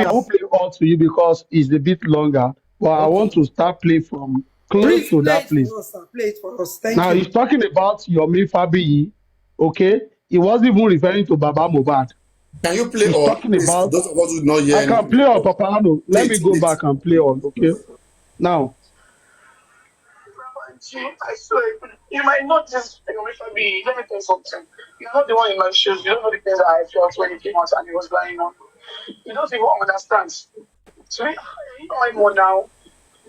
I Yes. will play all to you because it's a bit longer, but I want Okay. to start play from close Please to play that it place. for us, sir. Play it for us. Thank Now you. he's talking about Yomi Fabiyi, okay? He wasn't even referring to Baba Mobad. Can you play He's all? talking Please, for about, those of us who not I hear can play on Papano. Let play me it, go play it. back and play on, okay? Now, I swear, you might not just me. Let me tell you something. You're not the one in my shoes. You don't know the things that I felt when he came out and he was lying on. You don't even understand. So, you know, I'm more now.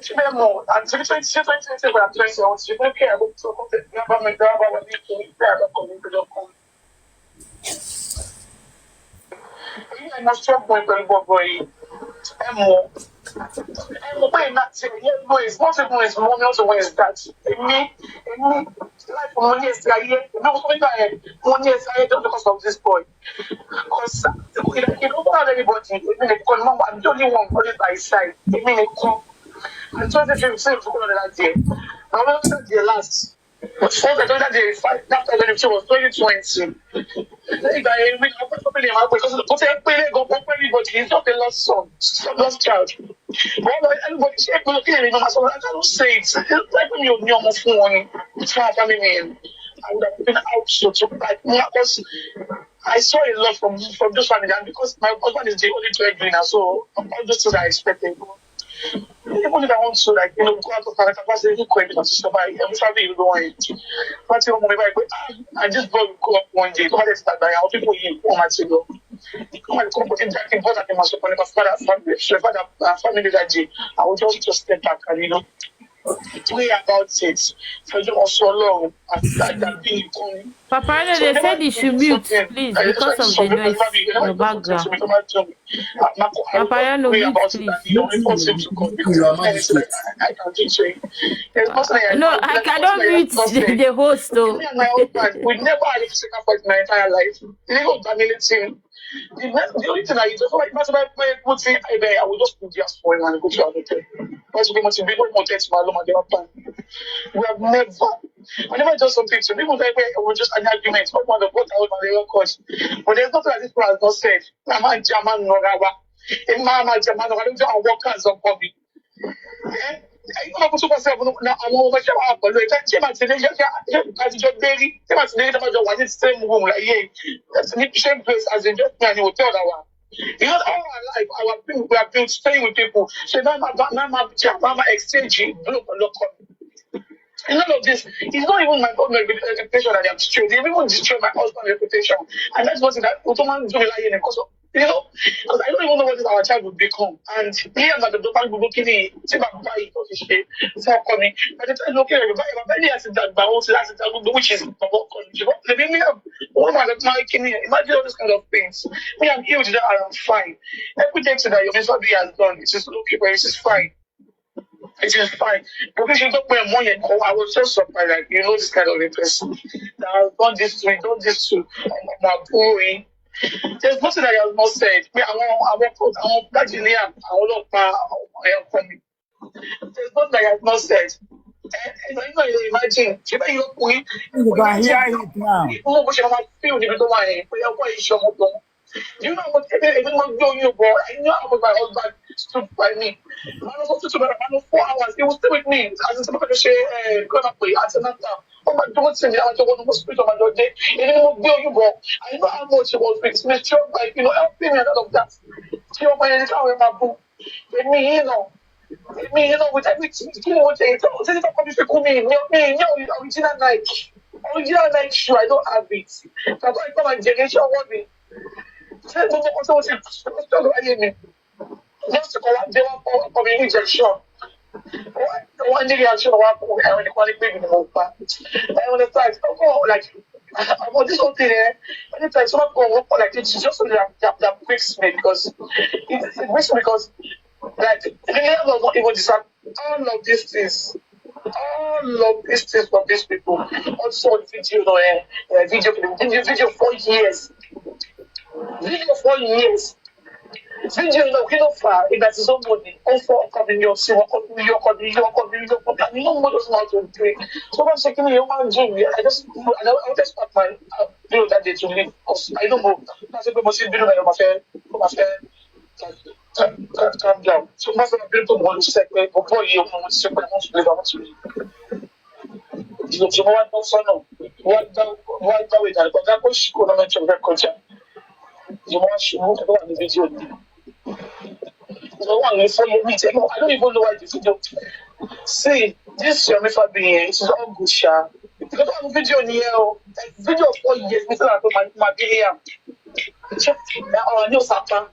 She made more. And so, 2020, when I'm 20, she don't care about the government, what you care about coming. I must stop going to the boy. More. And the way not to hear boys, most of them is money also when it's that. Me, life for money is like, no, money is like, just because of this boy. Because you don't have anybody, I mean, I'm the only one put it by his side. I mean, and 2015 to go on that day. I remember that day last. But first, I told that day, after the was 2020. Ìgbà yẹn mi àwọn pẹ́ẹ́pẹ́ lè máa pè kọ́sọ́ kó fẹ́ pé lẹ́gàn pọ́ pẹ́ anybody he's not a lost son lost child. Wọ́n lọ anybody ṣé pé kí ẹ̀rí máa sọ I don't say it like mi ò ní ọmọ fún wọn ni fún àwọn family yẹn I would have been out to like because I saw a lot from those family and because my husband is the only breadwinner so all those things I expected. Even if I want to, like, go out of my capacity, quick to survive, every family you go in. But you know, I just go up one day, go ahead and start by how people you come at you. Come and come put in that important in my support, my family that day. I will just step back and, pray about it. So you also long that being coming. Papa, no, they said you should mute, please, because of the noise in your background. Papa, no, mute, please. You are magistrate. I can teach you. There's nothing No, I cannot mute the host, though. me and my husband, we never had a physical fight in my entire life. We never humiliating. The only thing I just like, that's why I would say, I will just put just for him and go to our hotel. That's what we must be more to my mom and their time. We have never, I never just something to people like we will just an argument. What one of what I was on the court. But there's nothing that this one has not said. Mama German no raba. In Mama German, I don't know workers of hobby. Ìgbà kó tó kọ́ sí ẹ̀bùn náà àwọn ọmọ ẹ̀ṣẹ̀ wà pẹ̀lú ẹ̀ka tí màá ti lé yẹ àtijọ́ dérí tí màá ti lé yẹ wà ní same room láyé ní same place as in just me and the hotel that one. You know, all our life, our people, we are built staying with people. So now my exchange, look. And none of this, it's not even my own reputation that they have destroyed. They even destroyed my husband's reputation. And that's what that Ottoman do like because of, because I don't even know what our child would become. And me and the doctor will looking at see my buy of his shape. It's not coming. But the time looking at my belly has that my own last which is let me have one of my kidney. Imagine all these kind of things. Me, I'm huge that I am fine. Everything that your Mr. B has done, it is okay, but it is fine. It is fine. Because you don't pay money, I was so surprised, like, this kind of a person that has done this to, I'm going. There's nothing that I have not said. Me, I want that in here, I want to coming. There's nothing that I have not said. And imagine, you can hear it now. You know what? Even though you boy, I know how my husband stood by me. Man was also man 4 hours. He was still with me. As in somebody say, "Go up with Atlanta." Oh my God, send me out to one hospital. My God, he didn't even know you, bro. I know how much he was with me. Like helping me and all of that. She my account in my book. With me, with everything. What they tell. This is not coming to me. Original Nike shoe. I don't have it. That's why I come and generation want me. Just to go out there for the rejection. One day I show up and the quality baby the most part. I understand. Like about this whole thing there. Anytime someone go work like it's just that breaks me because it breaks me because like the level not even decide all of these things. All of these things from these people. Also video 4 years. Video 4 years. Video far if that's somebody also coming your see what coming and you know what doesn't how to do it. So I'm saying you want to do I just start my that day to live because I don't know. That's a must be my friend calm down. So most of the people want to say, before you want to say, I want to live, I want to live. You want to know, what the way that, but that was she could not make culture. You want to move on the video. The one you follow me, I don't even know why the video. See, this your method being it is all good, Sha. Because on the video in here, video of 4 years, Mr. My DM. Check that on your Sapa.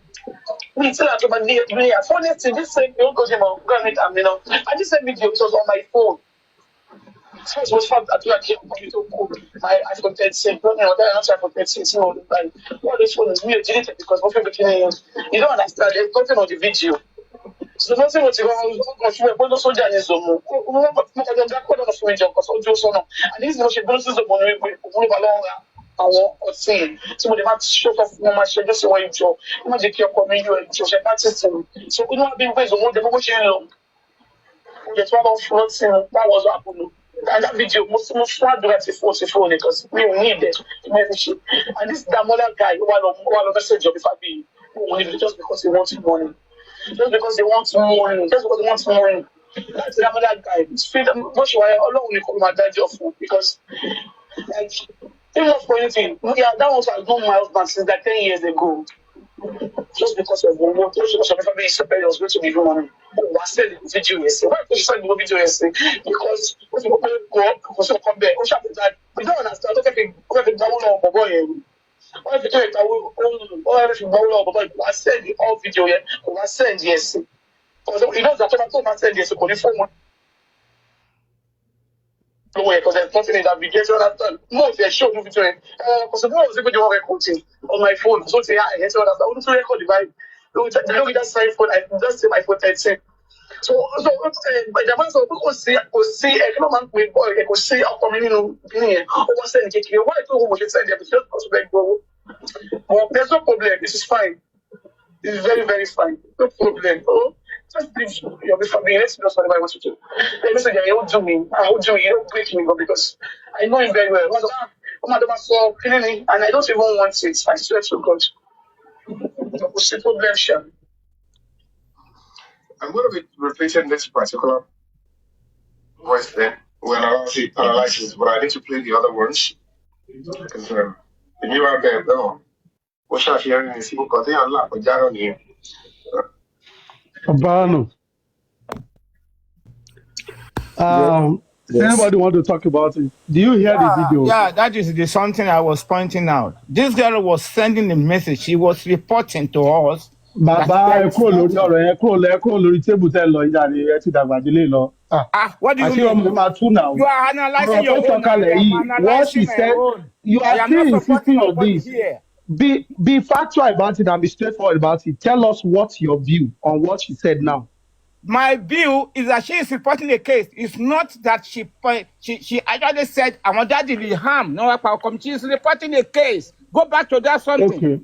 We tell that my DM. Funny thing, this same you go to my granite and I just sent video, it was on my phone. So it was found that you actually my iPhone 13. No, that's iPhone 13. No, like, all this phone is me deleted because of everything. You don't understand, there's nothing on the video. So nothing was going to soldier is the moon. And this is what she bonuses the money with our saying. So the man shows off no much just a way to magic your community and social practice. So we don't have been ways of more devotion long. The 12 of floats that was happening. And that video, most fun do it for because we need it. And this Damola guy, one of the message of the family, just because he wants money. Just because they want money. Just because they want money. That's another guy. It's freedom. Not sure why alone will come and die of food because, like, even not for anything. Yeah, that was I've known my husband since like 10 years ago. Just because of the work, just because of the family support was going to give money. Oh, I said the video yesterday. Why did you send the video yesterday? Because when people go up, because you come back, we don't understand. Don't think down on boy. Why if you do it, I said the whole video here. I said yes. Because you know that I said yes. Because there's nothing in that video. You understand? No, if they show the video, because the one was able to recording on my phone. So say, I understand. I want to record the vibe. Look at that side phone. I just say my phone 13. So, by the man, so we see, I don't man with boy, I could see our community, over saying, why do we say that? Just because we go. Well, there's no problem. This is fine. This is very, very fine. No problem. Oh, just please, you'll be family. Let's just whatever I want to do. Let me say, yeah, you won't do me. I won't do it. You don't break me, because I know him very well. And I don't even want it. I swear to God. What's the problem, Sean? I'm going to be repeating this particular voice then when I analyze it, but I need to play the other ones because the new out there, though. What's hearing is because they are not with that on you. Abano. Does anybody want to talk about it? Do you hear the video? Yeah, that is something I was pointing out. This girl was sending a message. She was reporting to us. Bàbá ẹ kúrò lórí ọ̀rọ̀ ẹ kúrò lórí tébù tẹ́ lọ ìjà rẹ̀ ẹ ti dàgbà délé lọ. What do you mean? Àṣé ọmọ máa tú náà. You are analyzing your own. What she said, you are still insisting on this. Be factual about it and be straightforward about it. Tell us what's your view on what she said now. My view is that she is reporting a case. It's not that she actually said, I want that to harm. No, she is reporting a case. Go back to that something.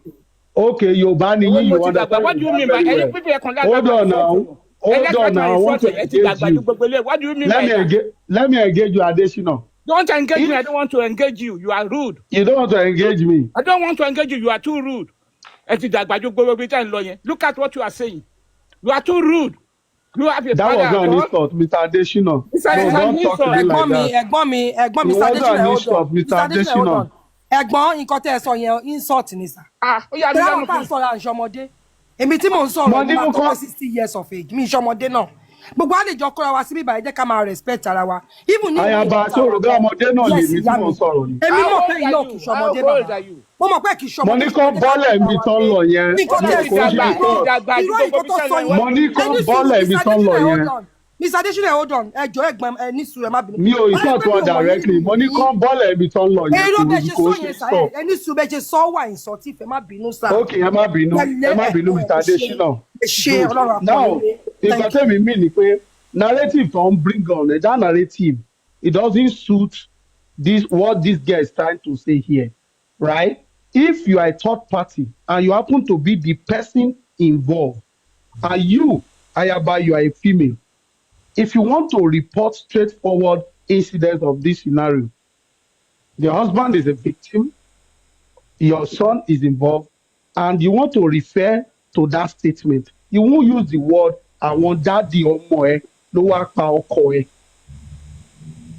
Okay, you understand. What do you mean by any people Hold on now. I want to engage you. What do you mean let me engage you, Adesina. Don't engage me. I don't want to engage you. You are rude. You don't want to engage me. I don't want to engage you. You are too rude. Look at what you are saying. You are too rude. You have a that was not an insult, Mr. Adesina. Don't talk to me like that. Mr. Adesina, hold on. Ẹ̀gbọ́n nǹkan tẹ́ ẹ sọ yẹn insult ni sà. Tẹ́lá bá ń sọ̀rọ̀ àṣọmọdé. Èmi tí mò ń sọ̀rọ̀ ní máa tó 60 years of age. Mi ìṣọmọdé náà. Gbogbo a lè jọ kọ́ra wa síbí báyìí jẹ́ ká máa respect ara wa. Àyàbá sọ̀rọ̀ bí ọmọdé náà lè mi tí mò ń sọ̀rọ̀ ni. Èmi mọ̀ pé iná kì í ṣọmọdé bàbá. Mo mọ̀ pé kì í ṣọmọdé. Mo ní kó bọ́ọ̀lẹ̀ mi tán lọ yẹn. Mo ní kó bọ́ọ̀lẹ̀ mi tán lọ yẹn. Mr. Adesina, hold on. Ẹjọ́ ẹ̀gbọ́n ẹ ní sùúrù ẹ má bínú. Mi ò insult wọn directly. Mo ní kó bọ́ọ̀lẹ̀ mi tán lọ yẹn. Èrò bẹ́ẹ̀ ṣe sọ yẹn sá ẹ ní sùúrù bẹ́ẹ̀ ṣe sọ wà ìsọtí ìfẹ́ má bínú sá. Okay, ẹ má bínú Mr. Adesina. Ṣé Ọlọ́run àpọ̀ Now, ìgbà tẹ́mi mí ni pé narrative tó ń bring on that narrative, it doesn't suit what this guy is trying to say here, right? If you are a third party and you happen to be the person involved, and you, Ayaba, you are a female, if you want to report straightforward incidents of this scenario, the husband is a victim, your son is involved, and you want to refer to that statement, you won't use the word àwọn daddy ọmọ ẹ ló wá pa ọkọ ẹ.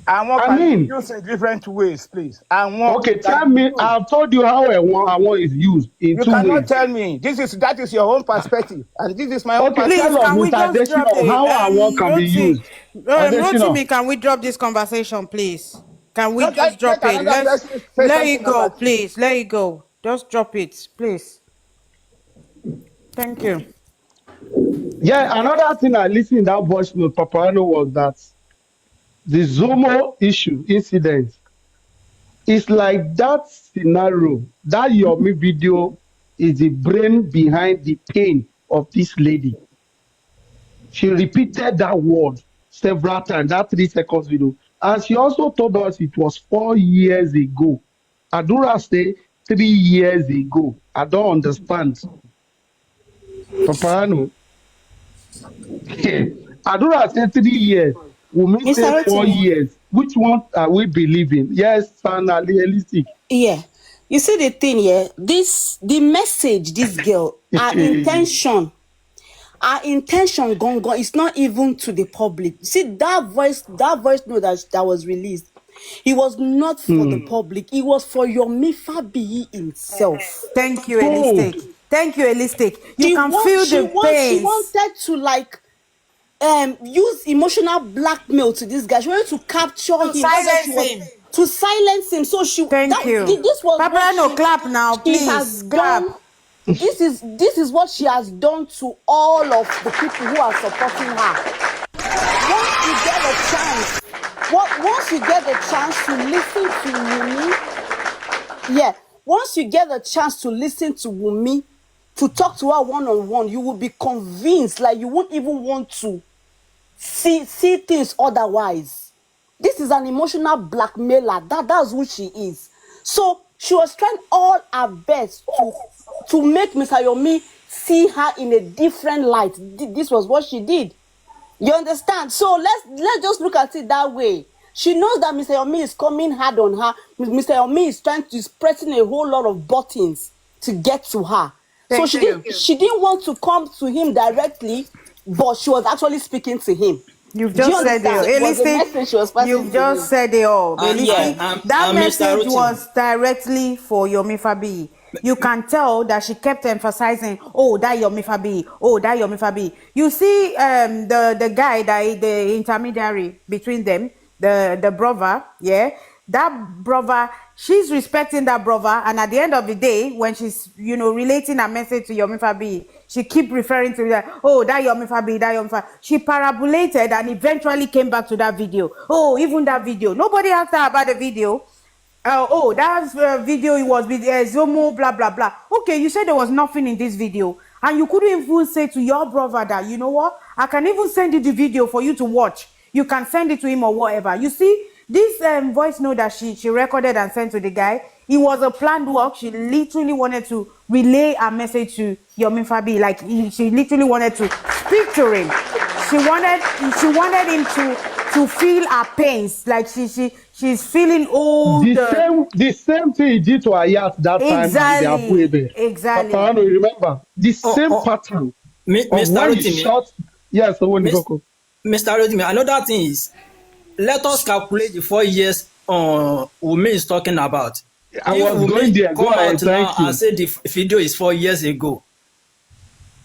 Àwọn I can mean, be used in different ways, please. Àwọn okay, tell me, I've told you how àwọn is used in you two ways. You cannot tell me. That is your own perspective, and this is my own perspective. Please, can we just drop it? How àwọn can be used? Rotimi, can we drop this conversation, please? Can we just drop it? Let it go, please. Let it go. Just drop it, please. Thank you. Yeah, another thing I listened in that voice note, Paparano, was that the Zomo incident is like that scenario. That Yomi video is the brain behind the pain of this lady. She repeated that word several times, that 3 seconds video. And she also told us it was 4 years ago. Adura say 3 years ago. I don't understand. Paparano. Adura said 3 years. Wumi say 4 years. Which one are we believing? Yes, realistic. Yeah. You see the thing here, the message, this girl, her intention gone. It's not even to the public. See that voice note that was released. It was not for the public. It was for Yomi Fabiyi himself. Thank you, Elistic. Thank you, Elistic. You can feel the pain. She wanted to use emotional blackmail to this guy. She wanted to capture him. To silence him. So she. Thank you. This was Papa, no clap now, please. Clap. This is what she has done to all of the people who are supporting her. Once you get a chance to listen to Wumi, once you get a chance to listen to Wumi, to talk to her one-on-one, you will be convinced, like you won't even want to see things otherwise. This is an emotional blackmailer. That's who she is. So she was trying all her best to make Mr. Yomi see her in a different light. This was what she did. You understand? So let's just look at it that way. She knows that Mr. Yomi is coming hard on her. Mr. Yomi is pressing a whole lot of buttons to get to her. So she didn't want to come to him directly, but she was actually speaking to him. You've just said it all. You've just said it all. That message was directly for Yomi Fabiyi. You can tell that she kept emphasizing, oh, that Yomi Fabiyi, oh, that Yomi Fabiyi. You see the guy, the intermediary between them, the brother, that brother, she's respecting that brother, and at the end of the day, when she's, relating a message to Yomi Fabiyi, she keep referring to that, oh, that Yomi Fabiyi, that Yomi Fabiyi. She parabolated and eventually came back to that video. Oh, even that video. Nobody asked her about the video. That video, it was with Zomo, blah, blah, blah. Okay, you said there was nothing in this video. And you couldn't even say to your brother that, you know what? I can even send you the video for you to watch. You can send it to him or whatever. You see, this voice note that she recorded and sent to the guy, it was a planned work. She literally wanted to relay a message to Yomi Fabiyi. Like, she literally wanted to speak to him. She wanted him to feel her pains. Like, she's feeling all the same thing he did to Ayat that time. Exactly. Papa, you remember the same pattern. Mr. Rotimi. Yes, Mr. Rotimi, another thing is, let us calculate the 4 years Wumi is talking about. I was going there. Come out now and say the video is 4 years ago.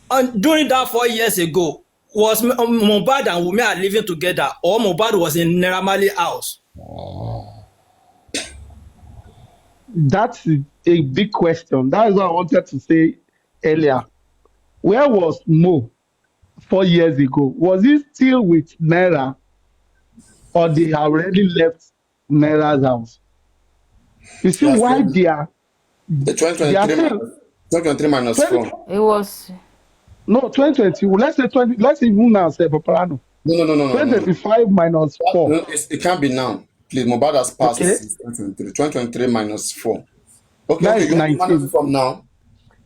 And during that 4 years ago, was Mohbad and Wumi are living together, or Mohbad was in Naira Marley house? That's a big question. That is what I wanted to say earlier. Where was Mo 4 years ago? Was he still with Naira, or they already left Naira's house? You see why they are... The 2023 minus 4. It was... No, 2020. Let's say 20. Let's even now say Paparano. No. 2025 minus 4. No, it can't be now. Please, Mohbad has passed 2023. 2023 minus 4. Okay, you 19 from now.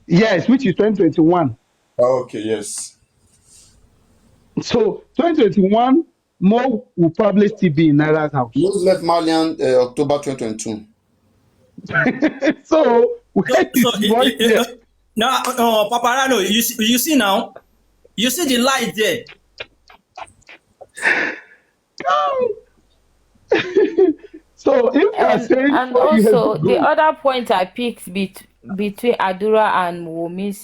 Yes, which is 2021. Okay, yes. So 2021, Mo will probably still be in Naira's house. Mo left Malian October 2022. So Now, Paparano, you see now, You see the light there. So if you are saying And 4 years also the ago, other point I picked between Adura and Wumi's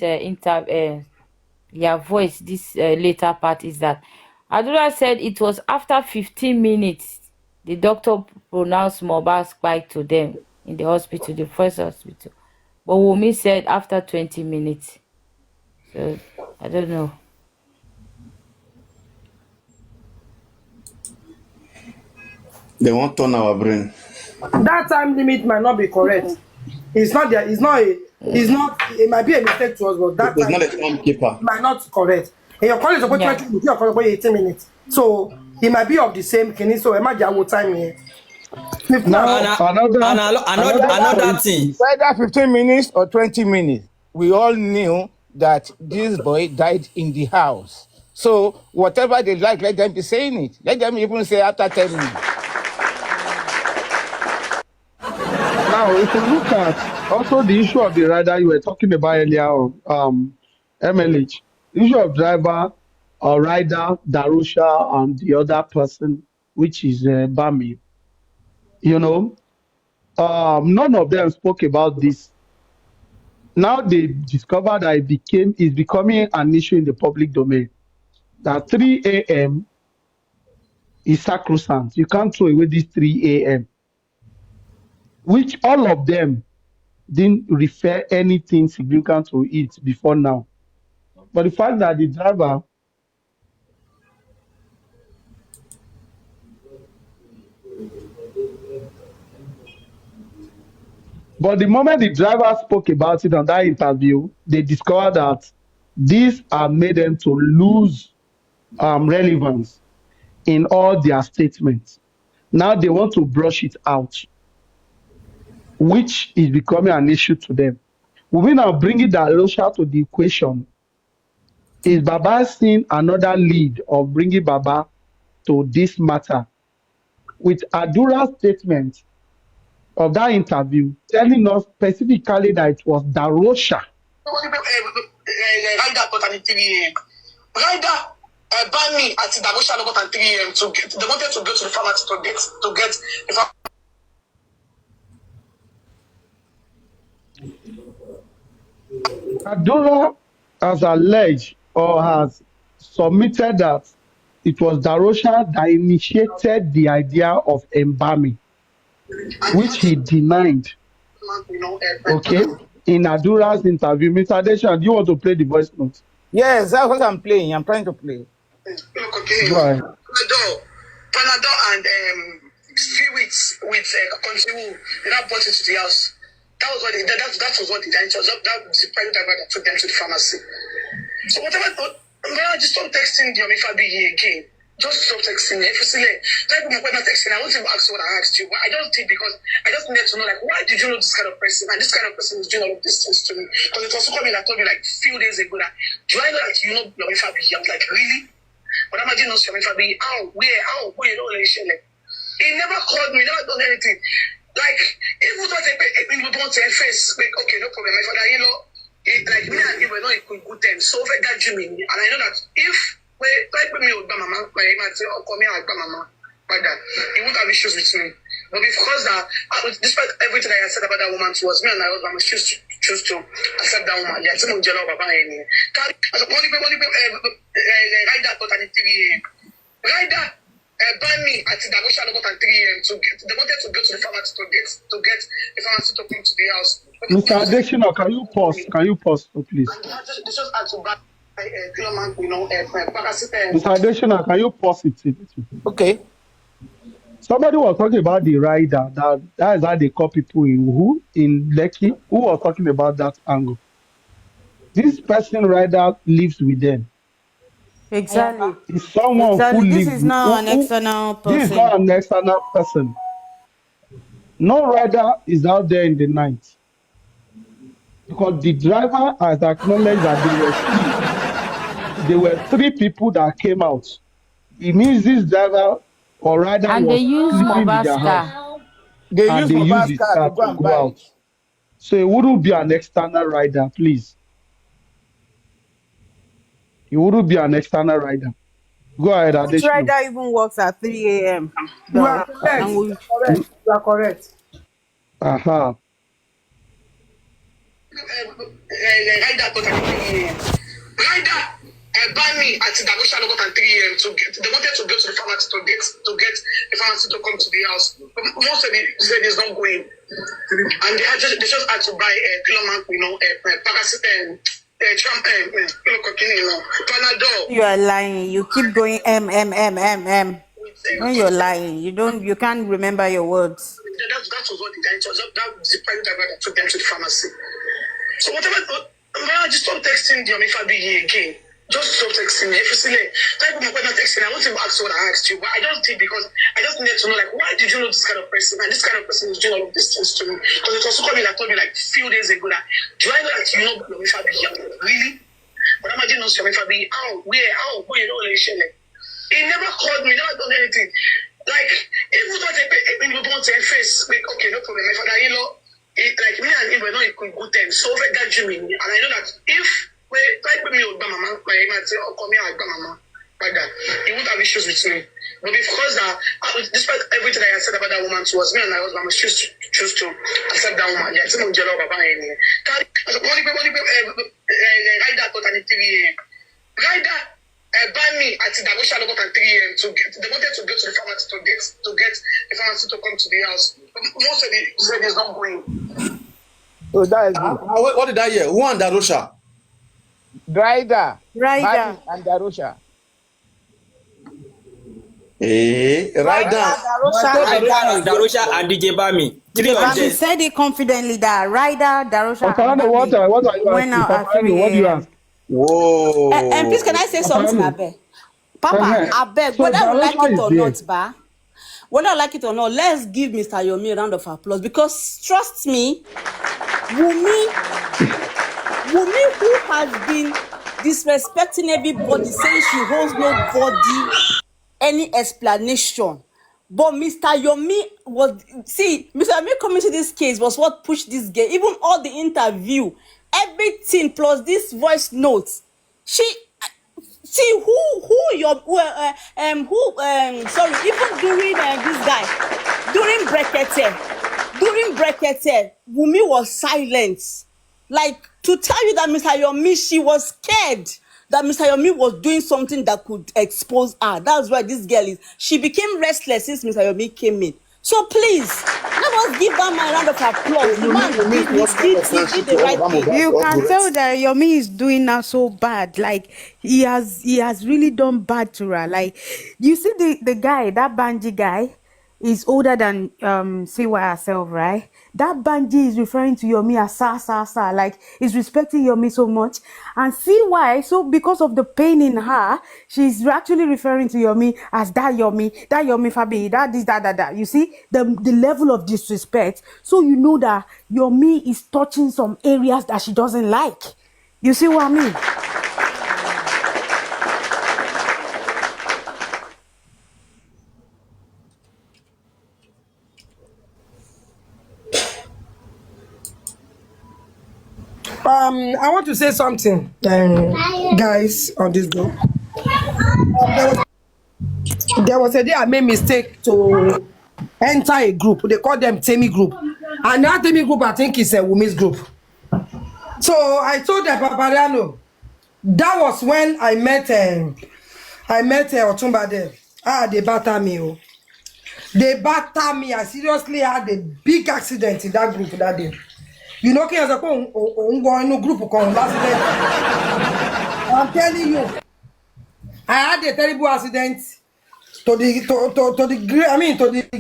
their voice, this later part, is that Adura said it was after 15 minutes the doctor pronounced Mohbad's spike to them in the hospital, the first hospital. But Wumi said after 20 minutes. So I don't know. They won't turn our brain. That time limit might not be correct. It's not there. It's not. It might be a mistake to us, but that It's time not a timekeeper. might not correct. And your college is about 20 minutes. Your college about 18 minutes. So it might be of the same thing. So imagine what time here. now Another thing. Whether 15 minutes or 20 minutes, we all knew that this boy died in the house. So whatever they like, let them be saying it. Let them even say after 10 minutes. Now, if you look at also the issue of the rider you were talking about earlier, MLH, the issue of driver or rider, Darusha, and the other person, which is Bami, none of them spoke about this. Now they discovered that it's becoming an issue in the public domain. That 3 a.m. is sacrosanct. You can't throw away this 3 a.m., which all of them didn't refer anything significant to it before now. But the fact that the driver But the moment the driver spoke about it on that interview, they discovered that these have made them to lose relevance in all their statements. Now they want to brush it out, which is becoming an issue to them. We will now bring it Darusha to the equation. Is Baba seeing another lead of bringing Baba to this matter? With Adura's statement of that interview telling us specifically that it was Darusha. Bami at Darusha about at 3 a.m. They wanted to go to the pharmacy to get Adura has alleged or has submitted that it was Darusha that initiated the idea of embalming, which he denied. Okay, in Adura's interview, Mr. Adesha, do you want to play the voice note? Yes, that's what I'm playing. I'm trying to play. Go ahead. Panadol and spirits with continue. They now brought it to the house. That was what they did. That was what they did. That was the private driver that took them to the pharmacy. So whatever, just stop texting the Omifabi again. Just stop texting me. If you see like, type of not texting, I won't even ask you what I asked you. But I don't think because I just need to know like, why did you know this kind of person? And this kind of person is doing all of these things to me. Because it also coming that told me like a few days ago that, do I know that you know Omifabi? I'm like, really? But I'm not Omifabi. How? Where? How? Where? You know, he never called me, never done anything. Like, if we don't take face, like, okay, no problem. My father, like me and him were not in good terms. So if I got you in, and I know that if like me with mama, my mama say, oh, come here, mama, like that, he won't have issues with me. But because despite everything I had said about that woman towards me and I was choose to accept that woman. Yeah, someone jello about any. Only rider got an 3 a.m. Rider buy me at Darusha about 3 a.m. They wanted to go to the pharmacy to get the pharmacy to come to the house. Mr. Adesina, can you pause? Can you pause, please? They just had to buy Mr. Adesina, can you pause it? Okay. Somebody was talking about the rider. That is how they call people in Lekki. Who was talking about that angle? This person rider lives with them. Exactly. It's someone who lives. This is not an external person. This is not an external person. No rider is out there in the night. Because the driver has acknowledged that there were three people that came out. It means this driver or rider and was they use Mohbad's car. They use his car to go out. So it wouldn't be an external rider, please. He wouldn't be an external rider. Go ahead, Which Adeshino. rider even works at 3 a.m. You though? are correct. And we Correct. You are correct. Aha. Rider got at 3 a.m. Rider banned me at Dagosha got at 3 a.m. to get. They wanted to go to the pharmacy to get the pharmacy to come to the house. Most of it said it's not going, and they just had to buy Kiloman, paracetamol. Panadol. You are lying. You keep going M. When you're lying, you can't remember your words. That was what it was. That was the private driver that took them to the pharmacy. So whatever, just stop texting the Omifabi again. Just stop texting me. If you see me, type of my partner texting, I want to ask what I asked you, but I don't think because I just need to know like why did you know this kind of person and this kind of person is doing all of these things to me? Because it also coming that told me like a few days ago that do I know that you know Omifabi? Really? But I'm not Omifabi. How? Where? How? Where? You know he never called me. Never done anything. Like even though they want to face, like okay, no problem. My father-in-law. Like me and him were not in good terms. So that Jimmy, and I know that if like me with mama, my might say, "Oh, come here, mama," like that, he won't have issues with me. But because despite everything I said about that woman towards me and my husband, I must choose to accept that woman. Yeah, it's not jello about any. Rider got an 3 a.m. Rider ban me at Dagosha got at 3 a.m. They wanted to go to the pharmacy to get the pharmacy to come to the house. Most of it said it's not going. So that is what did I hear? Who and Darosha? Rider. And Darosha. Rider. Darosha and DJ Bami. Bami said it confidently that Rider, Darosha, what are you went out at 3 What do you ask? Whoa. And please, can I say something, Abe? Papa, Abe, So whether you like Darosha it or is not, Ba, whether you like it or not, let's give Mr. Yomi a round of applause because trust me, Wumi, who has been disrespecting everybody, saying she holds nobody any explanation. But Mr. Yomi Mr. Yomi coming to this case was what pushed this girl. Even all the interview, everything plus this voice notes. Even during this guy, during Brekete, Wumi was silent. Like, to tell you that Mr. Yomi, she was scared that Mr. Yomi was doing something that could expose her. That's why this girl she became restless since Mr. Yomi came in. So please, let us give them a round of applause. The man did the right thing. You can tell that Yomi is doing now so bad. Like he has really done bad to her. Like you see the guy, that Banji guy, is older than CY herself, right? That Banji is referring to Yomi as sa. Like he's respecting Yomi so much. And CY, so because of the pain in her, she's actually referring to Yomi as that Yomi Fabi, that. You see the level of disrespect. So you know that Yomi is touching some areas that she doesn't like. You see what I mean? I want to say something, guys, on this group. There was a day I made mistake to enter a group. They call them Temi group, and that Temi group I think is a Wumi's group. So I told the Papariano. That was when I met Otumba there. They batter me. Oh. They batter me. I seriously had a big accident in that group that day. You know, no group last day. I'm telling you, I had a terrible accident. To the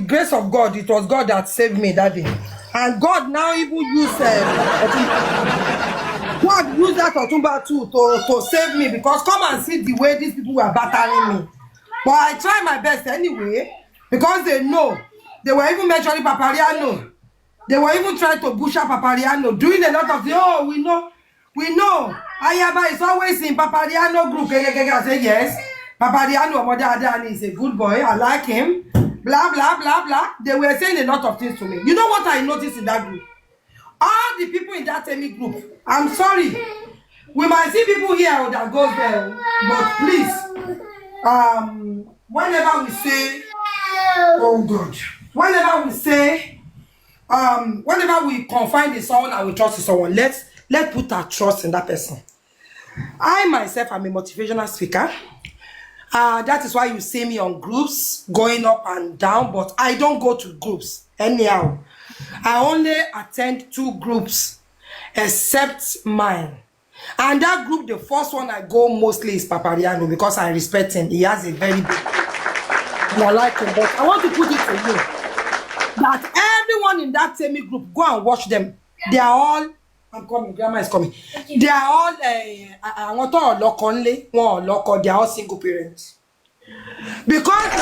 grace of God, it was God that saved me that day, and God now even used God used that Otumba too to save me because come and see the way these people were battering me. But I tried my best anyway because they know they were even mentioning Papariano. They were even trying to bush up Papariano, doing a lot of we know. Ayaba is always in Papariano group. I say yes. Papariano Modadani is a good boy. I like him. Blah blah blah blah. They were saying a lot of things to me. You know what I noticed in that group? All the people in that Temi group, I'm sorry, We might see people here that goes there, but please, whenever we say, oh God, whenever we confide in someone and we trust in someone, let's put our trust in that person. I myself am a motivational speaker. That is why you see me on groups going up and down, but I don't go to groups anyhow. I only attend 2 groups except mine. And that group, the first one I go mostly is Papariano because I respect him. He has a very big, and I like him. But I want to put it to you that everyone in that same group, go and watch them. They are all, I'm coming, grandma is coming. They are all, they are all single parents. Because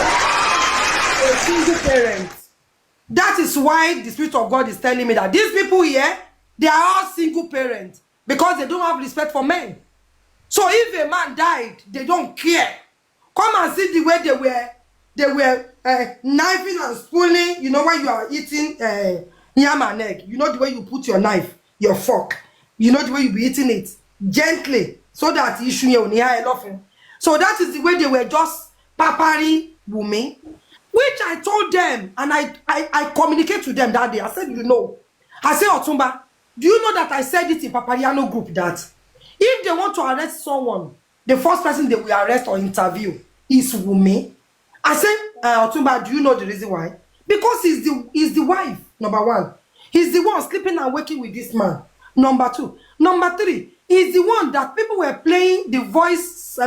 a single parent, that is why the Spirit of God is telling me that these people here, they are all single parents because they don't have respect for men. So if a man died, they don't care. Come and see the way they were knifing and spooning. You know when you are eating yam and egg, you know the way you put your knife, your fork, you know the way you be eating it gently so that you shouldn't hear nothing. So that is the way they were just papari Wumi, which I told them and I communicate to them that day. I said, I said, Otumba, do you know that I said it in Papariano group that if they want to arrest someone, the first person they will arrest or interview is Wumi. I said, Otumba, do you know the reason why? Because he's the wife, number 1. He's the one sleeping and waking with this man, number 2. Number 3, he's the one that people were playing the voice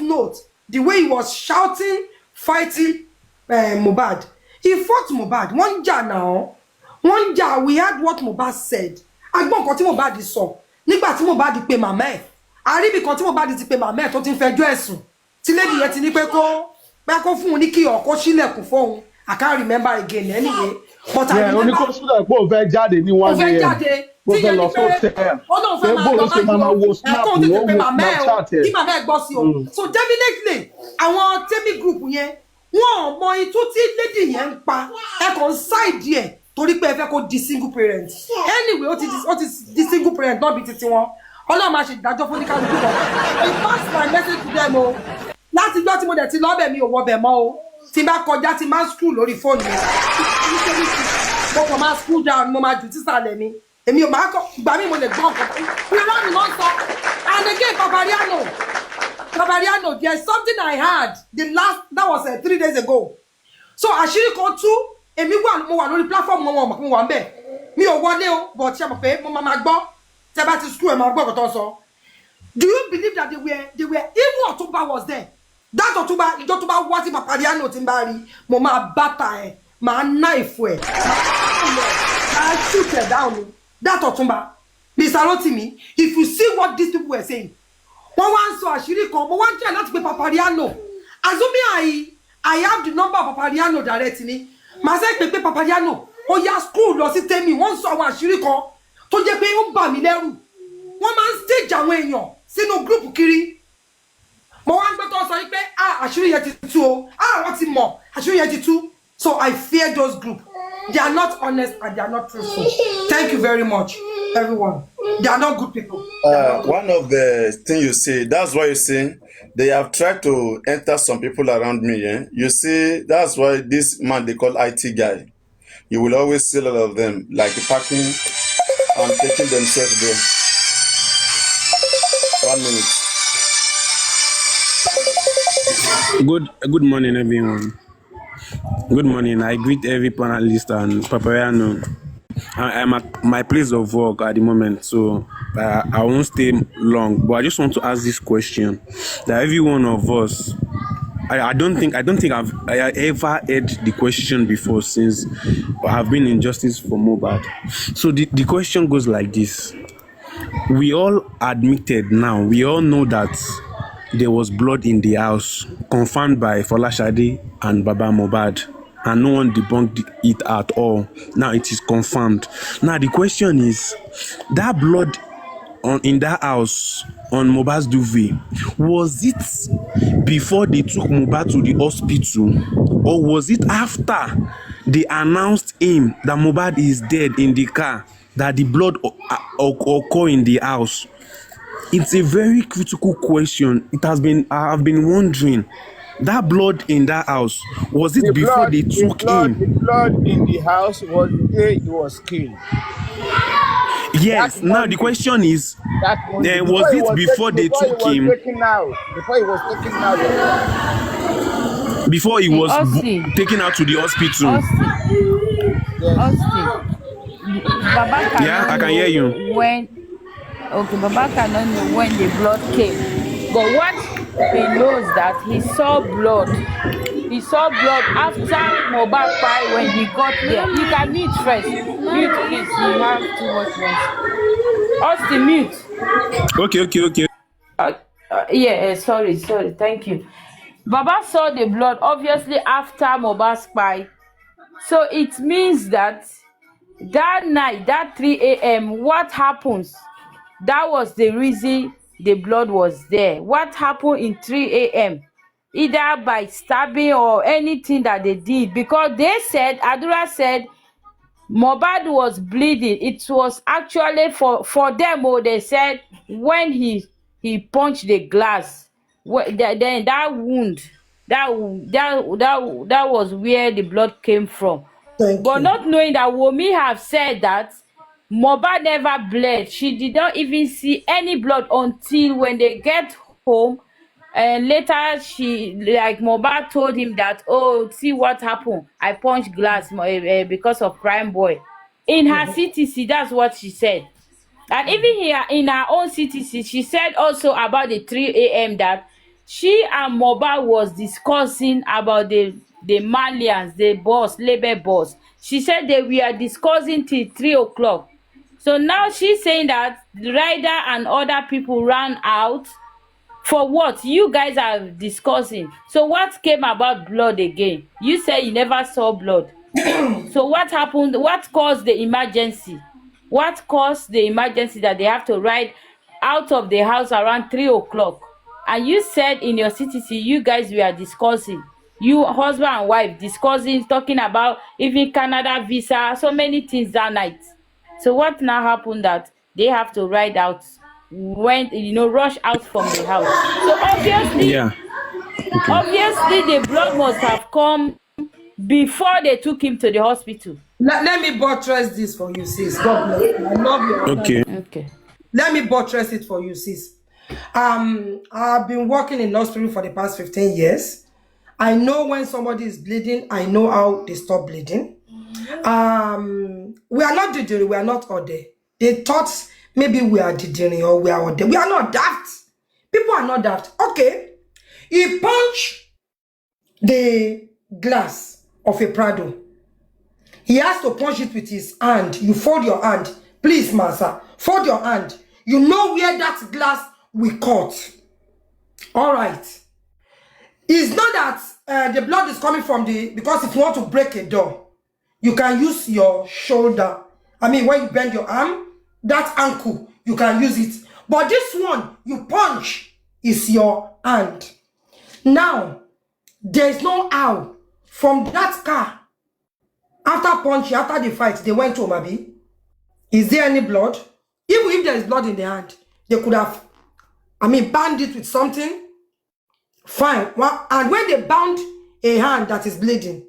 note, the way he was shouting, fighting Mohbad. He fought Mohbad. One jar, we heard what Mohbad said. Agbon nkan tí Mohbad sọ. Nígbà tí Mohbad pe mama ẹ̀. Àríbí kan tí Mohbad ti pe mama ẹ̀ tó ti ń fẹjọ́ ẹ̀sùn. Tí lady yẹn ti ní pé kó fún un ní kí ọkọ sílẹ̀kùn fóun. I can't remember again anyway. But I remember. Only cause that go fẹ́ jáde ní 1 a.m. Go fẹ́ lọ hotel. Ọlọ́run fẹ́ máa wo snap wo Snapchat ẹ̀. Kí mama ẹ̀ gbọ́ sí o. So definitely àwọn Temi group yẹn wọ́n mọ itú tí lady yẹn ń pa ẹ kàn side ẹ̀ torí pé ẹ fẹ́ kó di single parent. Anyway, ó ti di single parent náà bí titi wọn. Ọlọ́run máa ṣe ìdájọ́ fún oníkálukú wọn. I pass my message to them o. Láti gbọ́ tí mo dẹ̀ ti lọ́bẹ̀ mi ò wọbẹ̀ mọ́ o. Tí bá kọjá tí máa scroll lórí fóònù mi. Mo kàn máa scroll down mo máa jù sísàlẹ̀ mi. Èmi ò máa kọ́ gbà mí mo lè gbọ́ nǹkan. Irọ́ ni wọ́n sọ. And again, Papariano, there's something I had that was 3 days ago. So àṣírí kan tú èmi mo wà lórí platform mo wà ńbẹ̀. Mi ò wọlé o, but ṣé mo pé mo máa gbọ́. Tẹ́ bá ti scroll ẹ máa gbọ́ nǹkan tó sọ. Do you believe that they were even Otumba was there? That Otumba, ìjọ tó bá wá sí Papariano tí ń bá rí, mo máa bàtà ẹ̀, máa knife ẹ̀, máa shoot ẹ̀ down. That Otumba, Mr. Rotimi, if you see what these people were saying, wọ́n wá ń sọ àṣírí kan, mo wá ń jẹ́ láti pe Papariano. Assuming I have the number of Papariano directly, màá sẹ́ pé Papariano, ó yá school lọ sí Temi, wọ́n ń sọ àwọn àṣírí kan tó jẹ́ pé ó ń bà mí lẹ́rù. Wọ́n máa ń stage àwọn èèyàn sínú group kiri. Mo wá ń gbé tó sọ pé àṣírí yẹn ti tú o, wọ́n ti mọ̀ àṣírí yẹn ti tú. So I fear those groups. They are not honest and they are not truthful. Thank you very much, everyone. They are not good people. One of the things you say, that's why you say they have tried to enter some people around me. You see, that's why this man they call IT guy. You will always see a lot of them like parking and taking themselves there. 1 minute. Good morning, everyone. Good morning. I greet every panelist and Papariano. I'm at my place of work at the moment, so I won't stay long. But I just want to ask this question: that every one of us, I don't think I've ever heard the question before since I've been in justice for Mohbad. So the question goes like this: we all admitted now, we all know that there was blood in the house, confirmed by Folashade and Baba Mohbad, and no one debunked it at all. Now it is confirmed. Now the question is, that blood in that house on Mohbad's duvet, was it before they took Mohbad to the hospital, or was it after they announced him that Mohbad is dead in the car, that the blood occurred in the house? It's a very critical question. I have been wondering. That blood in that house, was it before they took The him? blood in the house was the day he was killed. That Yes. Now the Monday. question is, That Monday. was it before they Before he took was him? taken out. Before he was taken out of the house. Before he was Austin, taken out to the hospital? Austin, Yes. Austin. Baba Yeah, cannot I can hear know you. when. Okay, Baba cannot know when the blood came, but what he knows that he saw blood. He saw blood after Mohbad cry when he got there. You can mute first. Mute, please. You have too much noise. Austin, mute. Okay. Yeah, sorry. Thank you. Baba saw the blood obviously after Mohbad's cry. So it means that night, that 3 a.m., what happens? That was the reason the blood was there. What happened in 3 a.m.? Either by stabbing or anything that they did, because they said, Adura said, Mohbad was bleeding. It was actually for them. Oh, they said when he punched the glass, then that wound, that was where the blood came from. Thank But you. not knowing that Wumi have said that Mohbad never bled. She did not even see any blood until when they get home. And later, Mohbad told him that, oh, see what happened. I punched glass because of Prime Boy. In her CTC, that's what she said. And even here in her own CTC, she said also about the 3 a.m. that she and Mohbad was discussing about the Malians, the boss, labor boss. She said they were discussing till 3 o'clock. So now she's saying that the rider and other people ran out. For what? You guys are discussing. So what came about blood again? You say you never saw blood. So what happened? What caused the emergency? What caused the emergency that they have to ride out of the house around 3 o'clock? And you said in your CTC, you guys were discussing, you husband and wife discussing, talking about even Canada visa, so many things that night. So what now happened that they have to ride out, when rush out from the house? So obviously, Yeah. Okay. obviously the blood must have come before they took him to the hospital. Let me buttress this for you, sis. God bless you. I love your Okay. Okay. Let me buttress it for you, sis. I've been working in hospital for the past 15 years. I know when somebody is bleeding, I know how they stop bleeding. We are not Didiri, we are not Ode. They thought maybe we are Didiri or we are Ode. We are not daft. People are not daft. Okay. He punched the glass of a Prado. He has to punch it with his hand. You fold your hand. Please, Master, fold your hand. You know where that glass will cut. All right. It's not that the blood is coming from because if you want to break a door, you can use your shoulder. I mean, when you bend your arm, that ankle, you can use it. But this one, you punch, is your hand. Now, there's no how. From that car, after punching, after the fight, they went to Abi. Is there any blood? Even if there is blood in the hand, they could have, bound it with something. Fine. And when they bound a hand that is bleeding,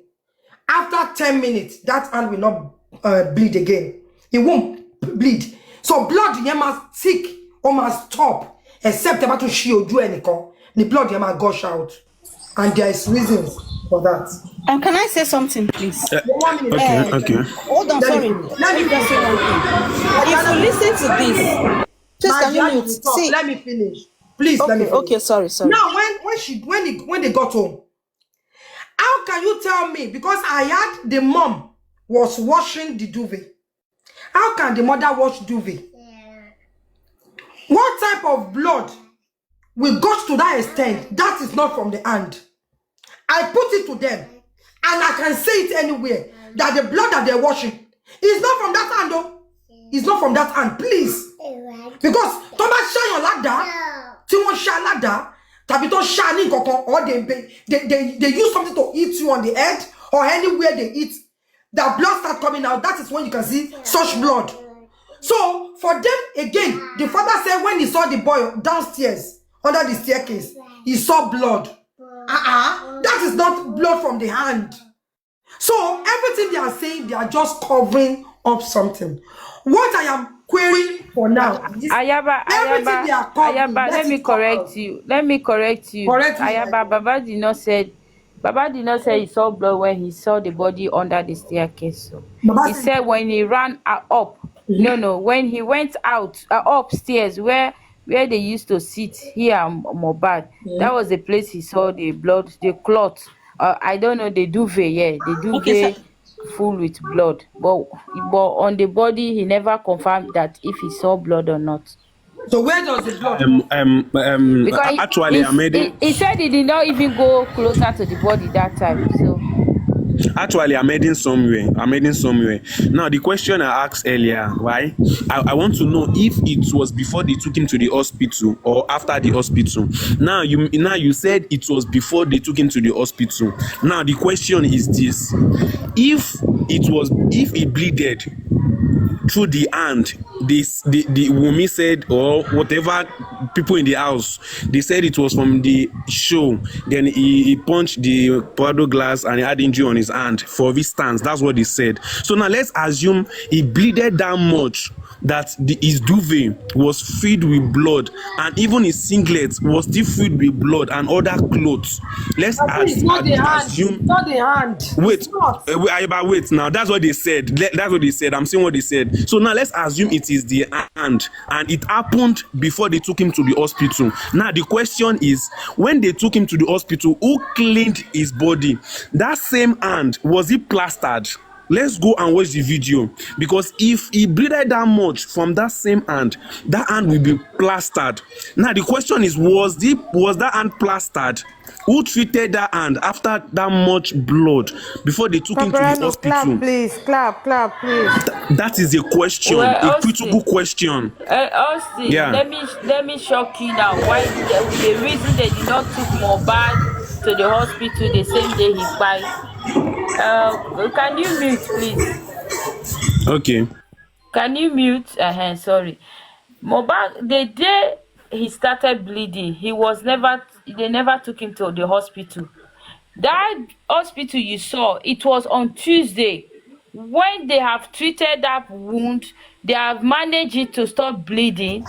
after 10 minutes, that hand will not bleed again. It won't bleed. So blood must tick or must stop, except about to shield you anything. The blood must gush out. And there is reasons for that. Can I say something, please? 1 minute. Okay. Hold on, sorry. Let me just say one thing. If you listen to this, just can you mute? See, let me finish. Please, let me finish. Okay, sorry. Now, when they got home, how can you tell me? Because I had the mom was washing the duvet. How can the mother wash duvet? What type of blood will go to that extent? That is not from the hand. I put it to them, and I can say it anywhere that the blood that they're washing is not from that hand, though. It's not from that hand, please. Because Thomas shine ladder, Timon shine ladder, Tabito shining or they use something to eat you on the head or anywhere they eat. The blood start coming out. That is when you can see such blood. So for them again, the father said when he saw the boy downstairs under the staircase, he saw blood. That is not blood from the hand. So everything they are saying, they are just covering up something. What I am querying for now is everything they are covering. Let me correct you. Correct me. Ayaba, Baba did not say he saw blood when he saw the body under the staircase. So he said when he ran up. No, when he went out upstairs where they used to sit here, Mohbad. That was the place he saw the blood, the cloth. I don't know, the duvet. Yeah, the duvet full with blood. But on the body, he never confirmed that if he saw blood or not. So where does the blood because actually, he said he did not even go closer to the body that time. So actually, I'm heading somewhere. Now, the question I asked earlier, why? I want to know if it was before they took him to the hospital or after the hospital. Now you said it was before they took him to the hospital. Now the question is this: if he bleeded through the hand, the Wumi said, or whatever people in the house, they said it was from the show. Then he punched the powder glass and he had injury on his hand for his stance. That's what they said. So now let's assume he bleeded that much that his duvet was filled with blood, and even his singlet was still filled with blood and other clothes. Let's assume. Not the hand. Wait. Now that's what they said. That's what they said. I'm saying what they said. So now let's assume it is the hand, and it happened before they took him to the hospital. Now the question is, when they took him to the hospital, who cleaned his body? That same hand, was it plastered? Let's go and watch the video, because if he bleeded that much from that same hand, that hand will be plastered. Now the question is, was that hand plastered? Who treated that hand after that much blood before they took him to the hospital? Clap, please. That is a question, a critical question. Austin, yeah. Let me shock you now. Why the reason they did not took Mohbad to the hospital the same day he died? Can you mute, please? Okay. Can you mute? Sorry. Mohbad, the day he started bleeding, they never took him to the hospital. That hospital you saw, it was on Tuesday. When they have treated that wound, they have managed it to stop bleeding.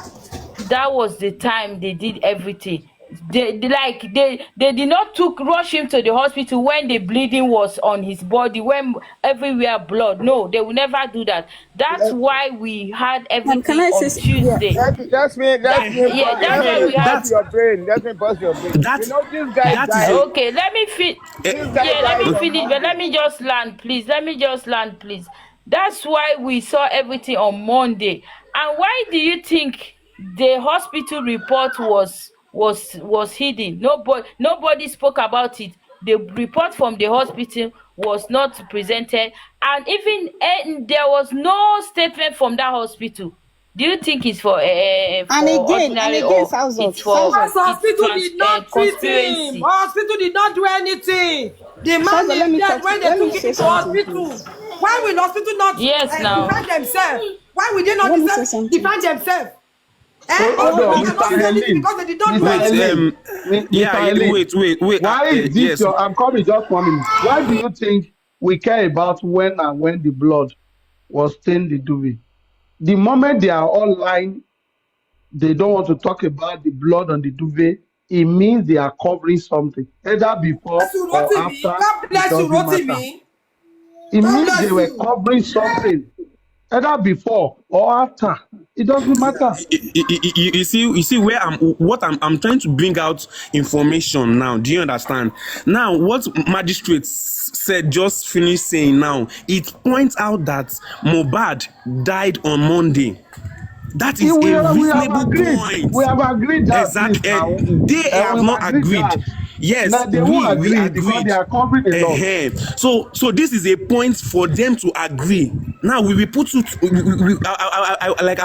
That was the time they did everything. They did not rush him to the hospital when the bleeding was on his body, when everywhere blood. No, they will never do that. That's why we had everything on Tuesday. That's me. That's why we had your brain. Let me bust your brain. This guy died. Okay, let me finish. Let me finish, but let me just land, please. That's why we saw everything on Monday. And why do you think the hospital report was hidden? Nobody spoke about it. The report from the hospital was not presented, and even there was no statement from that hospital. Do you think it's for ordinary or it's for hospital did not treat him? Hospital did not do anything. The man is dead when they took him to hospital. Why will hospital not defend themselves? Why will they not defend themselves? Wait. Why is this I'm coming just 1 minute. Why do you think we care about when the blood was stained the duvet? The moment they are all lying, they don't want to talk about the blood on the duvet. It means they are covering something, either before or after. It means they were covering something, either before or after. It doesn't matter. You see where I'm trying to bring out information now. Do you understand? Now, what magistrates said, just finished saying now, it points out that Mohbad died on Monday. That is a reasonable point. We have agreed that. Exactly. They have not agreed. Yes, Now they won't we agree because agreed. they are covering a lot. So this is a point for them to agree. Now we will put it.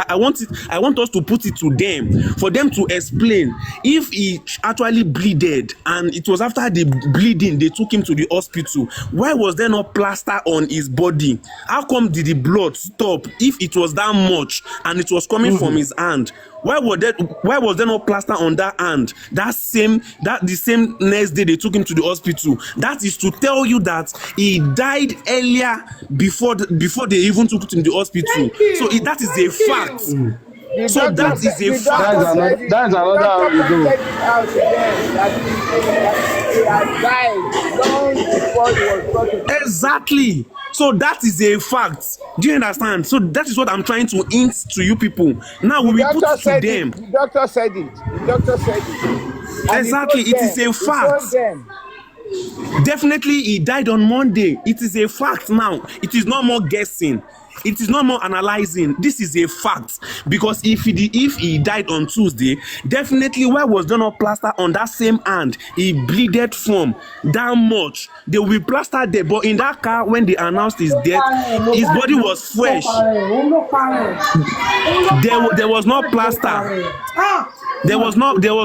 I want us to put it to them, for them to explain if he actually bleeded and it was after the bleeding they took him to the hospital. Why was there no plaster on his body? How come did the blood stop if it was that much and it was coming from his hand? Why was there no plaster on that hand? The same next day they took him to the hospital. That is to tell you that he died earlier before they even took him to the hospital. So that is a fact. The So doctor that is a fact. That's another doctor angle. pointed it out again that he had died long before he was brought to. Exactly. So that is a fact. Do you understand? So that is what I'm trying to hint to you people. Now we will put it to them. The doctor said it. And exactly. It is a fact. Definitely he died on Monday. It is a fact now. It is not more guessing. It is not more analyzing. This is a fact. Because if he died on Tuesday, definitely why was there not plaster on that same hand he bleeded from that much? They will plaster there. But in that car, when they announced his death, his body was fresh. There was no plaster. There was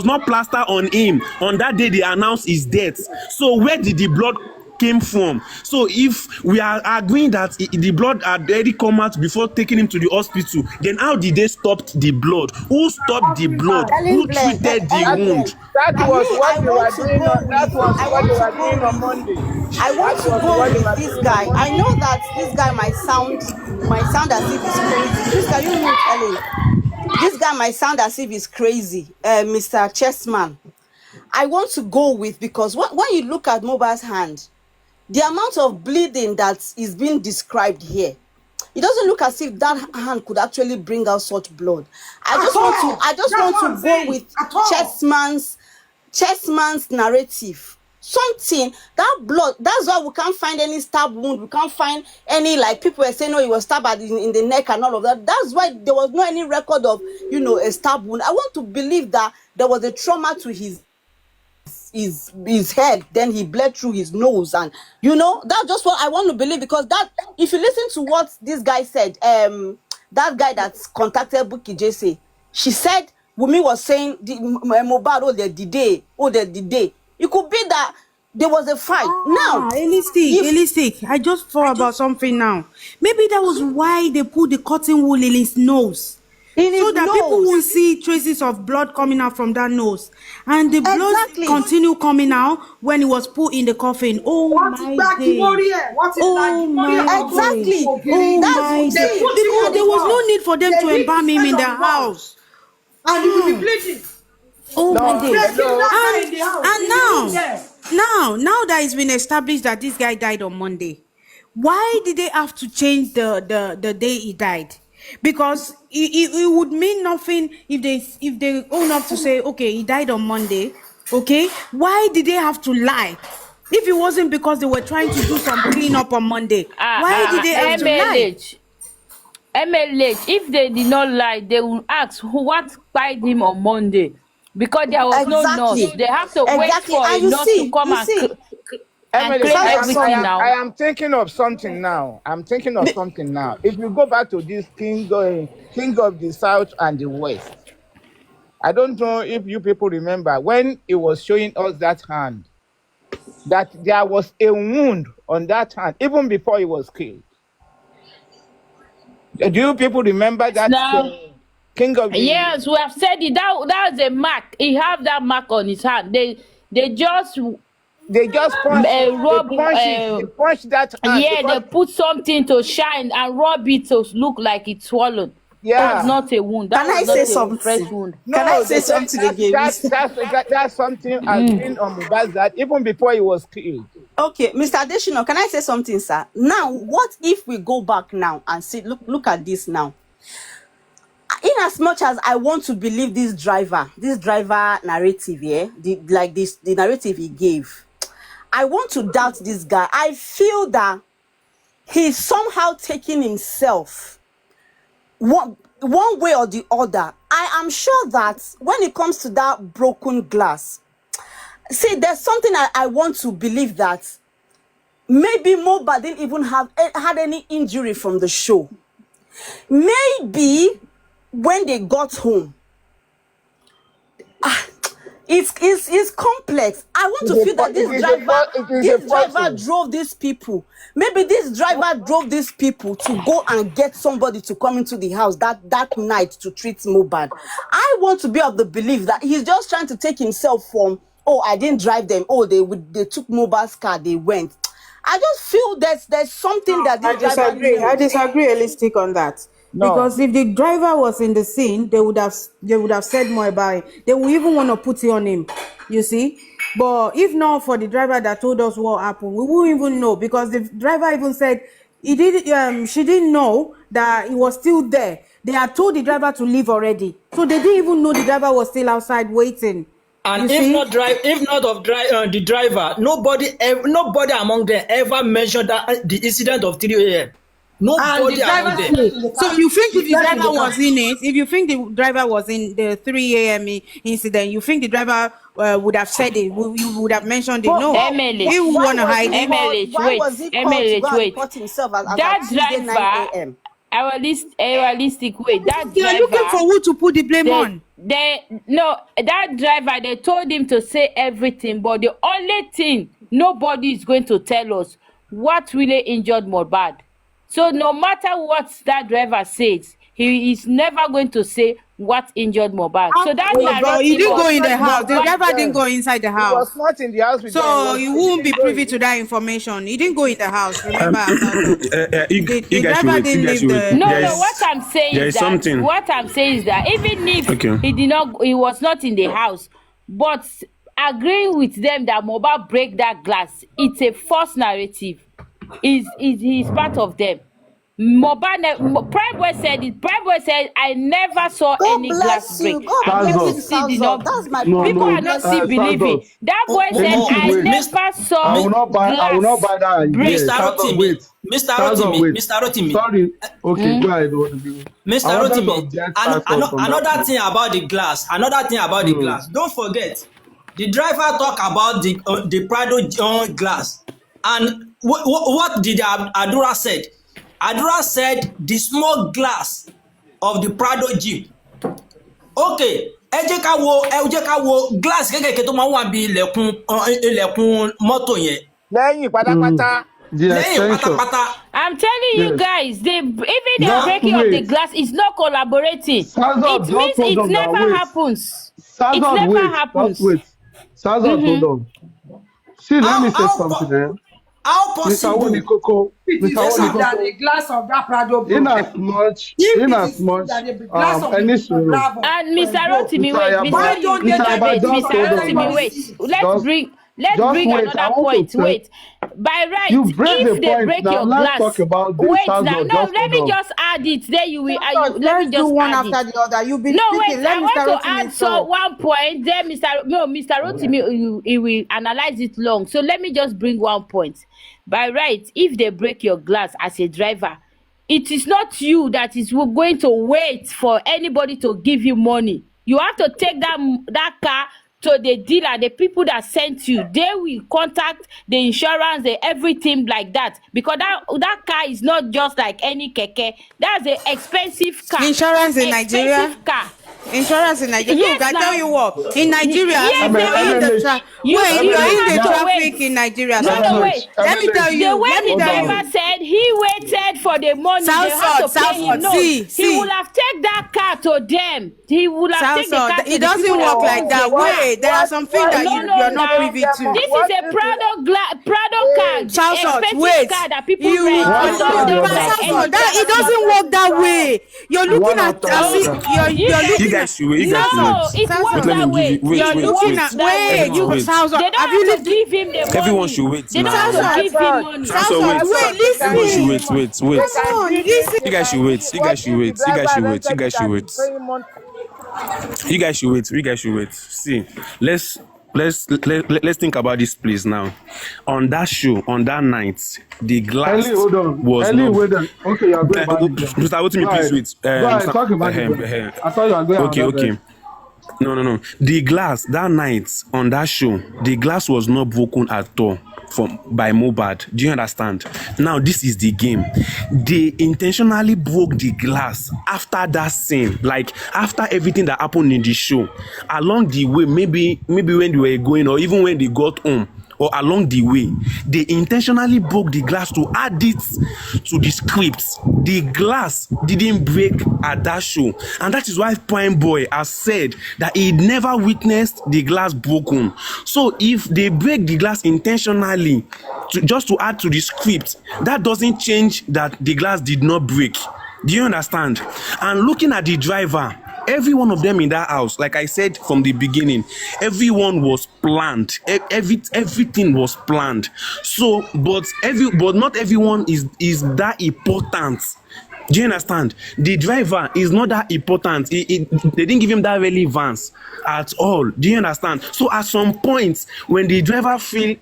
no plaster on him on that day they announced his death. So where did the blood came from? So if we are agreeing that the blood had already come out before taking him to the hospital, then how did they stop the blood? Who stopped the blood? Who treated the wound? That was what they were doing. That was what they were doing on Monday. I want to go with this guy. I know that this guy might sound as if he's crazy. Krista, you mute, Ellen. This guy might sound as if he's crazy, Mr. Chessman. I want to go with, because when you look at Moba's hand, the amount of bleeding that is being described here, it doesn't look as if that hand could actually bring out such blood. I just want to go with Chessman's narrative. Something that blood, that's why we can't find any stab wound, we can't find any, like people were saying, no, he was stabbed in the neck and all of that. That's why there was no any record of, a stab wound. I want to believe that there was a trauma to his head, then he bled through his nose, and that's just what I want to believe, because that, if you listen to what this guy said, that guy that contacted Bukky Jesse, she said Wumi was saying Mohbad, the day. It could be that there was a fight. Now, Elistic, I just thought about something now. Maybe that was why they put the cotton wool in his nose. So that people will see traces of blood coming out from that nose. And the blood continue coming out when it was put in the coffin. Oh my day. Oh my exactly. Oh my day. Because there was no need for them to embalm him in their house. And he will be bleeding. Oh my day. And now that it's been established that this guy died on Monday, why did they have to change the day he died? Because it would mean nothing if they own up to say, okay, he died on Monday. Okay, why did they have to lie? If it wasn't because they were trying to do some cleanup on Monday, why did they have to lie? MLH, if they did not lie, they will ask what spied him on Monday, because there was no nurse. They have to wait for a nurse to come and claim everything now. I am thinking of something now. If you go back to this king of the South and the West, I don't know if you people remember when he was showing us that hand, that there was a wound on that hand even before he was killed. Do you people remember that? Now, king of the... Yes, we have said it. That's a mark. He have that mark on his hand. They just punch that hand. Yeah, they put something to shine and rub it to look like it's swollen. Yeah, that's not a wound. That Can I say something? Fresh wound. No, Can I say something again? That's something has been on Mohbad that even before he was killed. Okay, Mr. Adeshino, can I say something, sir? Now, what if we go back now and see, look at this now. In as much as I want to believe this driver narrative, the narrative he gave, I want to doubt this guy. I feel that he's somehow taking himself one way or the other. I am sure that when it comes to that broken glass, See, there's something I want to believe that maybe Mohbad didn't even had any injury from the show. Maybe when they got home, it's complex. I want to feel that this driver drove these people. Maybe this driver drove these people to go and get somebody to come into the house that night to treat Mohbad. I want to be of the belief that he's just trying to take himself from, oh, I didn't drive them. Oh, they took Mohbad's car, they went. I just feel there's something that this driver knows. I disagree, Elistic, on that. No. Because if the driver was in the scene, they would have said more about it. They would even want to put it on him. You see? But if not for the driver that told us what happened, we wouldn't even know, because the driver even said she didn't know that he was still there. They had told the driver to leave already. So they didn't even know the driver was still outside waiting. And if not the driver, nobody among them ever mentioned the incident of 3 a.m. Nobody among them. So you think if the driver was in it, if you think the driver was in the 3 a.m. incident, you think the driver would have said it, you would have mentioned it? No, he would want to hide it. Why was he called to go and report himself as that Tuesday 9 a.m.? Realistic way. That They're driver, looking for who to put the blame on. That driver, they told him to say everything, but the only thing, nobody is going to tell us what really injured Mohbad. So no matter what that driver says, he is never going to say what injured Mohbad. So that he didn't go in the house. The driver didn't go inside the house. He was not in the house with so you won't be privy to that information. He didn't go in the house. Remember, the driver didn't leave the. No. What I'm saying is that even if he was not in the house, but agreeing with them that Mohbad break that glass, it's a false narrative. He's part of them. Mohbad, Prime Boy said it. Prime Boy said, I never saw any glass break. That's my people are not still believing. That boy said, I never saw I will not buy that. Mr. Rotimi. Sorry. Okay, go ahead. Mr. Rotimi. Another thing about the glass. Don't forget, the driver talk about the Prado glass. And what did Adura said? Adura said the small glass of the Prado Jeep. Okay, ẹ jẹ́ ká wo glass kékèké tó máa wà bí ilẹ̀kùn mọ́tò yẹn. Lẹ́yìn pátápátá. I'm telling you guys, even the breaking of the glass is not collaborating. It means it never happens. It never happens. Hold on. See, let me say something. How possible? Mr. Wonikoko. The glass of that Prado broke. In as much, and Mr. Rotimi, wait. Let's bring another point. Wait. By right, if they break your glass, let me just add it. There you will. Let me just one add after it. the other. You be I want to add one point. Then Mr. Rotimi, he will analyze it long. So let me just bring one point. By right, if they break your glass as a driver, it is not you that is going to wait for anybody to give you money. You have to take that car to the dealer, the people that sent you. They will contact the insurance, everything like that, because that car is not just like any keke. That's an expensive car. Insurance in Nigeria. Insurance in Nigeria. Yes, I tell you what, in Nigeria, you're in the traffic in Nigeria. Wait. Let me tell you. The way the driver said he waited for the money, they have to pay him. No, he would have taken that car to them. He would have taken the car to it doesn't work like that. Wait, there are some things that you're not privy to. This is a Prado car, expensive car that people rent. It doesn't work that way. You're looking at you're it works that way. You're looking at they don't have to give him the money. Everyone should wait. They don't have to give him money. Wait. You guys should wait. You guys should wait. See, let's think about this place now. On that show, on that night, the glass was not. Okay, you're going back. Mr. Wotimi, please wait. Talk about it. I thought you were going. Okay. No. The glass that night on that show, the glass was not broken at all by Mobad. Do you understand? Now this is the game. They intentionally broke the glass after that scene, like after everything that happened in the show. Along the way, maybe when they were going, or even when they got home, or along the way, they intentionally broke the glass to add it to the script. The glass didn't break at that show, and that is why Prime Boy has said that he never witnessed the glass broken. So if they break the glass intentionally just to add to the script, that doesn't change that the glass did not break. Do you understand? And looking at the driver, every one of them in that house, like I said from the beginning, everyone was planned. Everything was planned. So, but not everyone is that important. Do you understand? The driver is not that important. They didn't give him that relevance at all. Do you understand? So at some point, when the driver feel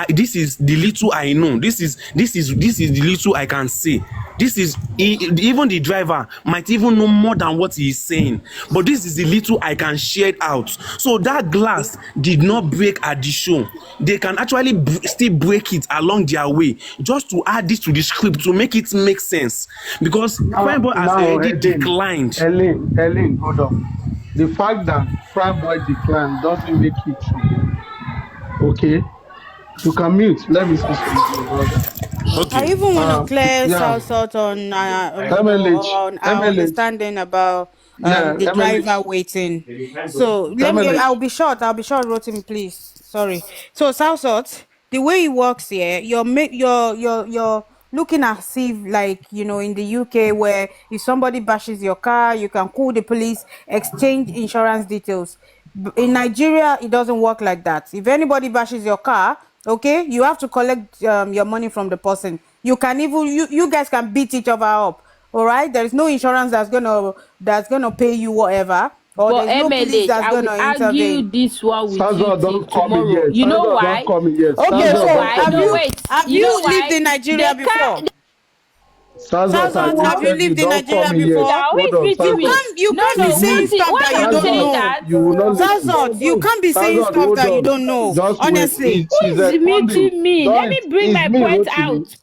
this is the little I know, this is the little I can say. Even the driver might even know more than what he is saying, but this is the little I can share out. So that glass did not break at the show. They can actually still break it along their way, just to add this to the script to make it make sense. Because Prime Boy has already declined. Ellen, hold on. The fact that Prime Boy declined doesn't make it true. Okay? You can mute. Let me say something, brother. Okay. I even want to clear South on our understanding about the driver waiting. So I'll be short, Rotimi, please. Sorry. So South, the way it works here, you're looking as if, like, you know, in the UK, where if somebody bashes your car, you can call the police, exchange insurance details. In Nigeria, it doesn't work like that. If anybody bashes your car, okay, you have to collect your money from the person. You can even you guys can beat each other up. All right, there is no insurance that's gonna pay you whatever, or but there's no police that's gonna intervene. argue this one with Sanzo, you till tomorrow. You know why? Okay, so have you lived in Nigeria before? Sanzo, have you lived in Nigeria before? You can't be saying stuff that you don't know. Sanzo, you can't be saying stuff that you don't know. Honestly, who is muting me? Let me bring my point out.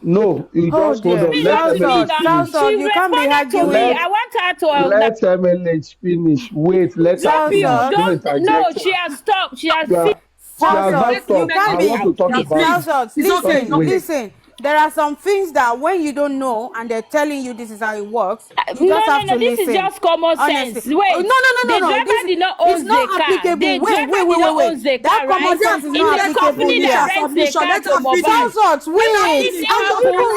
No, you just hold on. Let South, you can't be arguing. I want her to let MLH finish. Wait, let her finish. No, she has stopped. She has finished. You can't be. Listen. There are some things that when you don't know and they're telling you this is how it works, you just have to listen. This is just common sense. Wait, the driver did not own the car. Wait. That common sense is not applicable here.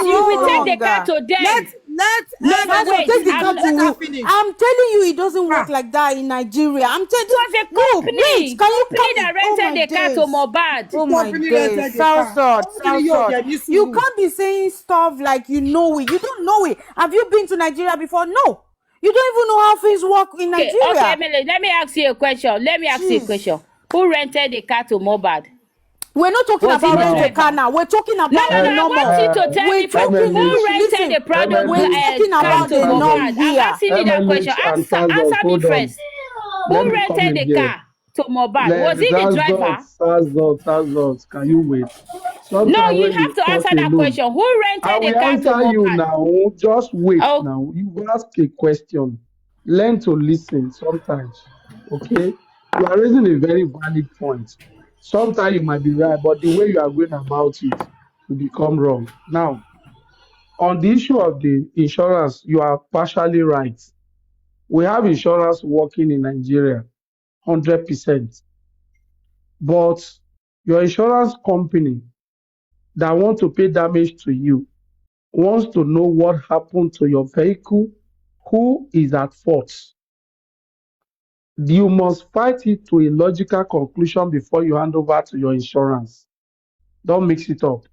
You will take the car to them. I'm telling you, it doesn't work like that in Nigeria. I'm telling you, it was a company. That rented the car to Mobad. Oh my days, South. You can't be saying stuff like you know it. You don't know it. Have you been to Nigeria before? No. You don't even know how things work in Nigeria. Okay, let me ask you a question. Who rented the car to Mobad? We're not talking about renting a car now. We're talking about the normal. I want you to tell me who rented the Prado we're talking about the norm here. I'm asking you that question. Answer me first. Who rented the car to Mobad? Was it the driver? Tazos, can you wait? No, you have to answer that question. Who rented the car to Mobad? I will answer you now. Just wait now. You ask a question. Learn to listen sometimes. Okay? You are raising a very valid point. Sometimes you might be right, but the way you are going about it will become wrong. Now, on the issue of the insurance, you are partially right. We have insurance working in Nigeria, 100%. But your insurance company that want to pay damage to you wants to know what happened to your vehicle, who is at fault. You must fight it to a logical conclusion before you hand over to your insurance. Don't mix it up.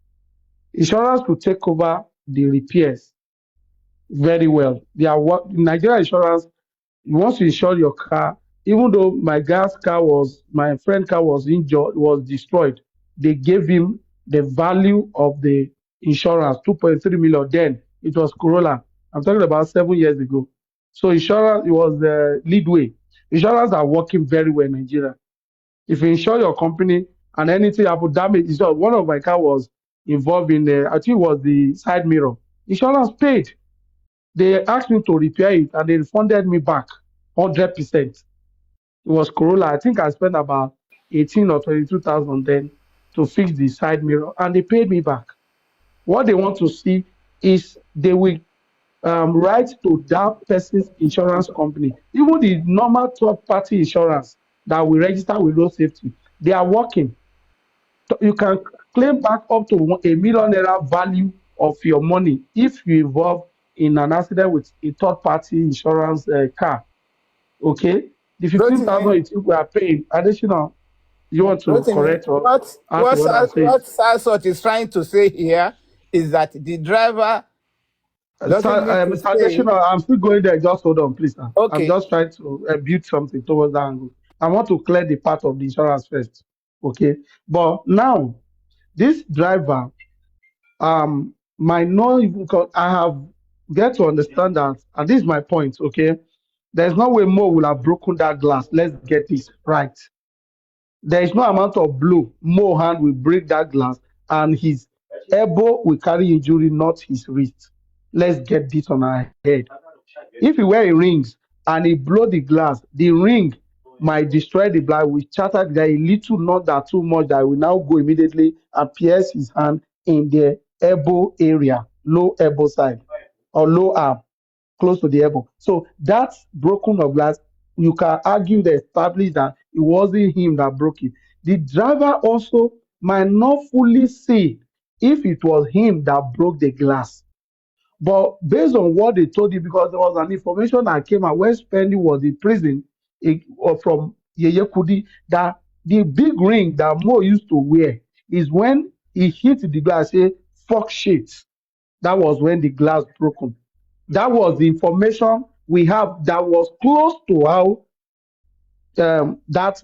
Insurance will take over the repairs very well. Nigeria insurance, once you insure your car, even though my friend car was injured, was destroyed, they gave him the value of the insurance, 2.3 million. Then it was Corolla. I'm talking about 7 years ago. So insurance, it was the leadway. Insurance are working very well in Nigeria. If you insure your company and anything happen, damage. So one of my car was involved in I think it was the side mirror. Insurance paid. They asked me to repair it and they refunded me back 100%. It was Corolla. I think I spent about 18 or 22,000 then to fix the side mirror and they paid me back. What they want to see is they will write to that person's insurance company, even the normal third-party insurance that we register with road safety, they are working. You can claim back up to ₦1 million value of your money if you involve in an accident with a third-party insurance car. Okay, the 15,000 you think we are paying additional. You want to correct or what Sasot is trying to say here is that the driver doesn't need to say. I'm still going there. Just hold on, please. Now. Okay. I'm just trying to build something towards that angle. I want to clear the part of the insurance first. Okay. But now, this driver might not even because I have get to understand that, and this is my point. Okay. There's no way Mo will have broken that glass. Let's get this right. There is no amount of blow. Mo hand will break that glass, and his elbow will carry injury, not his wrist. Let's get this on our head. If he wear rings and he blow the glass, the ring might destroy the blood, will shatter the a little, not that too much, that will now go immediately and pierce his hand in the elbow area, low elbow side, or low arm, close to the elbow. So that's broken of glass. You can argue to establish that it wasn't him that broke it. The driver also might not fully see if it was him that broke the glass. But based on what they told you, because there was an information that came out when Spendy was in prison from Yeye Kudi, that the big ring that Mo used to wear is when he hit the glass, say, fuck shit. That was when the glass broken. That was the information we have that was close to how that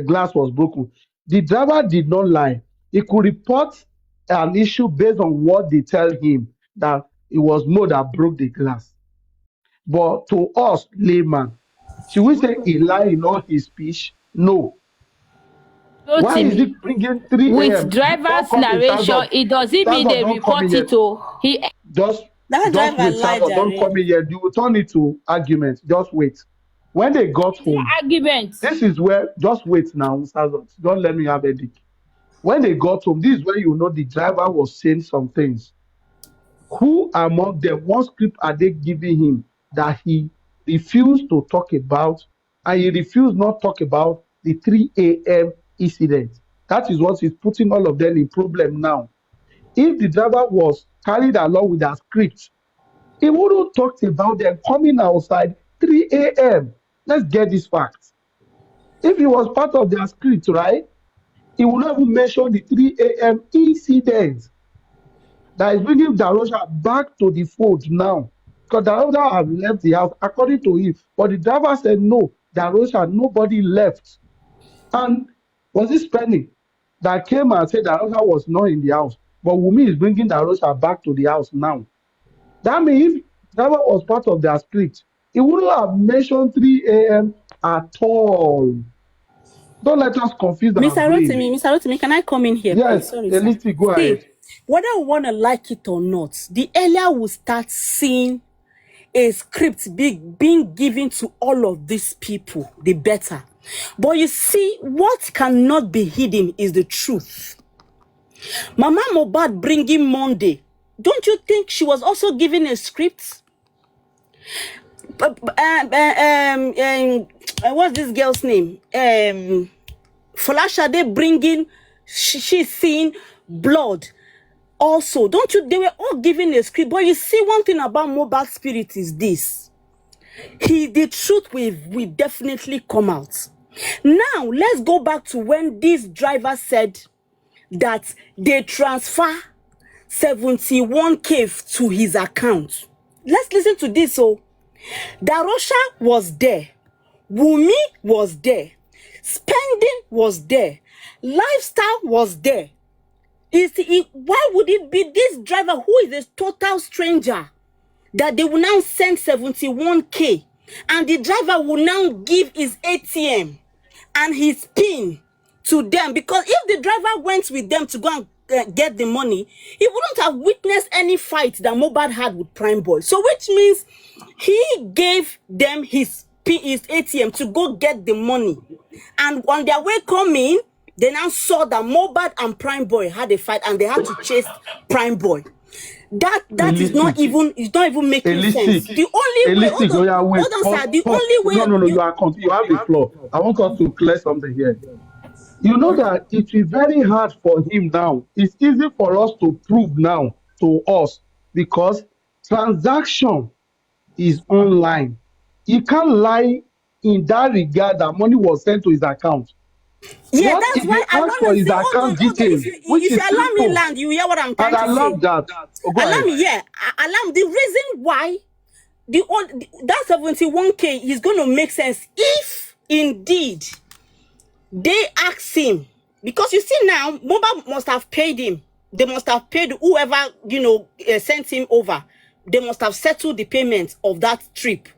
glass was broken. The driver did not lie. He could report an issue based on what they tell him, that it was Mo that broke the glass. But to us, layman, should we say he lied in all his speech? No. Why is he bringing 3 with driver's narration? It doesn't mean they report it to he. Just wait, don't come in here. You will turn it to argument. Just wait. When they got home, argument. This is where, just wait now, Sazot. Don't let me have a dick. When they got home, this is where you know the driver was saying some things. Who among them, what script are they giving him that he refused to talk about, and he refused not talk about the 3 a.m. incident? That is what is putting all of them in problem now. If the driver was carried along with that script, he wouldn't talk about them coming outside 3 a.m. Let's get this fact. If he was part of their script, right, he would not even mention the 3 a.m. incident that is bringing Darosha back to the fold now. Because Darosha have left the house, according to him. But the driver said, no, Darosha, nobody left. And was it Spenny that came and said Darosha was not in the house? But Wumi is bringing Darosha back to the house now. That means if Darosha was part of their script, he wouldn't have mentioned 3 a.m. at all. Don't let us confuse our brain. Mr. Rotimi, can I come in here, yes, please? Sorry, sir. Go ahead. Whether we want to like it or not, the earlier we start seeing a script being given to all of these people, the better. But you see, what cannot be hidden is the truth. Mama Mohbad bringing Monday, don't you think she was also given a script? What's this girl's name? Folashade bringing, she's seeing blood. Also, don't you? They were all given a script. But you see, one thing about Mohbad spirit is this: the truth will definitely come out. Now, let's go back to when this driver said that they transfer 71K to his account. Let's listen to this. So, Darosha was there, Wumi was there, Spending was there, Lifestyle was there. Why would it be this driver who is a total stranger that they will now send 71K and the driver will now give his ATM and his PIN to them, because if the driver went with them to go and get the money, he wouldn't have witnessed any fight that Mohbad had with Prime Boy. So which means he gave them his ATM to go get the money, and on their way coming, they now saw that Mohbad and Prime Boy had a fight, and they had to chase Prime Boy. That is not even, it's not even making sense. The only way, hold on, sir. The only way. No, you have the floor. I want us to clear something here. You know that it is very hard for him now. It's easy for us to prove now to us because transaction is online. He can't lie in that regard that money was sent to his account. Yeah, What that's if why he I asked for want his to say, account details, if which you is allow me simple? land, you hear what I'm trying And I to say. love that. Go Allow ahead. me, yeah. Allow the reason why that 71K is going to make sense if indeed they ask him, because you see now, Mohbad must have paid him. They must have paid whoever sent him over. They must have settled the payment of that trip.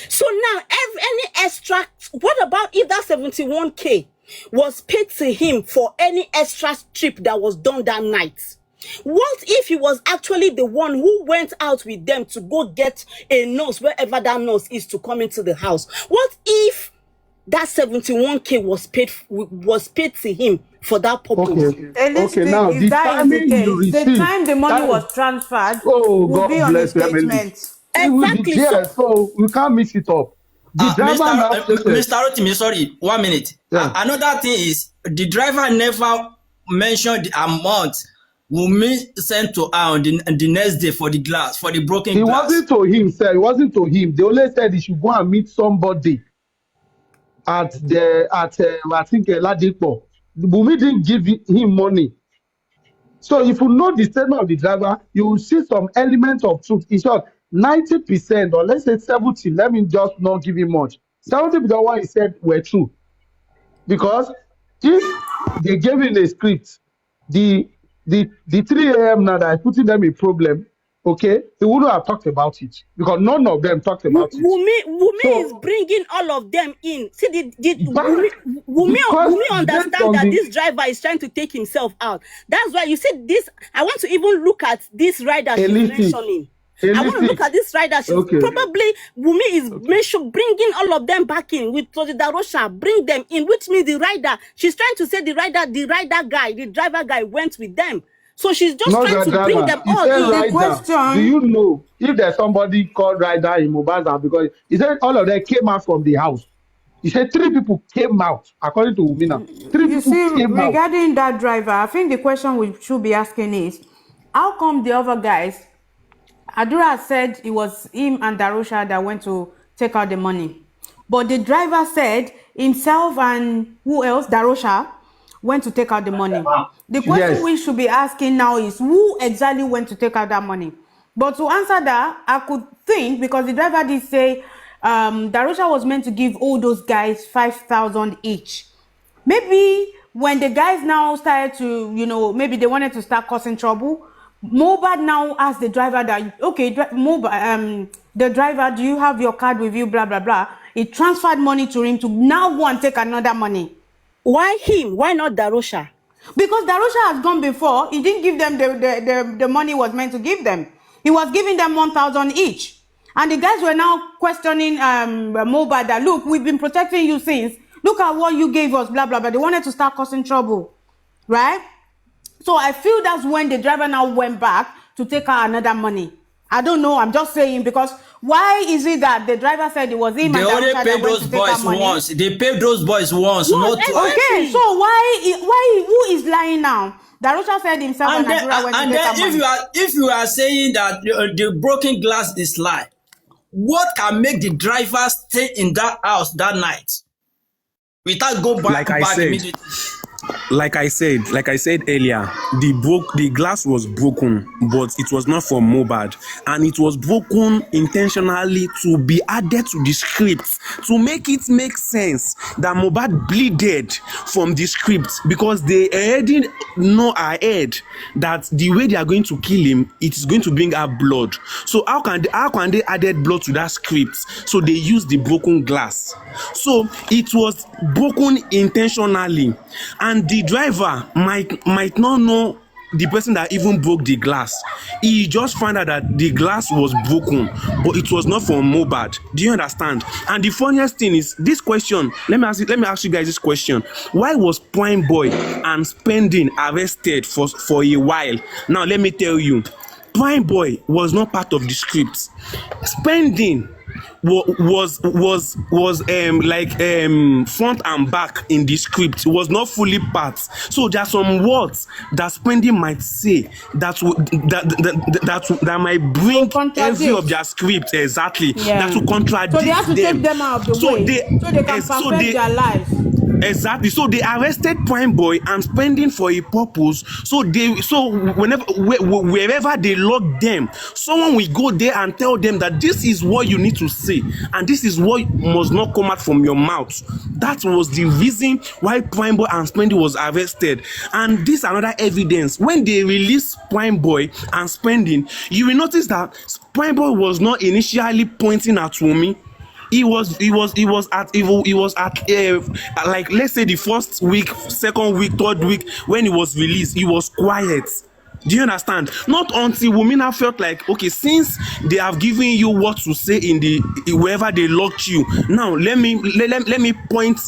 So now, any extra, what about if that 71K was paid to him for any extra trip that was done that night? What if he was actually the one who went out with them to go get a nurse, wherever that nurse is, to come into the house? What if that 71K was paid to him for that purpose? Okay, now if the that is the timing you case, the receive, time the money was transferred will be God on his bless you, Emily. statement. It will be Exactly. there, so we can't mix it up. The driver now Mr. Rotimi, sorry, 1 minute. Yeah. Another thing is the driver never mentioned the amount Wumi sent to her on the next day for the broken It glass. wasn't to him, sir. It wasn't to him. They only said he should go and meet somebody at I think Ladipo. Wumi didn't give him money. So if you know the statement of the driver, you will see some element of truth. In short, 90%, or let's say 70, let me just not give him much. 70% of what he said were true. Because if they gave him a script, the 3 a.m. now that I putting them in problem, okay, he wouldn't have talked about it because none of them talked about it. Wumi is bringing all of them in. See, Wumi understand that this driver is trying to take himself out. That's why you see this. I want to even look at this rider she's mentioning. I want to look at this rider. Probably Wumi is bringing all of them back in with Darosha. Bring them in, which means the rider. She's trying to say the driver guy went with them. So she's just trying to bring them all in. The question: do you know if there's somebody called rider in Mombasa? Because he said all of them came out from the house. He said 3 people came out, according to Wumi now. 3 people came out. Regarding that driver, I think the question we should be asking is, how come the other guys, Adura said it was him and Darosha that went to take out the money, but the driver said himself and who else, Darosha, went to take out the money. The question we should be asking now is, who exactly went to take out that money? But to answer that, I could think, because the driver did say Darosha was meant to give all those guys 5,000 each. Maybe when the guys now started to, maybe they wanted to start causing trouble, Mohbad now asked the driver that, okay, the driver, do you have your card with you, blah, blah, blah. He transferred money to him to now go and take another money. Why him? Why not Darosha? Because Darosha has gone before. He didn't give them the money he was meant to give them. He was giving them 1,000 each. And the guys were now questioning Mohbad that, look, we've been protecting you since. Look at what you gave us, blah, blah, blah. They wanted to start causing trouble, right? So I feel that's when the driver now went back to take out another money. I don't know. I'm just saying, because why is it that the driver said it was him they and only Darosha paid those boys once. They paid those boys once, not twice. Okay, so why who is lying now? Darosha said himself and Adura went to take that money. If you are saying that the broken glass is lie, what can make the driver stay in that house that night without go back immediately? like I said earlier, the glass was broken, but it was not from Mohbad, and it was broken intentionally to be added to the script to make it make sense that Mohbad bleeded from the script, because they already know ahead that the way they are going to kill him, it is going to bring out blood. So how can they added blood to that script? So they used the broken glass. So it was broken intentionally, and the driver might not know the person that even broke the glass. He just found out that the glass was broken, but it was not from Mohbad. Do you understand? And the funniest thing is this question. Let me ask you guys this question. Why was Prime Boy and Spending arrested for a while? Now let me tell you, Prime Boy was not part of the script. Spending was front and back in the script. It was not fully part. So there are some words that Spending might say that might bring every of their script exactly that will contradict them. So they have to take them out of the way so they can perfect their lives. Exactly. So they arrested Prime Boy and Spending for a purpose. So wherever they lock them, someone will go there and tell them that this is what you need to say and this is what must not come out from your mouth. That was the reason why Prime Boy and Spending was arrested. And this is another evidence. When they released Prime Boy and Spending, you will notice that Prime Boy was not initially pointing at Wumi. He was at like, let's say the first week, second week, third week, when he was released, he was quiet. Do you understand? Not until Wumi felt like, okay, since they have given you what to say in the wherever they locked you, now let me point,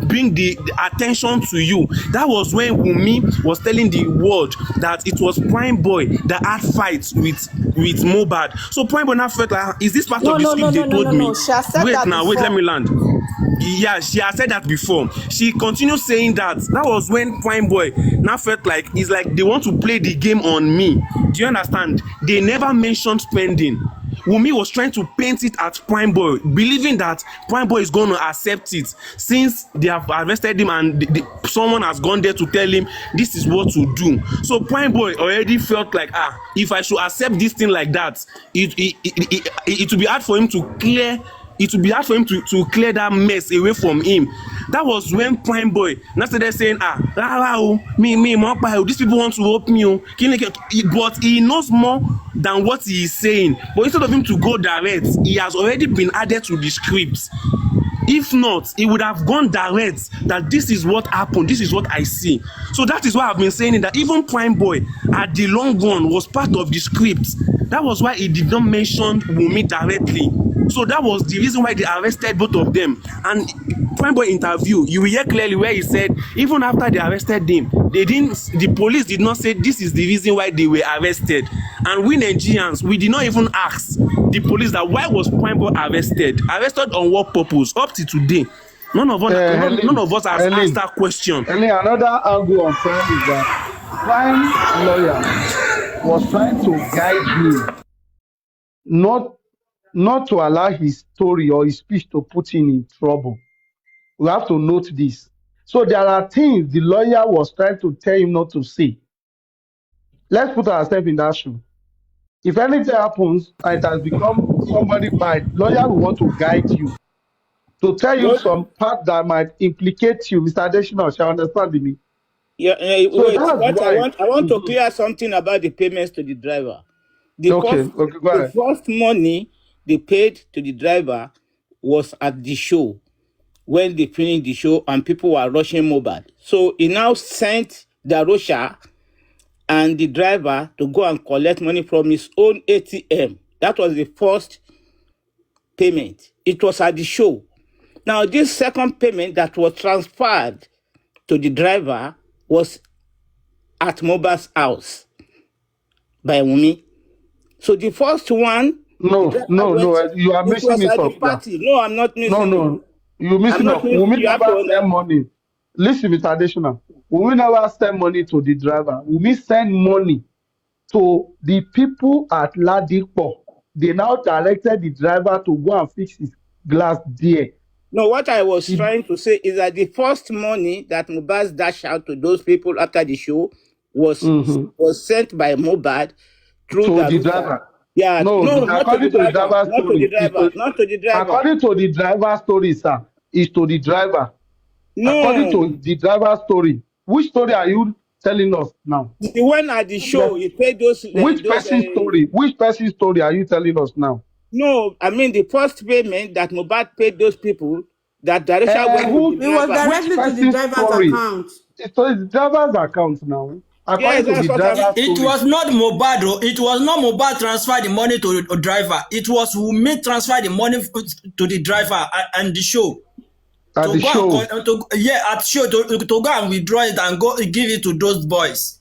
bring the attention to you. That was when Wumi was telling the world that it was Prime Boy that had fights with Mohbad. So Prime Boy now felt like, is this part of the script they told me? Wait, let me land. Yeah, she has said that before. She continued saying that. That was when Prime Boy now felt like it's like they want to play the game on me. Do you understand? They never mentioned Spending. Wumi was trying to paint it at Prime Boy, believing that Prime Boy is going to accept it since they have arrested him and someone has gone there to tell him this is what to do. So Prime Boy already felt like, if I should accept this thing like that, it will be hard for him to clear. It would be hard for him to clear that mess away from him. That was when Prime Boy now started saying, these people want to help me. But he knows more than what he is saying. But instead of him to go direct, he has already been added to the script. If not, he would have gone direct that this is what happened, this is what I see. So that is why I've been saying that even Prime Boy at the long run was part of the script. That was why he did not mention Wumi directly. So that was the reason why they arrested both of them. And Prime Boy interview, you will hear clearly where he said even after they arrested him, the police did not say this is the reason why they were arrested. And we Nigerians, we did not even ask the police that why was Prime Boy arrested on what purpose. Up to today, none of us has asked that question. Another angle on Prime is that Prime lawyer was trying to guide him not to allow his story or his speech to put him in trouble. We have to note this. So there are things the lawyer was trying to tell him not to say. Let's put ourselves in that shoe. If anything happens and it has become somebody bad, lawyer will want to guide you, to tell you some part that might implicate you. Mr. Adesina, shall understand me? Yeah, so wait, I want to clear something about the payments to the driver. The first money they paid to the driver was at the show, when they finished the show and people were rushing Mohbad. So he now sent the rusher and the driver to go and collect money from his own ATM. That was the first payment. It was at the show. Now, this second payment that was transferred to the driver was at Mohbad's house by Wumi. So the first one... No, you are missing it up. No, I'm not missing it. No, you're missing up. Wumi never send money. Listen, Mr. Adesina. Wumi never send money to the driver. Wumi send money to the people at Ladipo. They now directed the driver to go and fix his glass there. No, what I was trying to say is that the first money that Mohbad dashed out to those people after the show was sent by Mohbad through to the Darusha. driver. Yeah, No, no, not to the according to the driver, driver's not to the story, driver, not to the driver. according to the driver's story, sir, is to the driver. According No, to the driver's story, which story are you telling us now? the one at the show, you paid those. Which person's story? Which person's story are you telling us now? No, I mean the first payment that Mohbad paid those people that Darusha went to the It was driver. directly to the driver's account. It's to the driver's account now. Yes, According to that's the what I'm. driver's It story. was not Mohbad. It was not Mohbad transfer the money to the driver. It was Wumi transfer the money to the driver and the show. At to the go show. And, at show to go and withdraw it and go give it to those boys.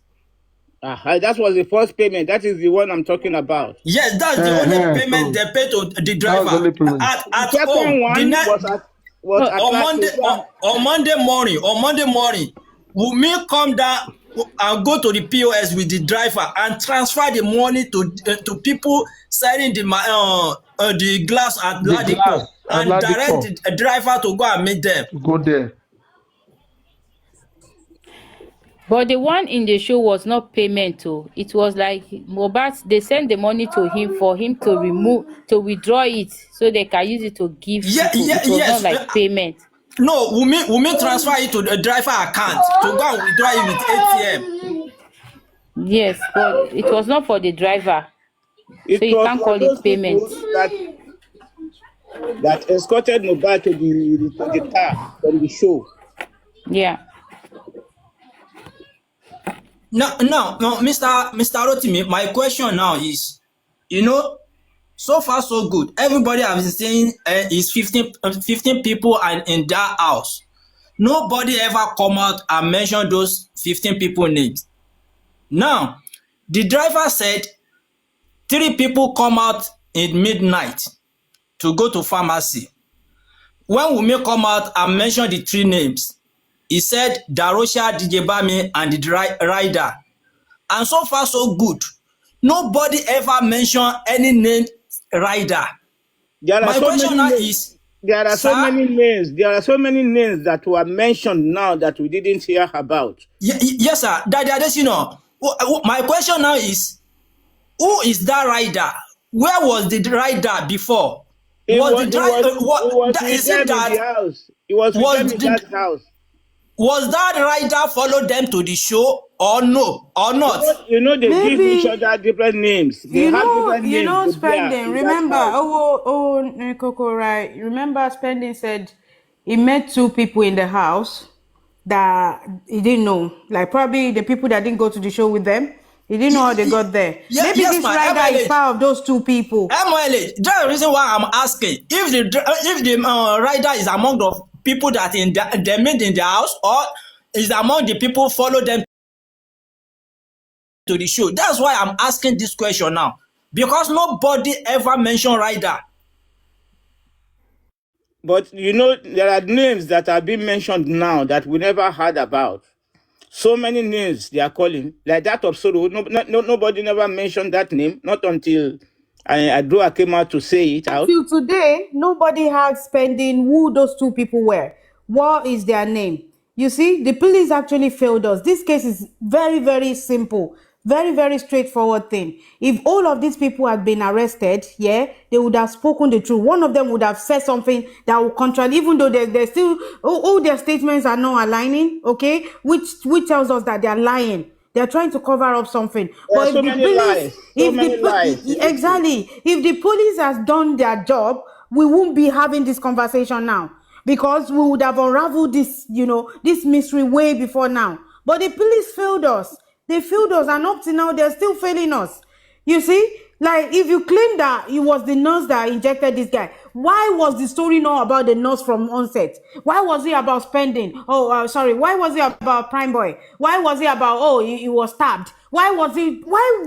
That was the first payment. That is the one I'm talking about. Yes, that's the only payment they paid to the driver. At second home, one was on Monday morning, Wumi come down and go to the POS with the driver and transfer the money to people selling the glass at Ladipo and direct the driver to go and meet them. Go there. But the one in the show was not payment too. It was like Mohbad, they sent the money to him for him to withdraw it so they can use it to give people. It was not like payment. No, Wumi transfer it to the driver account to go and withdraw it with ATM. Yes, but it was not for the driver. So you can't call it payment. That escorted Mohbad to the car from the show. Yeah. No, Mr. Rotimi, my question now is, so far so good. Everybody has been saying is 15 people and in that house. Nobody ever come out and mention those 15 people names. Now, the driver said 3 people come out in midnight to go to pharmacy. When Wumi come out and mention the 3 names, he said Darosha, DJ Bami, and the rider. And so far, so good. Nobody ever mentioned any name rider. My question now is, there are so many names. There are so many names that were mentioned now that we didn't hear about. Yes, sir. My question now is, who is that rider? Where was the rider before? It was with them in the house. It was with them in that house. Was that rider follow them to the show or no or not? They give each other different names. They have different names. Spending. Remember, Coco, right? Remember, Spending said he met 2 people in the house that he didn't know. Like probably the people that didn't go to the show with them. He didn't know how they got there. Maybe this rider is part of those 2 people. MLH, that's the reason why I'm asking. If the rider is among the people that they met in the house, or is among the people follow them to the show. That's why I'm asking this question now, because nobody ever mentioned rider. But there are names that are being mentioned now that we never heard about. So many names they are calling, like that of Soro. Nobody never mentioned that name, not until Adua came out to say it out. Till today, nobody has Spending who those 2 people were. What is their name? You see, the police actually failed us. This case is very, very simple. Very, very straightforward thing. If all of these people had been arrested, they would have spoken the truth. One of them would have said something that would contradict, even though they're still, all their statements are not aligning, okay? Which tells us that they're lying. They're trying to cover up something. But if the police, exactly. If the police has done their job, we won't be having this conversation now, because we would have unraveled this, this mystery way before now. But the police failed us. They failed us, and up to now, they're still failing us. You see? Like, if you claim that it was the nurse that injected this guy, why was the story not about the nurse from onset? Why was it about Spending? Why was it about Prime Boy? Why was it about, he was stabbed? Why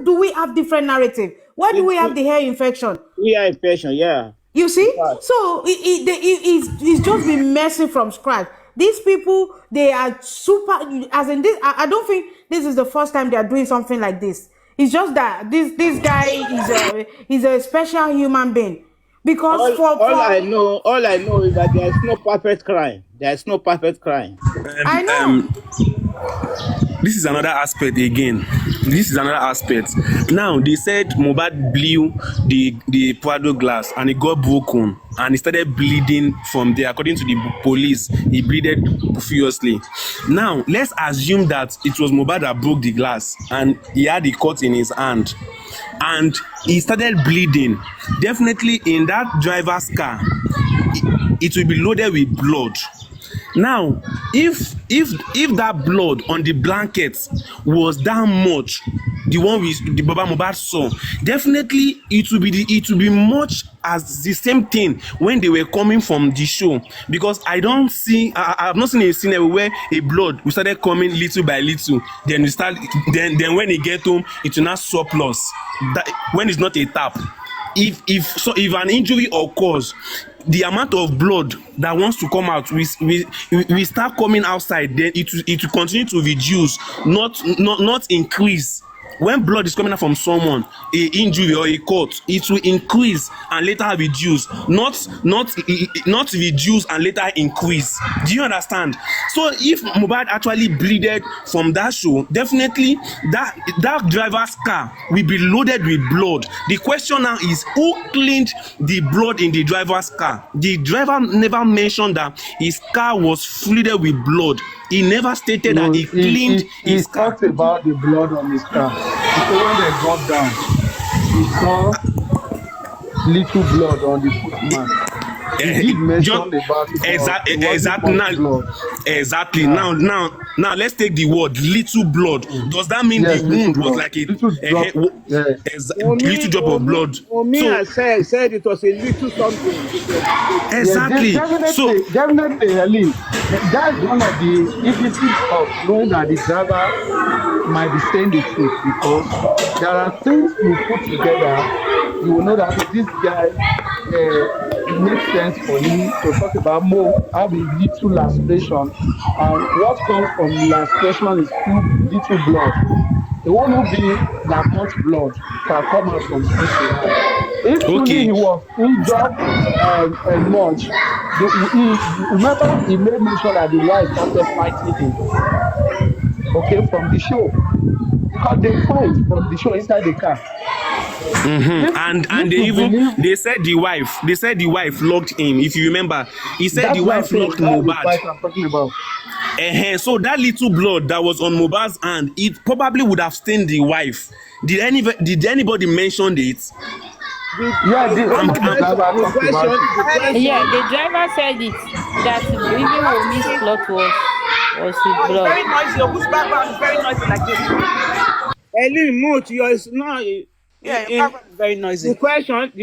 do we have different narrative? Why do we have the hair infection? Hair infection, yeah. You see? So, it's just been messy from scratch. These people, they are super, as in this, I don't think this is the first time they are doing something like this. It's just that this guy is a special human being. Because all I know is that there is no perfect crime. There is no perfect crime. I know. This is another aspect again. This is another aspect. Now they said Mohbad blew the Prado glass and it got broken and he started bleeding from there. According to the police, he bleeded profusely. Now let's assume that it was Mohbad that broke the glass and he had the cut in his hand and he started bleeding. Definitely in that driver's car, it will be loaded with blood. Now, if that blood on the blanket was that much, the one the Baba Mohbad saw, definitely it will be much as the same thing when they were coming from the show. Because I have not seen a scene where a blood we started coming little by little. Then then when he get home, it will not surplus. That when it's not a tap. If an injury occurs, the amount of blood that wants to come out we start coming outside, then it will continue to reduce, not increase. When blood is coming out from someone, a injury or a cut, it will increase and later reduce, not reduce and later increase. Do you understand? So if Mohbad actually bleeded from that show, definitely that driver's car will be loaded with blood. The question now is, who cleaned the blood in the driver's car? The driver never mentioned that his car was flooded with blood. He never stated that he cleaned his car. He talked about the blood on his car. He said when they got down, he saw little blood on the footmat. He did mention about it. Exactly. Now let's take the word little blood. Does that mean the wound was like a little drop of blood? Wumi said it was a little something. Exactly. Definitely, Ellie, that's one of the indices of knowing that the driver might be saying the truth, because there are things you put together. You will know that this guy, it makes sense for him to talk about more having little laceration, and what comes from laceration is little blood. It won't be that much blood can come out from such a hand. If truly he was injured and much, remember he made mention that the wife started fighting him. Okay, from the show. Because they fight from the show inside the car. And they said the wife locked him. If you remember, he said the wife locked Mohbad. So that little blood that was on Mohbad's hand, it probably would have stained the wife. Did anybody mention it? The driver said it, that even Wumi's cloth was with blood. Very noisy. Whose background is very noisy like this? Ellie, mute yours now. Yeah, your background is very noisy. The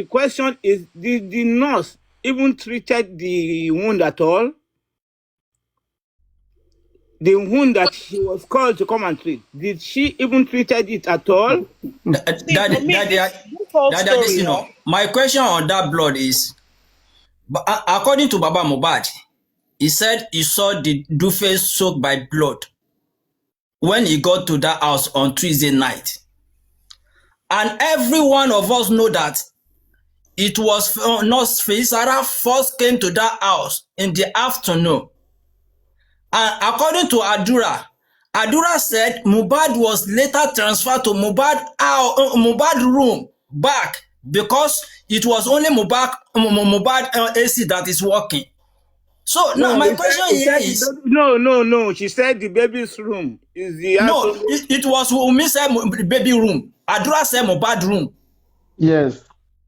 question is, did the nurse even treated the wound at all? The wound that she was called to come and treat, did she even treated it at all? My question on that blood is, according to Baba Mohbad, he said he saw the Dufe soaked by blood when he got to that house on Tuesday night. And every one of us know that it was Nurse Feisara first came to that house in the afternoon. And according to Adura said Mohbad was later transferred to Mohbad room back because it was only Mohbad AC that is working. So now my question is... No. She said the baby's room is the... No, it was Wumi said baby room. Adura said Mohbad room. Yes.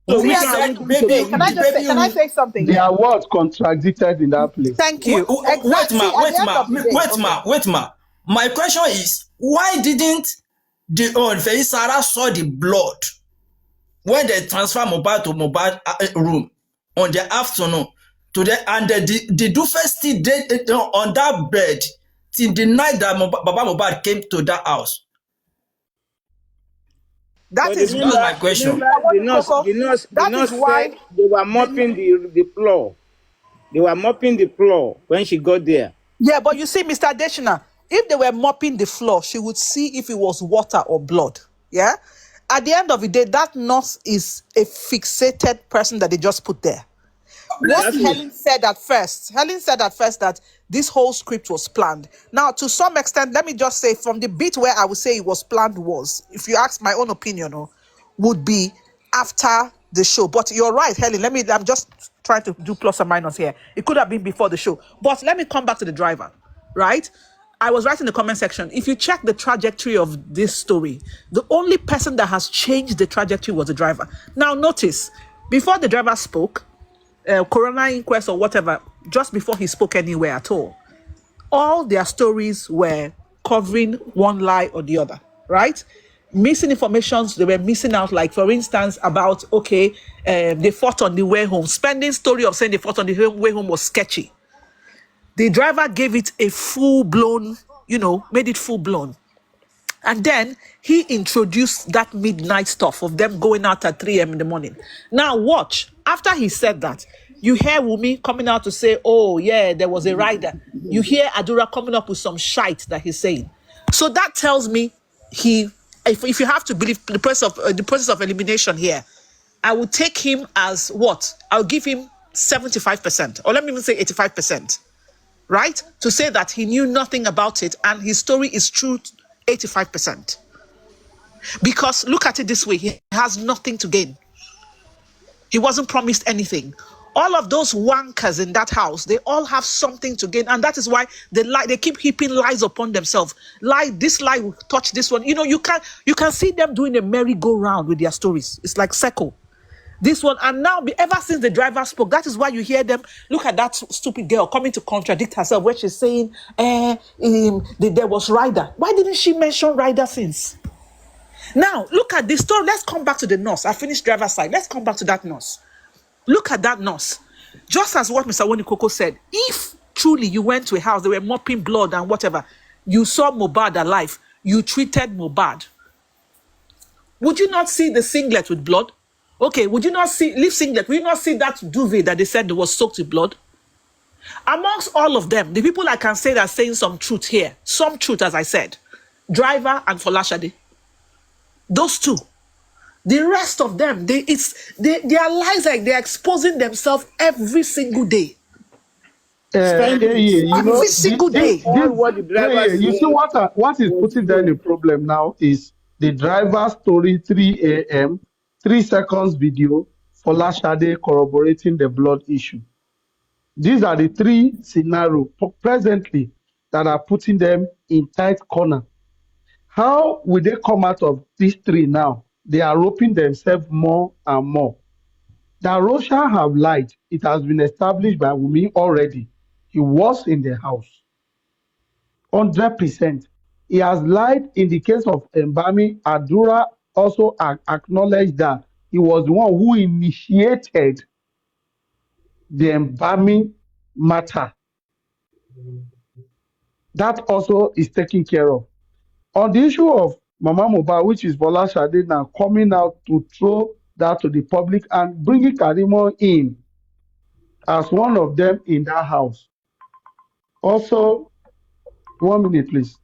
So can I say something? Their words contradicted in that place. Thank you. Wait, ma. My question is, why didn't the Feisara saw the blood when they transfer Mohbad to Mohbad room on the afternoon and the Dufe still dead on that bed till the night that Baba Mohbad came to that house? That is my question. The nurse said they were mopping the floor. They were mopping the floor when she got there. Yeah, but you see, Mr. Deshina, if they were mopping the floor, she would see if it was water or blood. Yeah? at the end of the day, that nurse is a fixated person that they just put there. What Helen said at first that this whole script was planned. Now, to some extent, let me just say from the bit where I would say it was planned was, if you ask my own opinion, would be after the show. But you're right, Helen. I'm just trying to do plus or minus here. It could have been before the show. But let me come back to the driver, right? I was writing in the comment section, if you check the trajectory of this story, the only person that has changed the trajectory was the driver. Now, notice, before the driver spoke, coroner inquest or whatever, just before he spoke anywhere at all their stories were covering one lie or the other, right? Missing informations, they were missing out, like for instance about, they fought on the way home. Spending story of saying they fought on the way home was sketchy. The driver gave it a full-blown, made it full-blown. And then he introduced that midnight stuff of them going out at 3 a.m. in the morning. Now watch. After he said that, you hear Wumi coming out to say, oh, yeah, there was a rider. You hear Adura coming up with some shite that he's saying. So that tells me if you have to believe the process of elimination here, I would take him as what? I'll give him 75%, or let me even say 85%. Right? To say that he knew nothing about it and his story is true 85%. Because look at it this way, he has nothing to gain. He wasn't promised anything. All of those wankers in that house, they all have something to gain. And that is why they keep heaping lies upon themselves. This lie will touch this one. You can see them doing a merry-go-round with their stories. It's like Seco. This one, and now ever since the driver spoke, that is why you hear them. Look at that stupid girl coming to contradict herself where she's saying there was Ryder. Why didn't she mention Ryder since? Now look at this story. Let's come back to the nurse. I finished driver's side. Let's come back to that nurse. Look at that nurse. Just as what Mr. Wonikoko said, if truly you went to a house, they were mopping blood and whatever, you saw Mohbad alive, you treated Mohbad, would you not see the singlet with blood? Okay, would you not leave singlet? Would you not see that duvet that they said was soaked with blood? Amongst all of them, the people I can say that are saying some truth here, some truth, as I said, Driver and Folashade, those two. The rest of them, their lies, like they're exposing themselves every single day. Every single day. You see what is putting them in problem now is the driver story 3 a.m., 3 seconds video, Folashade corroborating the blood issue. These are the three scenarios presently that are putting them in tight corner. How will they come out of these three now? They are roping themselves more and more. That Roshan have lied. It has been established by Wumi already. He was in the house. 100%. He has lied in the case of Mbami. Adura also acknowledged that he was the one who initiated the Mbami matter. That also is taken care of. On the issue of Mama Mohbad, which is Folashade now coming out to throw that to the public and bringing Karimo in as one of them in that house. Also, 1 minute, please.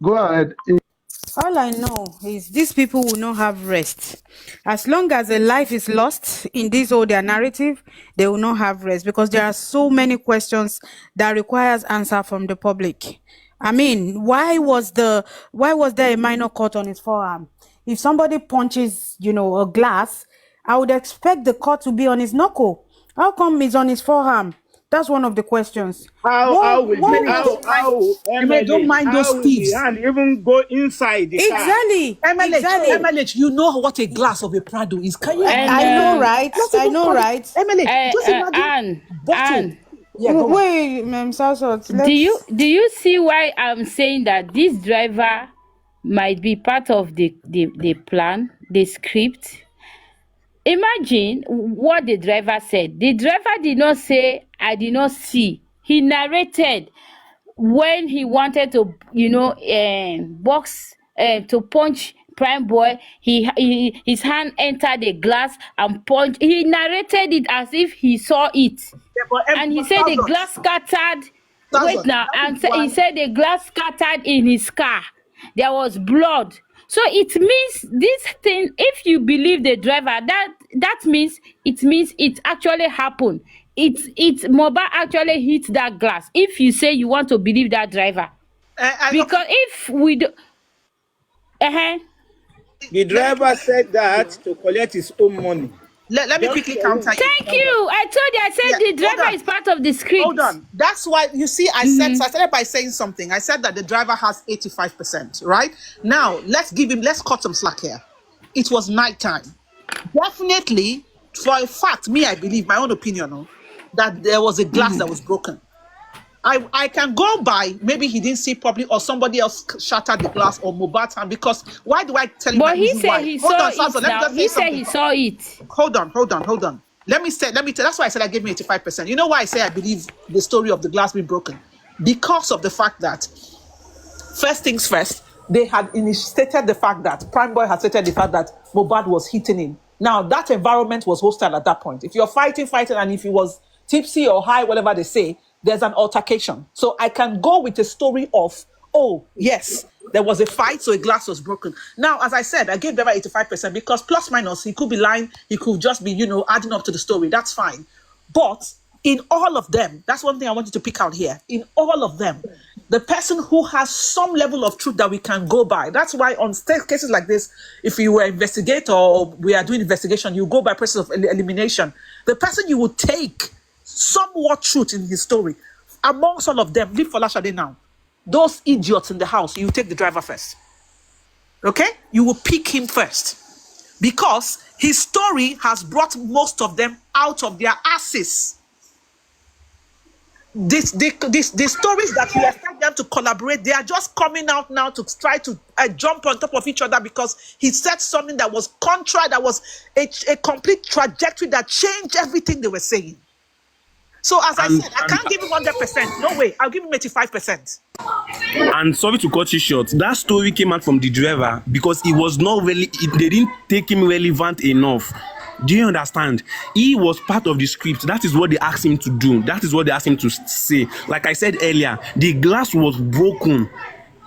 Go ahead. All I know is these people will not have rest. As long as a life is lost in this whole their narrative, they will not have rest because there are so many questions that requires answer from the public. I mean, why was there a minor cut on his forearm? If somebody punches, a glass, I would expect the cut to be on his knuckle. How come it's on his forearm? That's one of the questions. How don't mind those thieves. And even go inside the car. Exactly. MLH, you know what a glass of a Prado is. Can you? I know, right? MLH, just imagine. Anne. Yeah, wait, do you see why I'm saying that this driver might be part of the plan, the script? Imagine what the driver said. The driver did not say, I did not see. He narrated when he wanted to, box, to punch Prime Boy. His hand entered the glass and punched. He narrated it as if he saw it. Yeah, and he said the glass scattered. He said the glass scattered in his car. There was blood. So it means this thing, if you believe the driver, that means it actually happened. It's Mohbad actually hit that glass. If you say you want to believe that driver, Okay. because if we do, The Let me driver said that to collect his own money. let me Just quickly for him counter to you. thank stand up. you. I told you. I Yeah, said the hold driver on. is part of the Hold script. on. That's why you see I started by saying something. I said that the driver has 85%, right? Now let's cut some slack here. It was nighttime. Definitely, for a fact, me, I believe, my own opinion, that there was a glass that was broken. I can go by, maybe he didn't see properly or somebody else shattered the glass or Mohbad's hand, because why do I tell you my But he reason said why? he Hold saw on, it Samson, let me now. just say He said something. he saw it. Hold on. Let me tell, that's why I said I gave me 85%. You know why I say I believe the story of the glass being broken? Because of the fact that, first things first, they had stated the fact that, Prime Boy had stated the fact that Mohbad was hitting him. Now, that environment was hostile at that point. If you're fighting, and if he was tipsy or high, whatever they say, there's an altercation. So I can go with a story of, oh, yes, there was a fight, so a glass was broken. Now, as I said, I gave them 85% because plus minus, he could be lying, he could just be, adding up to the story. That's fine. But in all of them, that's one thing I wanted to pick out here. In all of them, the person who has some level of truth that we can go by. That's why on cases like this, if you were an investigator or we are doing investigation, you go by process of elimination. The person you would take somewhat truth in his story. Amongst all of them, leave Folashade now. Those idiots in the house, you take the driver first. Okay? You will pick him first. Because his story has brought most of them out of their asses. The stories that you expect them to collaborate, they are just coming out now to try to jump on top of each other because he said something that was contrary, that was a complete trajectory that changed everything they were saying. So as I said, I can't give him 100%. No way. I'll give him 85%. And sorry to cut you short, that story came out from the driver because it was not really, they didn't take him relevant enough. Do you understand? He was part of the script. That is what they asked him to do. That is what they asked him to say. Like I said earlier, the glass was broken.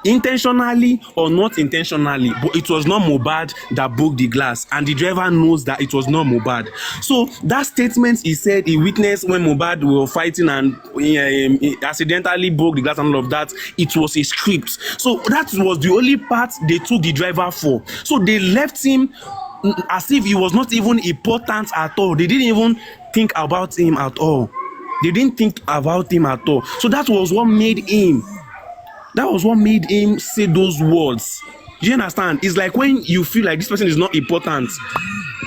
Intentionally or not intentionally, but it was not Mohbad that broke the glass, and the driver knows that it was not Mohbad. So that statement he said he witnessed when Mohbad were fighting and he accidentally broke the glass and all of that, it was a script. So that was the only part they took the driver for. So they left him as if he was not even important at all. They didn't even think about him at all. They didn't think about him at all. So that was what made him say those words. Do you understand? It's like when you feel like this person is not important,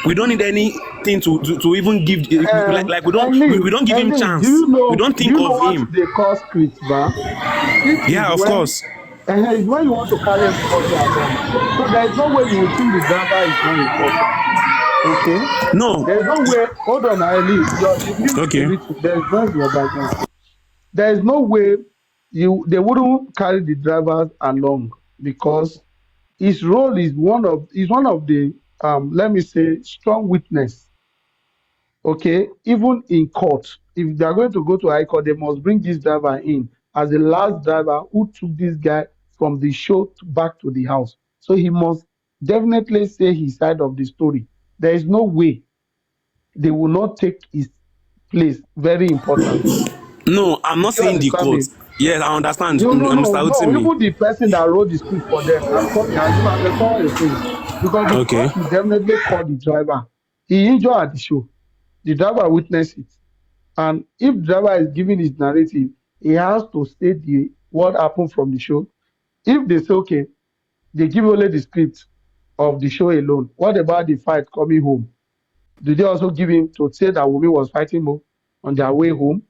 we don't need anything to even give, like we don't give him chance. We don't think of what him. they call script, ba? Yeah, of course. It's when you want to carry everybody along. So there is no way you will think the driver is not important. Okay? No. There's no way. Hold on, Ali. You mute Okay. a little. There's noise in your background. There is no way they wouldn't carry the drivers along because his role is one of the let me say strong witness. Okay, even in court, if they are going to go to high court, they must bring this driver in as the last driver who took this guy from the show back to the house. So he must definitely say his side of the story. There is no way they will not take his place. Very important. No, I'm not You saying the understand court. me? Yes, I understand. No, no, no, Mr. no. Utimi. Even the person that wrote the script for them, I'm talking. I do understand what you're saying because the Okay. court will definitely call the driver. He injured at the show. The driver witnessed it, and if the driver is giving his narrative, he has to state what happened from the show. If they say okay, they give only the script of the show alone. What about the fight coming home? Did they also give him to say that Wumi was fighting more on their way home?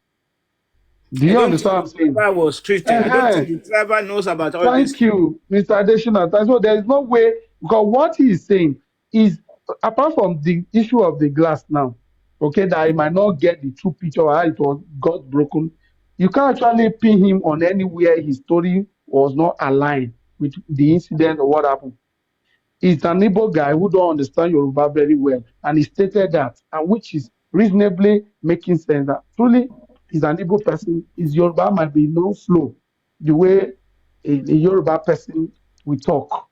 Do I you don't understand what I'm think the saying? driver was treated. I don't think the driver knows about all this. Thank you, Mr. Adesina. So there is no way, because what he is saying is, apart from the issue of the glass now, okay, that he might not get the true picture of how it got broken, you can't actually pin him on anywhere his story was not aligned with the incident or what happened. He's an Igbo guy who don't understand Yoruba very well, and he stated that, and which is reasonably making sense that truly he's an Igbo person. His Yoruba might be no flow the way a Yoruba person will talk.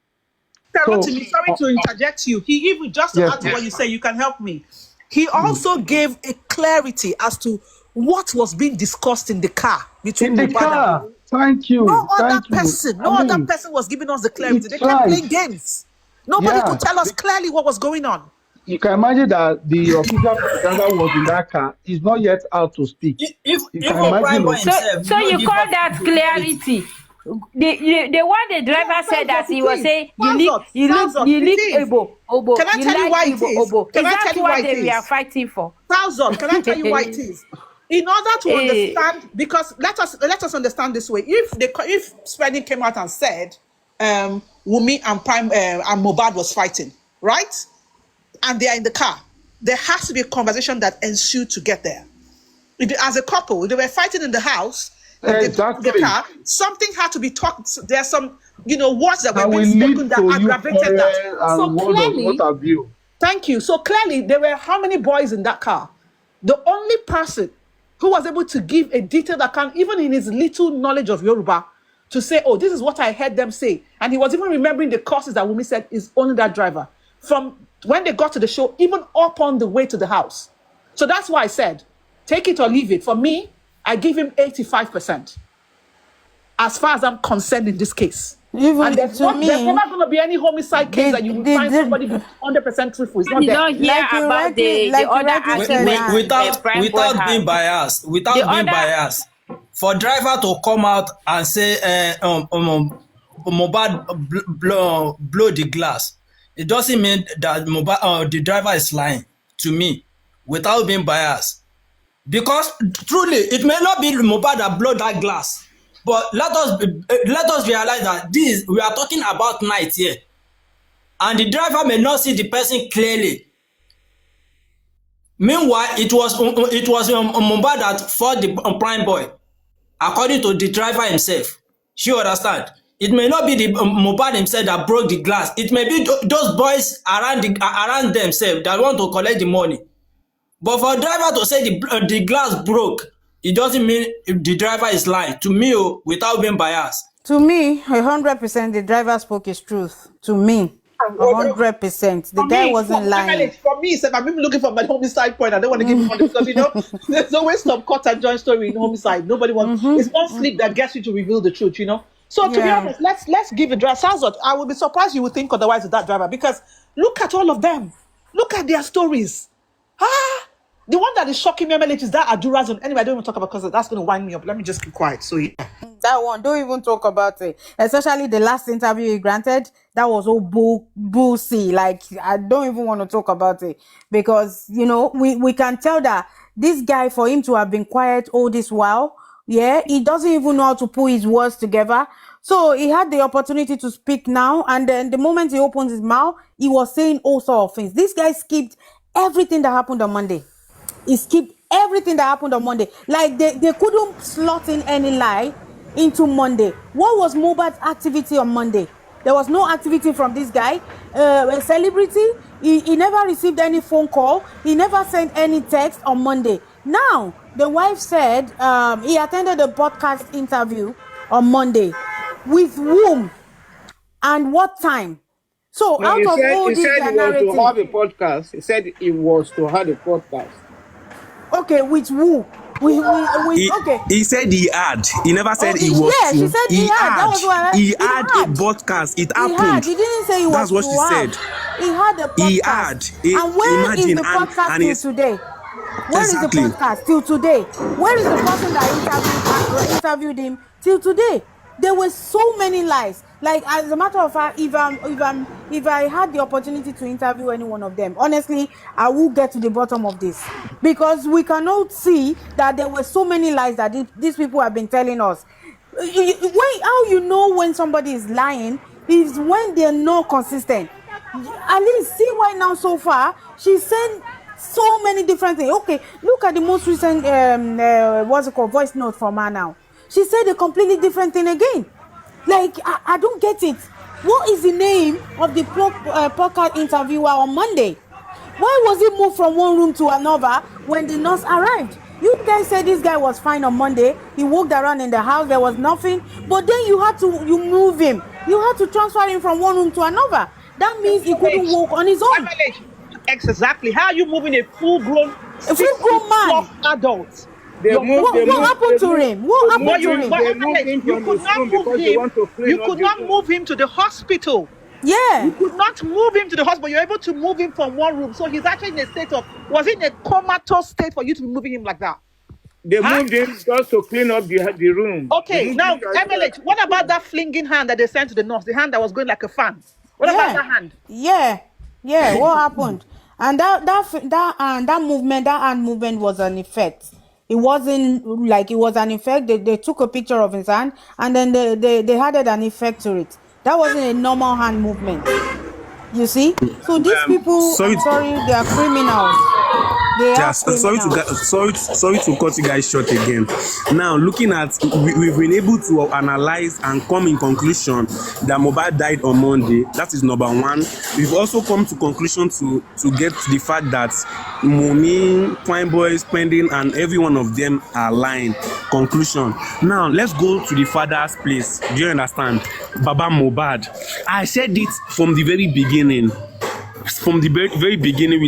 Rotimi, sorry to interject you. He even, just to add to what you say, you can help me. He also gave a clarity as to what was being discussed in the car between in the car. Thank you. No other Thank person was giving us the clarity. They kept playing games. Nobody could tell us clearly what was going on. You can imagine that the official propaganda was in that car. He's not yet out to speak. So you call that clarity? The one the driver said that he was saying you live Obo. Can I tell you why it is? Can I tell you why we are fighting for? Can I tell you why it is? In order to understand, because let us understand this way. If Spenny came out and said Wumi and Mohbad was fighting, right? And they are in the car, there has to be a conversation that ensued to get there. As a couple, they were fighting in the house. Exactly. The car, something had to be talked. There's some, words that were being spoken that aggravated that. So clearly, thank you. So clearly, there were how many boys in that car? The only person who was able to give a detailed account, even in his little knowledge of Yoruba, to say, oh, this is what I heard them say. And he was even remembering the courses that Wumi said is only that driver. From when they got to the show, even up on the way to the house. So that's why I said, take it or leave it. For me, I give him 85%. As far as I'm concerned in this case. And there's never going to be any homicide case that you will find somebody 100% truthful. It's not there. Don't hear about the other without being biased. For driver to come out and say Mohbad blow the glass, it doesn't mean that the driver is lying to me without being biased. Because truly, it may not be Mohbad that blow that glass. But let us realize that we are talking about night here. And the driver may not see the person clearly. Meanwhile, it was Mohbad that fought the prime boy, according to the driver himself. You understand? It may not be the Mohbad himself that broke the glass. It may be those boys around themselves that want to collect the money. But for a driver to say the glass broke, it doesn't mean the driver is lying. To me, without being biased. To me, 100% the driver spoke his truth. To me, 100%. The guy wasn't lying. For me, I'm even looking for my homicide point. I don't want to give him money because, there's always some cut and join story in homicide. Nobody wants. It's one slip that gets you to reveal the truth, So to be honest, let's give it driver. Sounds like I would be surprised you would think otherwise of that driver, because look at all of them. Look at their stories. The one that is shocking me, MLH, is that Adura's one. Anyway, I don't even talk about because that's going to wind me up. Let me just keep quiet. So yeah. That one, don't even talk about it. Especially the last interview he granted, that was all bullsy. Like, I don't even want to talk about it. Because, we can tell that this guy, for him to have been quiet all this while, he doesn't even know how to put his words together. So he had the opportunity to speak now, and then the moment he opens his mouth, he was saying all sorts of things. This guy skipped everything that happened on Monday. He skipped everything that happened on Monday. Like, they couldn't slot in any lie into Monday. What was Mohbad's activity on Monday? There was no activity from this guy. A celebrity, he never received any phone call. He never sent any text on Monday. Now, the wife said he attended a podcast interview on Monday. With whom? And what time? So, no, out of all he these said he was to have a podcast. He said he was to have a podcast. Okay, with who? He said he had. He never said he was. Yeah, she said he had. That was what he had a podcast. It happened. He didn't say he was. That's what she said. He had a podcast. He had. And where is the podcast till today? Where is the podcast till today? Where is the person that interviewed him till today? There were so many lies. Like, as a matter of fact, if I had the opportunity to interview any one of them, honestly, I will get to the bottom of this, because we cannot see that there were so many lies that these people have been telling us. How you know when somebody is lying is when they're not consistent. At least see why now so far she said so many different things. Okay, look at the most recent voice note from her now. She said a completely different thing again. Like, I don't get it. What is the name of the podcast interviewer on Monday? Why was he moved from one room to another when the nurse arrived? You guys said this guy was fine on Monday. He walked around in the house. There was nothing. But then you move him. You had to transfer him from one room to another. That means he couldn't walk on his own. Exactly. How are you moving a full-grown, A full-grown man adult? What happened to him? What happened to him? They moved him from his room because they want to clean You could not move him to the hospital. Yeah. You could not move him to the hospital. You're able to move him from one room. So he's actually in a state of, was he in a comatose state for you to be moving him like that? They moved him just to clean up the room. Okay, now, MLH, what about that flinging hand that they sent to the nurse? The hand that was going like a fan. What about that hand? Yeah. What happened? And that movement, that hand movement was an effect. It wasn't like it was an effect. They took a picture of his hand and then they added an effect to it. That wasn't a normal hand movement. You see? So these people, they are criminals. Sorry to cut you guys short again. Now, looking at, we've been able to analyze and come in conclusion that Mohbad died on Monday. That is number one. We've also come to conclusion to get to the fact that Wumi, Prime Boy, Spending, and every one of them are lying. Conclusion. Now, let's go to the father's place. Do you understand? Baba Mohbad. I said it from the very beginning. From the very beginning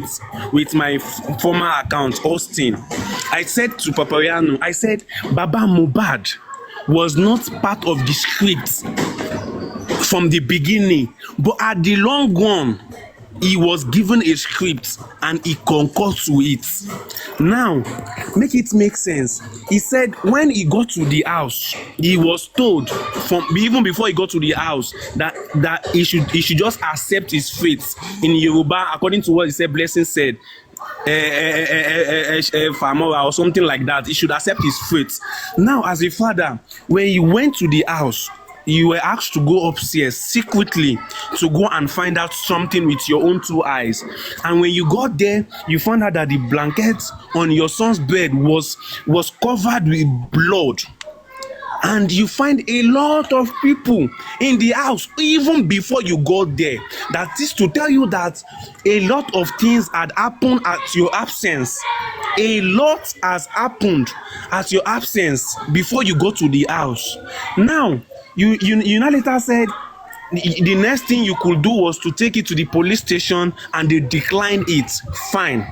with my former account, Austin. I said to Papariano, I said, Baba Mohbad was not part of the script from the beginning, but at the long run, he was given a script and he concurred to it. Now, make it make sense. He said when he got to the house, he was told from even before he got to the house that he should just accept his fate. In Yoruba, according to what he said, Blessing said, or something like that. He should accept his fate. Now, as a father, when he went to the house, you were asked to go upstairs secretly to go and find out something with your own two eyes. And when you got there, you found out that the blanket on your son's bed was covered with blood. And you find a lot of people in the house even before you got there. That is to tell you that a lot of things had happened at your absence. A lot has happened at your absence before you go to the house. Now, you now later said the next thing you could do was to take it to the police station and they declined it. Fine.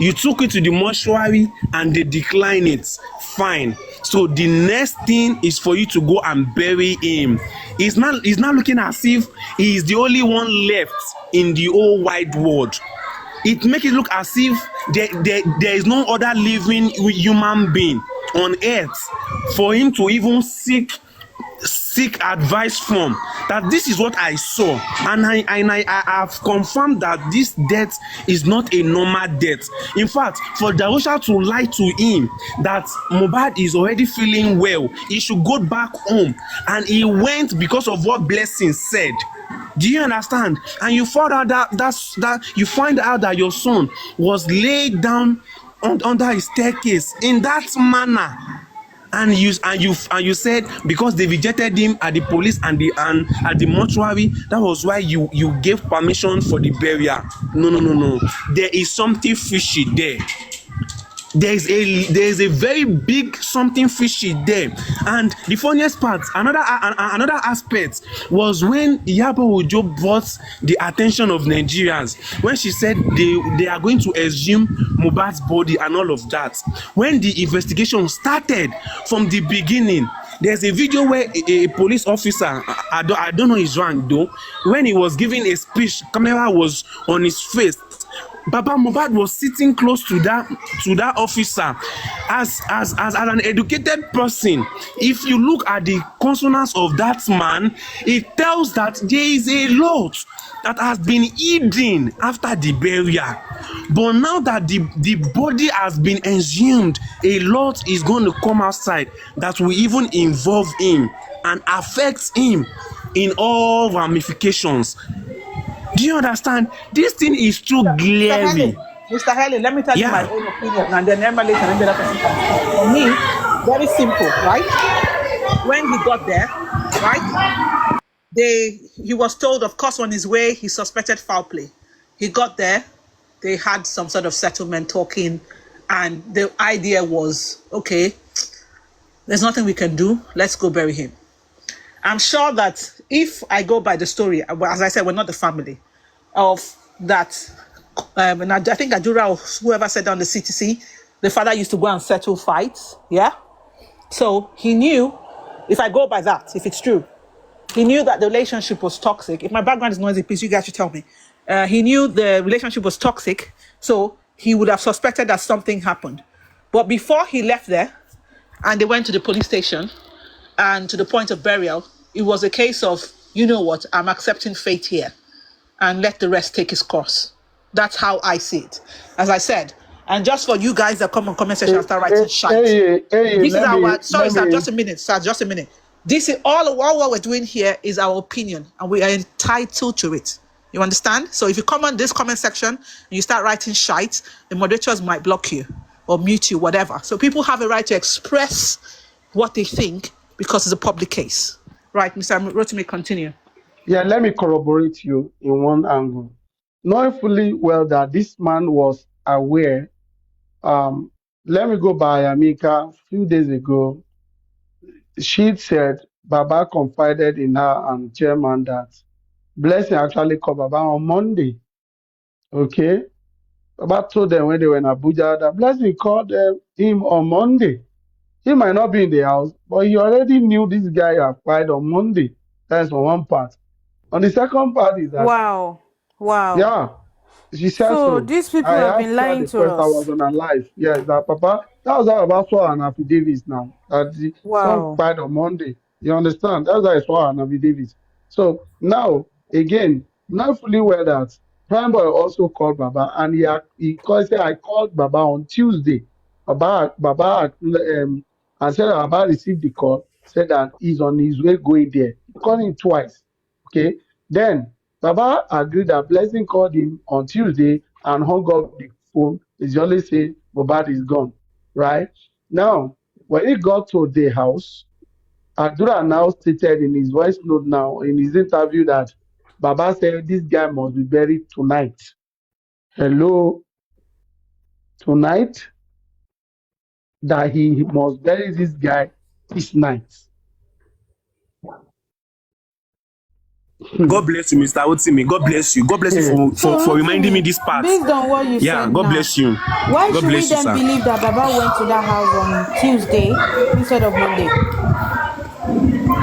You took it to the mortuary and they declined it. Fine. So the next thing is for you to go and bury him. It's not looking as if he is the only one left in the whole wide world. It makes it look as if there is no other living human being on earth for him to even seek advice from. That this is what I saw, and I have confirmed that this death is not a normal death. In fact, for Darusha to lie to him that Mohbad is already feeling well, he should go back home, and he went because of what Blessing said. Do you understand? And you found out that your son was laid down under his staircase in that manner. And you said because they rejected him at the police and at the mortuary, that was why you gave permission for the burial. No. There is something fishy there. There is a very big something fishy there. And the funniest part, another aspect was when Iyabo Ojo brought the attention of Nigerians when she said they are going to exhume Mohbad's body and all of that. When the investigation started from the beginning, there's a video where a police officer, I don't know his rank though, when he was giving a speech, camera was on his face. Baba Mohbad was sitting close to that officer. As an educated person, if you look at the consonants of that man, it tells that there is a lot that has been hidden after the burial. But now that the body has been exhumed, a lot is going to come outside that will even involve him and affect him in all ramifications. Do you understand? This thing is too glaring. Mr. Helen, let me tell you my own opinion, and then Emma later and then that person can. For me, very simple, right? When he got there, right? He was told, of course, on his way, he suspected foul play. He got there, they had some sort of settlement talking, and the idea was, okay, there's nothing we can do, let's go bury him. I'm sure that if I go by the story, as I said, we're not the family. of that. And I think Adura or whoever said on the CTC, the father used to go and settle fights. Yeah. So he knew, if I go by that, if it's true, he knew that the relationship was toxic. If my background is noisy, please, you guys should tell me. He knew the relationship was toxic, so he would have suspected that something happened. But before he left there, and they went to the police station, and to the point of burial, it was a case of, you know what, I'm accepting fate here, and let the rest take its course. That's how I see it. As I said, and just for you guys that come on comment section and start writing shite. This is our, sorry sir, just a minute, sir, just a minute. This is all what we're doing here is our opinion, and we are entitled to it. You understand? So if you come on this comment section and you start writing shite, the moderators might block you or mute you, whatever. So people have a right to express what they think because it's a public case. Right, Mr. Rotimi, continue. Yeah, let me corroborate you in one angle. Knowing fully well that this man was aware, let me go by Amika. A few days ago, she said Baba confided in her and chairman that Blessing actually called Baba on Monday. Okay? Baba told them when they were in Abuja that Blessing called him on Monday. He might not be in the house, but he already knew this guy applied on Monday. That's on one part. On the second part is that, Wow. yeah, she said So so. these people I have asked been her lying the to question, I was us. on her live. Yes, that Papa, that was how Baba saw an affidavit now. That the son Wow. died on Monday. You understand? That's how I saw an affidavit. So now, again, not fully aware that Prime Boy also called Baba, and he called, said, I called Baba on Tuesday. Baba and said that Baba received the call, said that he's on his way going there. He called him twice. Okay. Then Baba agreed that Blessing called him on Tuesday and hung up the phone. He only say Mohbad is gone. Right? Now, when he got to the house, Adura now stated in his voice note now, in his interview, that Baba said this guy must be buried tonight. Hello, tonight? That he must bury this guy this night. God bless you, Mr. Otimi. God bless you. God bless you for reminding me this part. Based on what you Yeah, said God now, bless you. why God should we bless you, then sir. believe that Baba went to that house on Tuesday instead of Monday?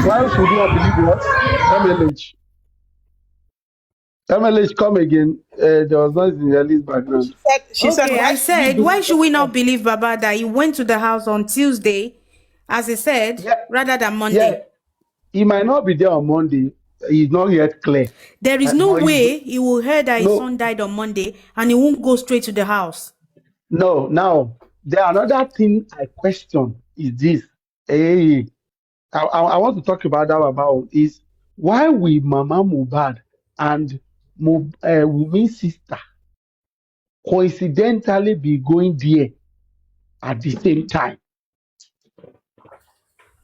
Why should we not believe what? MLH. MLH, come again. There was noise in Ellie's background. She said, Okay, why I should we said, why believe should we not that? believe Baba that he went to the house on Tuesday, as he said, Yeah, rather than yeah. Monday? He might not be there on Monday. He's not yet clear. There is no But he's way he will hear that his no, son died on Monday and he won't go straight to the house. no. Now, there another thing I question is this. Hey, I want to talk about that about is why will Mama Mohbad and Wumi's sister coincidentally be going there at the same time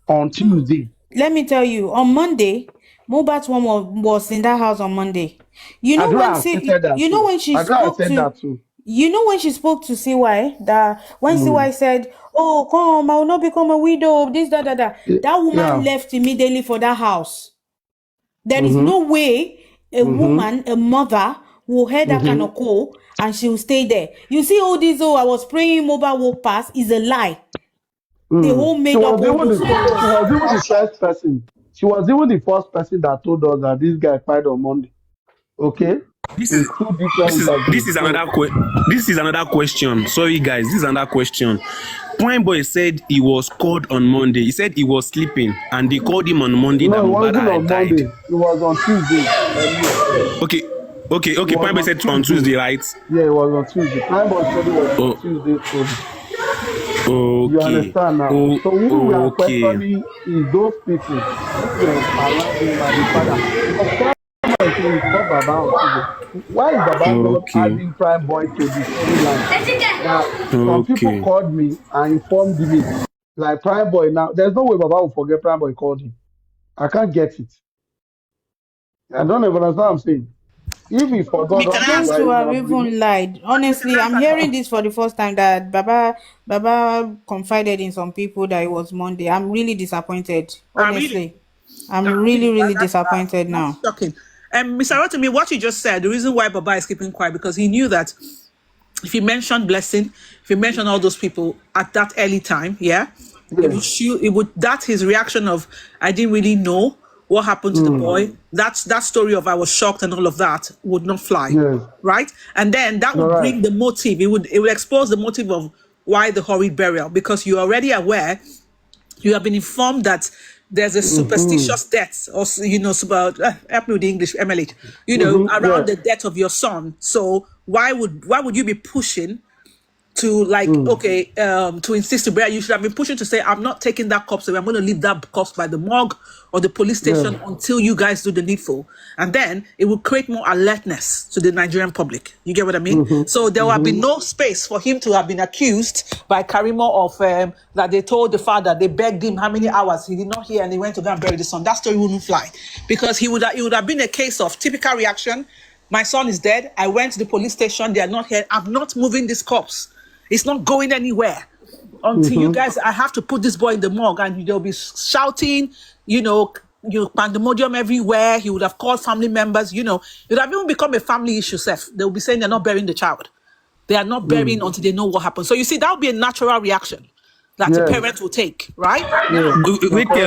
on Tuesday? Let me tell you, on Monday, Mohbad's one was in that house on Monday. You know Adura when has stated that too. she Adura has spoke said to that too. CY, that when CY said, "Oh, come, I will not become a widow," this, that woman Yeah. left immediately for that house. There is Mm-hmm. no way a Mm-hmm. woman, a mother, will hear that kind Mm-hmm. of call and she will stay there. You see, all this, I was praying Mohbad will pass, is a lie. They all She made up was all even those stories. she was even the first person. She was even the first person that told us that this guy died on Monday. Okay, This is in two different this interviews. is So this is another question. Sorry guys, this is another question. Prime Boy said he was called on Monday. He said he was sleeping and they called him on Monday that no, it Mohbad wasn't had on died. Monday. It was on Tuesday. Earlier. Okay, It was Prime Boy on said on Tuesday. Tuesday, right? Yeah, it was on Tuesday. Prime Boy said it was on Oh, Tuesday story. You okay. understand now? Oh, So who we are okay. questioning is those people who were around him and the father. Because Prime Boy said he called Baba on Tuesday. Why is Baba not Okay. adding Prime Boy to the storyline? Now, some people Okay. called me and informed me, like Prime Boy now, there's no way Baba will forget Prime Boy called him. I can't get it. I don't even understand what I'm saying. If he forgot Can He's all I this going ask while, to he would have have even lied. Honestly, I'm hearing this for the first time that Baba confided in some people that it was Monday. I'm really disappointed. I really, Honestly, I'm I really, really, really disappointed that's now. shocking. And Mr. Rotimi, what you just said, the reason why Baba is keeping quiet, because he knew that if he mentioned Blessing, if he mentioned all those people at that early time, that's his reaction of, I didn't really know what happened to the boy. That story of I was shocked and all of that would not fly. Yes. Right? And then that would bring the motive. It would expose the motive of why the hurried burial, because you're already aware, you have been informed that there's a superstitious death, or about help me with the English, MLH, around the death of your son. So why would you be pushing to to insist to bury? You should have been pushing to say, I'm not taking that corpse away. I'm going to leave that corpse by the morgue or the police station until you guys do the needful. And then it will create more alertness to the Nigerian public. You get what I mean? So there will have been no space for him to have been accused by Karimo of that they told the father, they begged him how many hours he did not hear, and he went to go and bury the son. That story wouldn't fly, because it would have been a case of typical reaction. My son is dead. I went to the police station. They are not here. I'm not moving this corpse. It's not going anywhere until you guys, I have to put this boy in the morgue, and they'll be shouting, pandemonium everywhere. He would have called family members, it would have even become a family issue, Seth. They'll be saying they're not burying the child. They are not burying until they know what happened. So you see, that would be a natural reaction that the parents will take, right?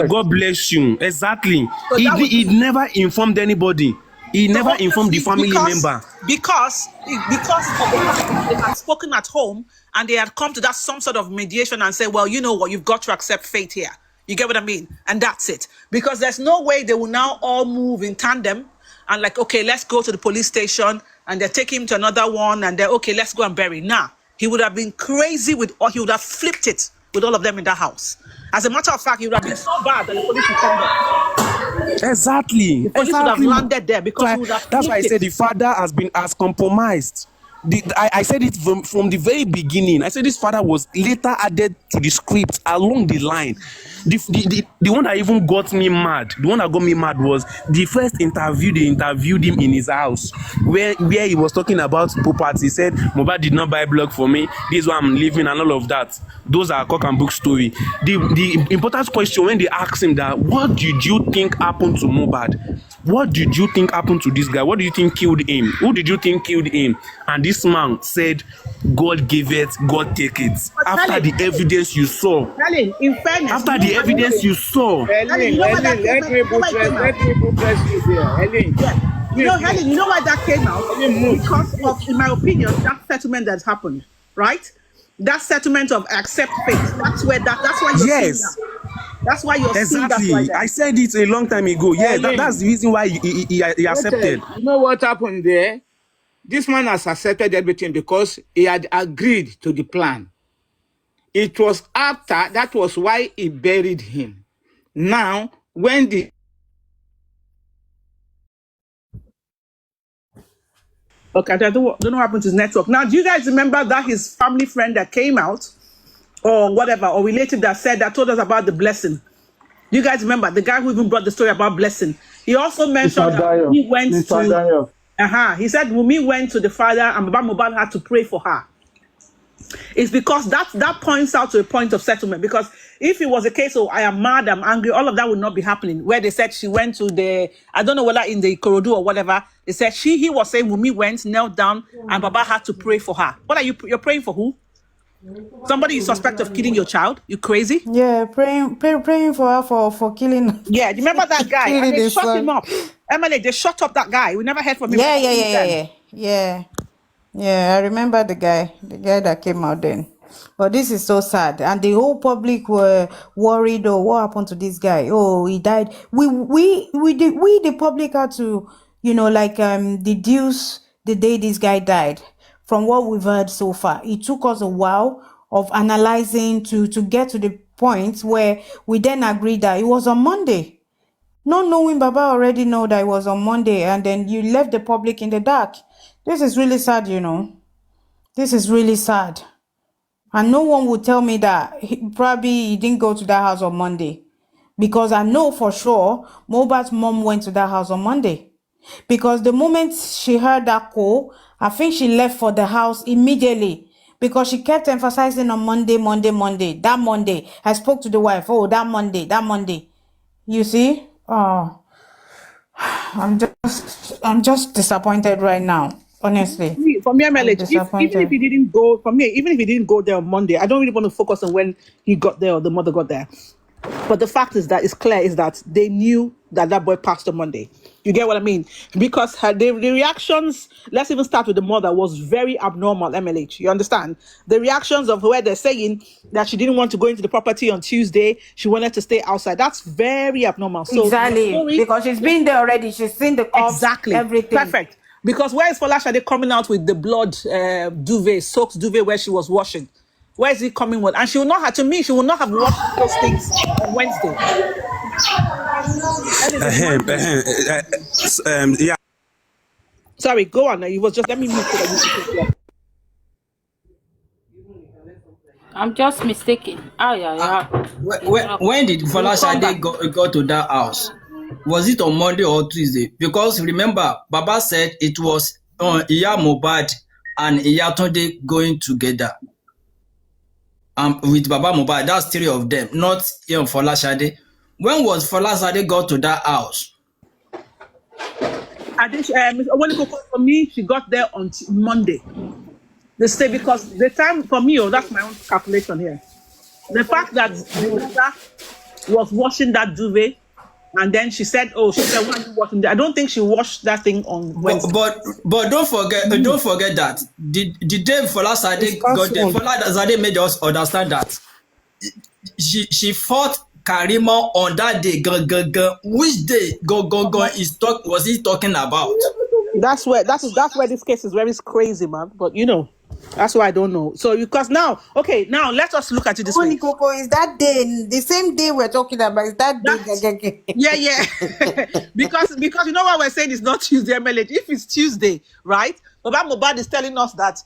God bless you. Exactly. So He never informed anybody. He never informed the family member. Because of the fact that they had spoken at home, and they had come to that some sort of mediation and say, well, you know what, you've got to accept fate here. You get what I mean? And that's it. Because there's no way they will now all move in tandem and okay, let's go to the police station, and they're taking him to another one, and they're okay, let's go and bury. Nah, he would have been crazy or he would have flipped it with all of them in that house. As a matter of fact, he would have been so bad that the police would come there. Exactly. The police would have landed there, because he would have. That's why I said the father has compromised. I said it from the very beginning. I said this father was later added to the script along the line. The one that even got me mad, was the first interview. They interviewed him in his house where he was talking about property. He said Mohbad did not buy block for me. This is where I'm living and all of that. Those are cock and book story. The important question when they asked him that, what did you think happened to Mohbad? What did you think happened to this guy? What do you think killed him? Who did you think killed him? And this man said, God gave it, God take it. After the evidence you saw. Helen, in fairness. After the evidence you saw. Helen, let me buttress you there. Helen. Yeah. Helen, you know why that came out? Because of, in my opinion, that settlement that happened, right? That settlement of accept fate. That's why you're seeing that. That's why you're seeing that. Exactly. I said it a long time ago. Yeah, that's the reason why he accepted. You know what happened there? This man has accepted everything because he had agreed to the plan. It was after, that was why he buried him. Now, when the... Okay, I don't know what happened to his network. Now, do you guys remember that his family friend that came out, or whatever, or relative that told us about the blessing? You guys remember the guy who even brought the story about blessing? He also mentioned that he went to... He said Wumi went to the father and Baba Mohbad had to pray for her. It's because that points out to a point of settlement. Because if it was a case of I am mad, I'm angry, all of that would not be happening. Where they said she went to I don't know whether in the Ikorodu or whatever, they said he was saying Wumi went, knelt down, and Baba had to pray for her. What are you're praying for who? Somebody you suspect of killing your child? You crazy? Yeah, praying for her for killing. Yeah, you remember that guy? And they shot him up. Emily, they shot up that guy. We never heard from him. Yeah, I remember the guy that came out then. But this is so sad, and the whole public were worried. Oh, what happened to this guy? Oh, he died. We the public had to, deduce the day this guy died from what we've heard so far. It took us a while of analyzing to get to the point where we then agreed that it was on Monday. Not knowing Baba already know that it was on Monday, and then you left the public in the dark. This is really sad, This is really sad. And no one would tell me that he didn't go to that house on Monday. Because I know for sure Mohbad's mom went to that house on Monday. Because the moment she heard that call, I think she left for the house immediately. Because she kept emphasizing on Monday. That Monday. I spoke to the wife. Oh, that Monday. You see? Oh. I'm just disappointed right now. Honestly, For me, I'm MLH, even if disappointed. he didn't go, for me, even if he didn't go there on Monday, I don't really want to focus on when he got there or the mother got there. But the fact is that it's clear is that they knew that that boy passed on Monday. You get what I mean? Because the reactions, let's even start with the mother, was very abnormal, MLH. You understand? The reactions of where they're saying that she didn't want to go into the property on Tuesday, she wanted to stay outside. That's very abnormal. So the Exactly, story, because she's been there already. She's seen the cups, exactly, everything. perfect. Because where is Folashade coming out with the blood duvet, soaked duvet where she was washing? Where is it coming with? And she will not have, to me, she will not have washed those things on Wednesday. That is a Monday. Yeah. Sorry, go on. It was just, let me mute so that you can talk. I'm just mistaken. Yeah. When did Folashade go to that house? Was it on Monday or Tuesday? Because remember, Baba said it was Iya Mohbad and Iya Tunde going together. With Baba Mohbad, that's three of them, not Folashade. When was Folashade go to that house? I think for me, she got there on Monday. They say because the time for me, that's my own calculation here. The fact that the mother was washing that duvet, and then she said, "Why are you washing that?" I don't think she washed that thing on Wednesday. But don't forget that the day Folashade got there, Folashade made us understand that she fought Karima on that day. Which day was he talking about? That's where this case is very crazy, man. But that's why I don't know. So because now let us look at it this way. Coco, is that day the same day we're talking about? Is that day? Yeah. because you know what we're saying is not Tuesday, MLH. If it's Tuesday, right? Baba Mohbad is telling us that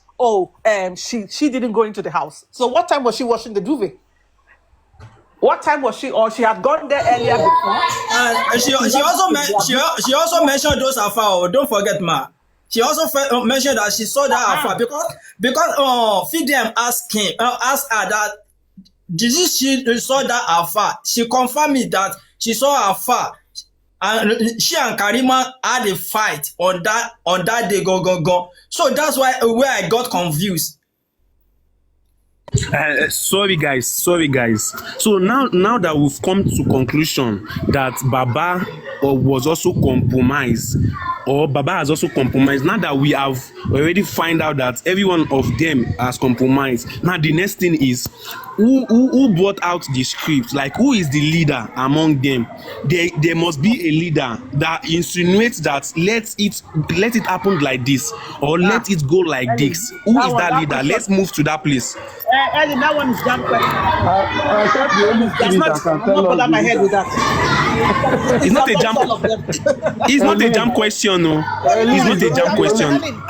she didn't go into the house. So what time was she washing the duvet? What time was she? Or she had gone there earlier before? She also mentioned those afar. Don't forget, ma. She also mentioned that she saw that afar because Fidem asked her that she saw that afar. She confirmed me that she saw afar, and she and Karima had a fight on that day. Go. So that's where I got confused. Sorry guys. So now that we've come to conclusion that Baba was also compromised, or Baba has also compromised, now that we have already find out that every one of them has compromised, now the next thing is who brought out the script? Like, who is the leader among them? There must be a leader that insinuates that let it happen like this, or let it go like this. Who is that leader? Let's move to that place. Eddie, that one is jam question. I said the Holy Spirit that can tell us. My head with that. It's not a jam. It's not a jam question, no. It's not a jam question.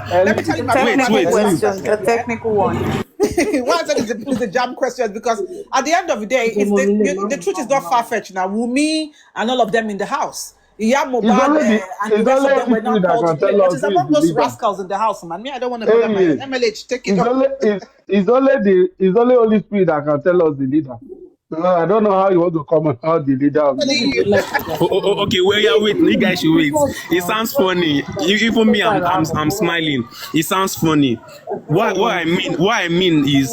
Let me tell you my Wait. Question, the technical one. Why I said it's a jam question because at the end of the day, the truth is not far-fetched now. Wumi and all of them in the house. Iya Mohbad and the rest of them were not called to play. But it's among those rascals in the house, man. Me, I don't want to bother my head. MLH, take it up. It's only Holy Spirit that can tell us the leader. I don't know how you want to comment out the leader of the Okay, wait. You guys should wait. It sounds funny. Even me, I'm smiling. It sounds funny. What I mean is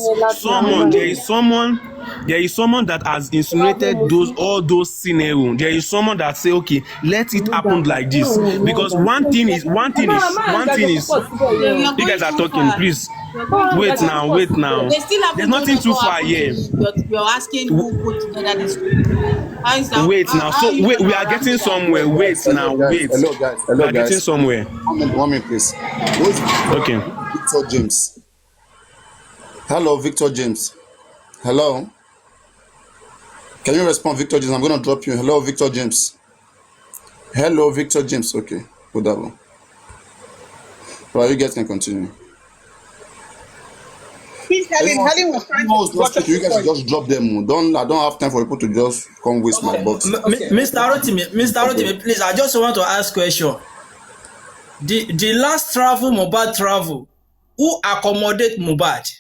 there is someone that has insinuated all those scenarios. There is someone that say, okay, let it happen like this. Because one thing is you guys are talking, please. Wait now. There's nothing too far here. You're asking who put together this script. Wait now. So wait, we are getting somewhere. Wait now. Wait. Hello guys. We are getting somewhere. 1 minute, please. Okay. Victor James. Hello, Victor James. Hello. Can you respond, Victor James? I'm going to drop you. Hello, Victor James. Hello, Victor James. Okay. Good. Well, you guys can continue. Helen was trying to you guys just drop them. I don't have time for people to just come waste my box. Mr. Rotimi, please, I just want to ask a question. The last Mohbad travel, who accommodate Mohbad?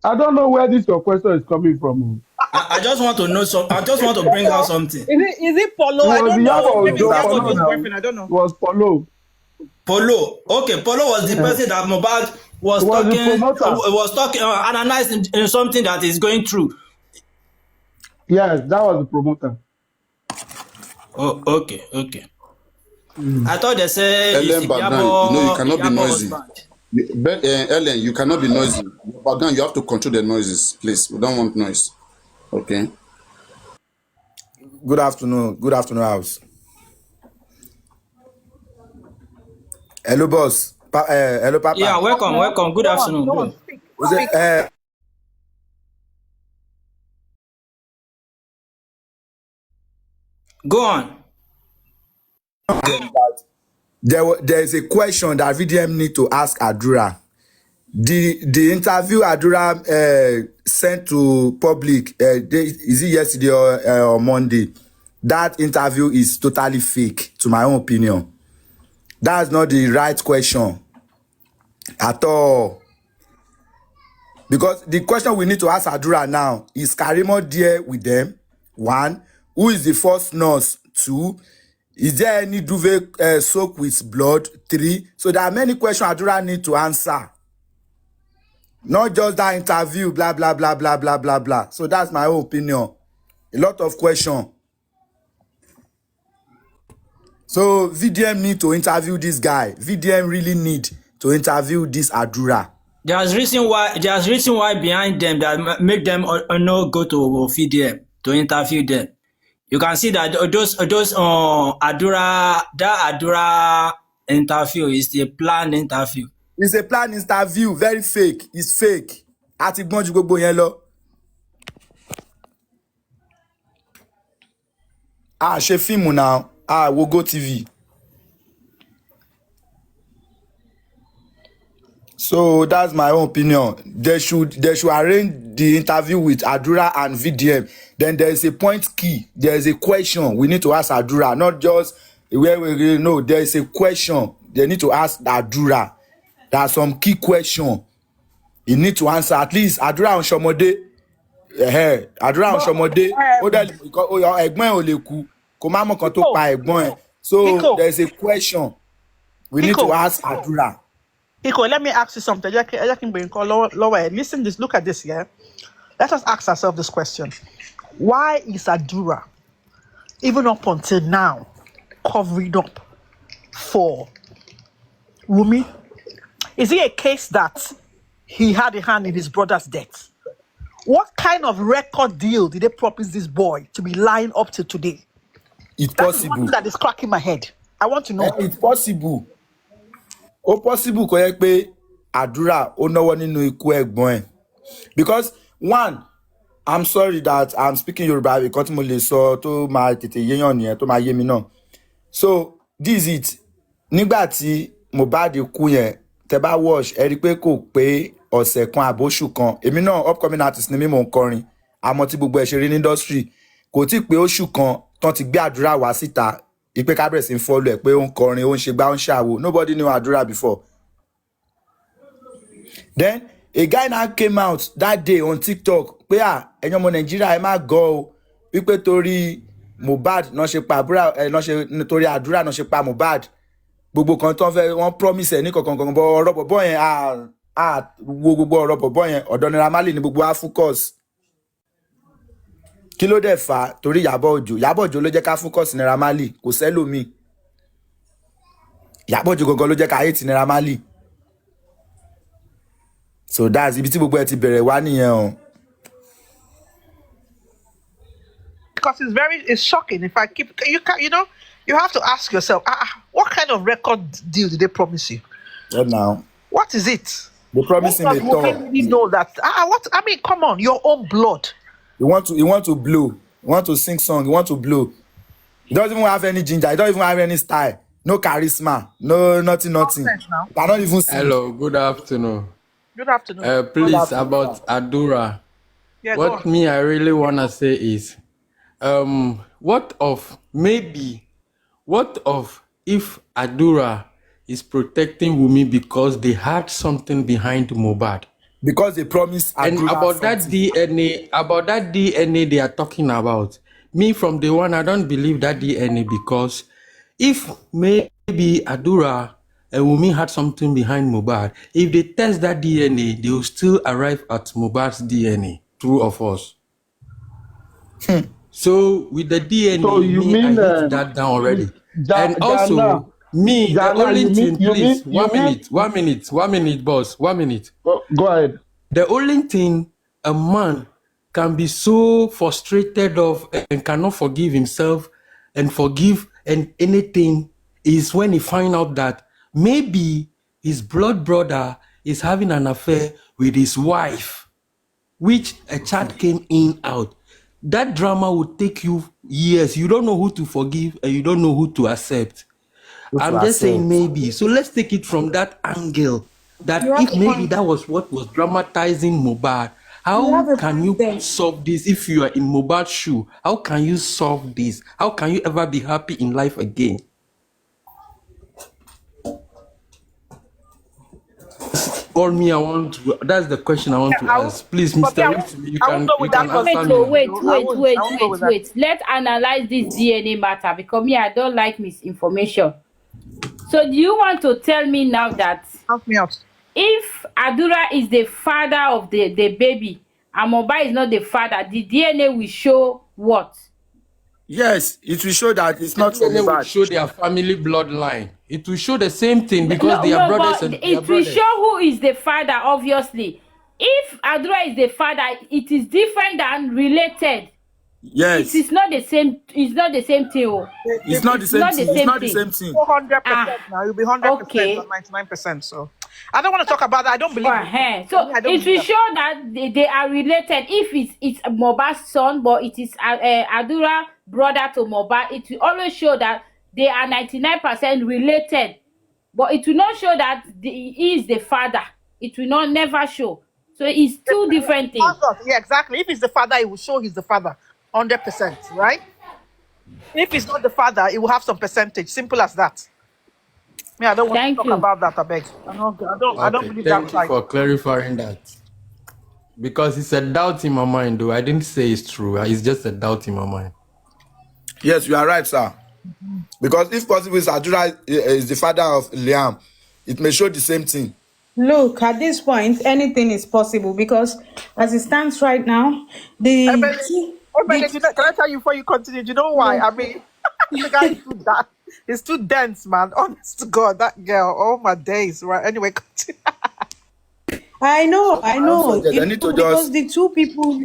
I don't know where this your question is coming from. I just want to know I just want to bring out something. Is it Polo? It I was don't the know. Yabo Maybe it's Ojo, Polo Yabo's now. boyfriend. I don't know. It was Polo. Polo. Okay, Polo was the person that Mohbad was It was the talking, promoter. analyzing something that is going through. Yes, that was the promoter. Oh, okay. I thought they said it's Ellen background, you cannot be noisy. husband. Ellen, you cannot be noisy. Background, you have to control the noises, please. We don't want noise. Okay. Good afternoon, house. Hello, boss. Hello, Papa. Yeah, welcome. Good afternoon, bro. Go on. There is a question that VDM need to ask Adura. The interview Adura sent to public, is it yesterday or Monday? That interview is totally fake, to my own opinion. That's not the right question at all. Because the question we need to ask Adura now is Karimo there with them? 1. Who is the first nurse? 2. Is there any duvet soaked with blood? 3. So there are many questions Adura need to answer. Not just that interview, blah, blah, blah, blah, blah, blah, blah. So that's my own opinion. A lot of questions. So VDM need to interview this guy. VDM really need to interview this Adura. There's reason why behind them that make them not go to feed them to interview them. You can see that those Adura interview is the planned interview. It's a planned interview, very fake. It's fake. Àti gbọ́n ju gbogbo yẹn lọ. Ṣe fíìmù now. Wo Go TV. So that's my own opinion. They should arrange the interview with Adura and VDM. Then there is a point key. There is a question we need to ask Adura, not just where we know. There is a question they need to ask Adura. There are some key questions you need to answer. At least Adura on Shomode. Adura on Shomode. Ẹ̀gbọ́n ò lè kú. Kò má mọ̀ kan tó pa ẹ̀gbọ́n ẹ̀. So there is a question we need to ask Adura. Iko, let me ask you something. Listen, look at this, yeah? Let us ask ourselves this question. Why is Adura, even up until now, covering up for Wumi? Is it a case that he had a hand in his brother's death? What kind of record deal did they promise this boy to be lying up to today? It's That possible. is one thing that is cracking my head. I want to know. It's possible. Ó possible kó yẹ pé Adura ó náwó nínú ikú ẹ̀gbọ́n ẹ̀. Because 1, I'm sorry that I'm speaking Yoruba because tí mo lè sọ tó máa tètè yéyàn nìyẹn tó máa yé mi náà. So this is it. Nígbà tí Mohbad kú yẹn, tẹ́ bá watch ẹ rí pé kò pé ọ̀sẹ̀ kan àbóṣù kan. Èmi náà upcoming artist ni mí mò ń kọrin. Àmọ́ tí gbogbo ẹ̀ ṣe rí ní industry. Kò tí pé oṣù kan tán ti gbé Adura wá síta. Ipe ká bẹ̀rẹ̀ sí ń follow ẹ̀ pé ó ń kọrin, ó ń ṣe gbá, ó ń ṣàwo. Nobody knew Adura before. Then a guy now came out that day on TikTok pé ẹ̀yin ọmọ Nàìjíríà ẹ má gọ̀ o wípé torí Mohbad náà ṣe pa torí Adura náà ṣe pa Mohbad. Gbogbo kan tán fẹ́ wọ́n promise ẹ̀ ní kankan bọ́ ọ̀rọ̀ bọ̀bọ́ yẹn wo gbogbo ọ̀rọ̀ bọ̀bọ́ yẹn ọ̀dọ̀ Naira Marley ni gbogbo wa focus. Kí ló dẹ̀ fà torí Ìyábọ̀ Òjó ló jẹ́ ká focus Naira Marley kò sẹ́lòmíì. Ìyábọ̀ Òjó gangan ló jẹ́ ká hate Naira Marley. So that's ibi tí gbogbo ẹ ti bẹ̀rẹ̀ wá nìyẹn o. Because it's shocking. If I keep you have to ask yourself, what kind of record deal did they promise you? Now. What is it? They promise him a tour. Really know that? What? I mean, come on, your own blood. You want to blow. You want to sing song. You want to blow. He doesn't even have any ginger. He don't even have any style. No charisma. No nothing. Cannot even sing. Hello. Good afternoon. Good afternoon. Please, about Adura. Yeah, what I really wanna say is, what of if Adura is protecting Wumi because they had something behind Mohbad? because they promised And Adura about that something. DNA they are talking about, me from day one, I don't believe that DNA because if maybe Adura and Wumi had something behind Mohbad, if they test that DNA, they will still arrive at Mohbad's DNA, true or false. So with the So DNA, you me, I mean hit that down already. And Jana? also, me, the Jana, only thing, please, you mean? 1 minute, boss, 1 minute. Go ahead. The only thing a man can be so frustrated of and cannot forgive himself and forgive and anything is when he find out that maybe his blood brother is having an affair with his wife, which a chat came in out. That drama will take you years. You don't know who to forgive and you don't know who to accept. I'm just saying maybe. So let's take it from that angle. You That have if a maybe point. that was what was dramatizing Mohbad, You how have a can point you there. solve this if you are in Mohbad's shoe? How can you solve this? How can you ever be happy in life again? For me, that's the question I want Yeah, to ask. Please, Mr. Rich, I won't go you with that can answer conclusion. me. Wait, Though. I won't go with that. Let's analyze this DNA matter because me, I don't like misinformation. So do you want to tell me now that Help me out. if Adura is the father of the baby and Mohbad is not the father, the DNA will show what? Yes, it will show that it's The not from DNA will Mohbad. show their family bloodline. It will show the same thing because they are No, brothers but and they are it will brothers. show who is the father, obviously. If Adura is the father, it is different than related. It Yes, is not the same. It's not the same thing. Oh. it's not the It's same not the thing. It's same not the thing. same thing. 400% Ah, now. You'll be 100% or okay. 99%. So I don't want to talk about that. I don't believe it. For So me, I don't it believe will that. show that they are related. If it's Mohbad's son, but it is Adura brother to Mohbad, it will always show that they are 99% related. But it will not show that he is the father. It will not never show. So it's two different things. Yeah, exactly. If it's the father, it will show he's the father. 100%, right? If it's not the father, it will have some percentage. Simple as that. Me, I don't want to Thank talk you. about that, I beg. I don't Okay, believe that thank you side. for clarifying that. Because it's a doubt in my mind, though. I didn't say it's true. It's just a doubt in my mind. Yes, you are right, sir. Because if possible, Adura is the father of Liam, it may show the same thing. Look, at this point, anything is possible because as it stands right now, the Can I tell you before you continue? Do you know why? I mean, the guy is too dark. He's too dense, man. Honest to God, that girl. Oh my days. Right. Anyway, continue. I know, I need to because just. the two people.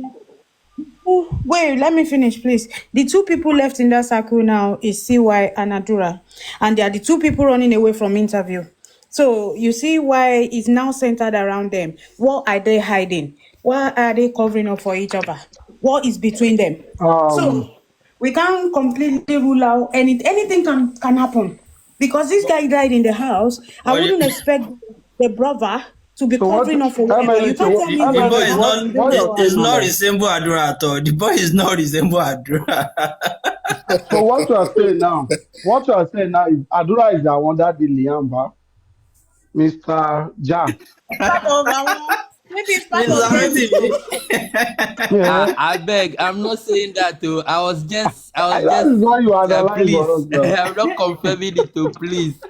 Oh, wait, let me finish, please. The two people left in that circle now is CY and Adura, and they are the two people running away from interview. So you see why it's now centered around them. What are they hiding? Why are they covering up for each other? What is between them? Um, So we can't completely rule out anything can happen because this guy died in the house. I But wouldn't expect the brother to be so what? covering up for whatever. You MLK, can't tell me the that boy the is house not is what going you're for is saying another. not now? resemble Adura at all. The boy is not resemble Adura. So what you are saying now? What you are saying now is Adura is the one that did Liamba, Mr. Ja. Part of maybe it's part of Mr. them too. Yeah, I beg. I'm not saying that too. I was just, that is why you analyze for us please. now. I'm not confirming it too. Please,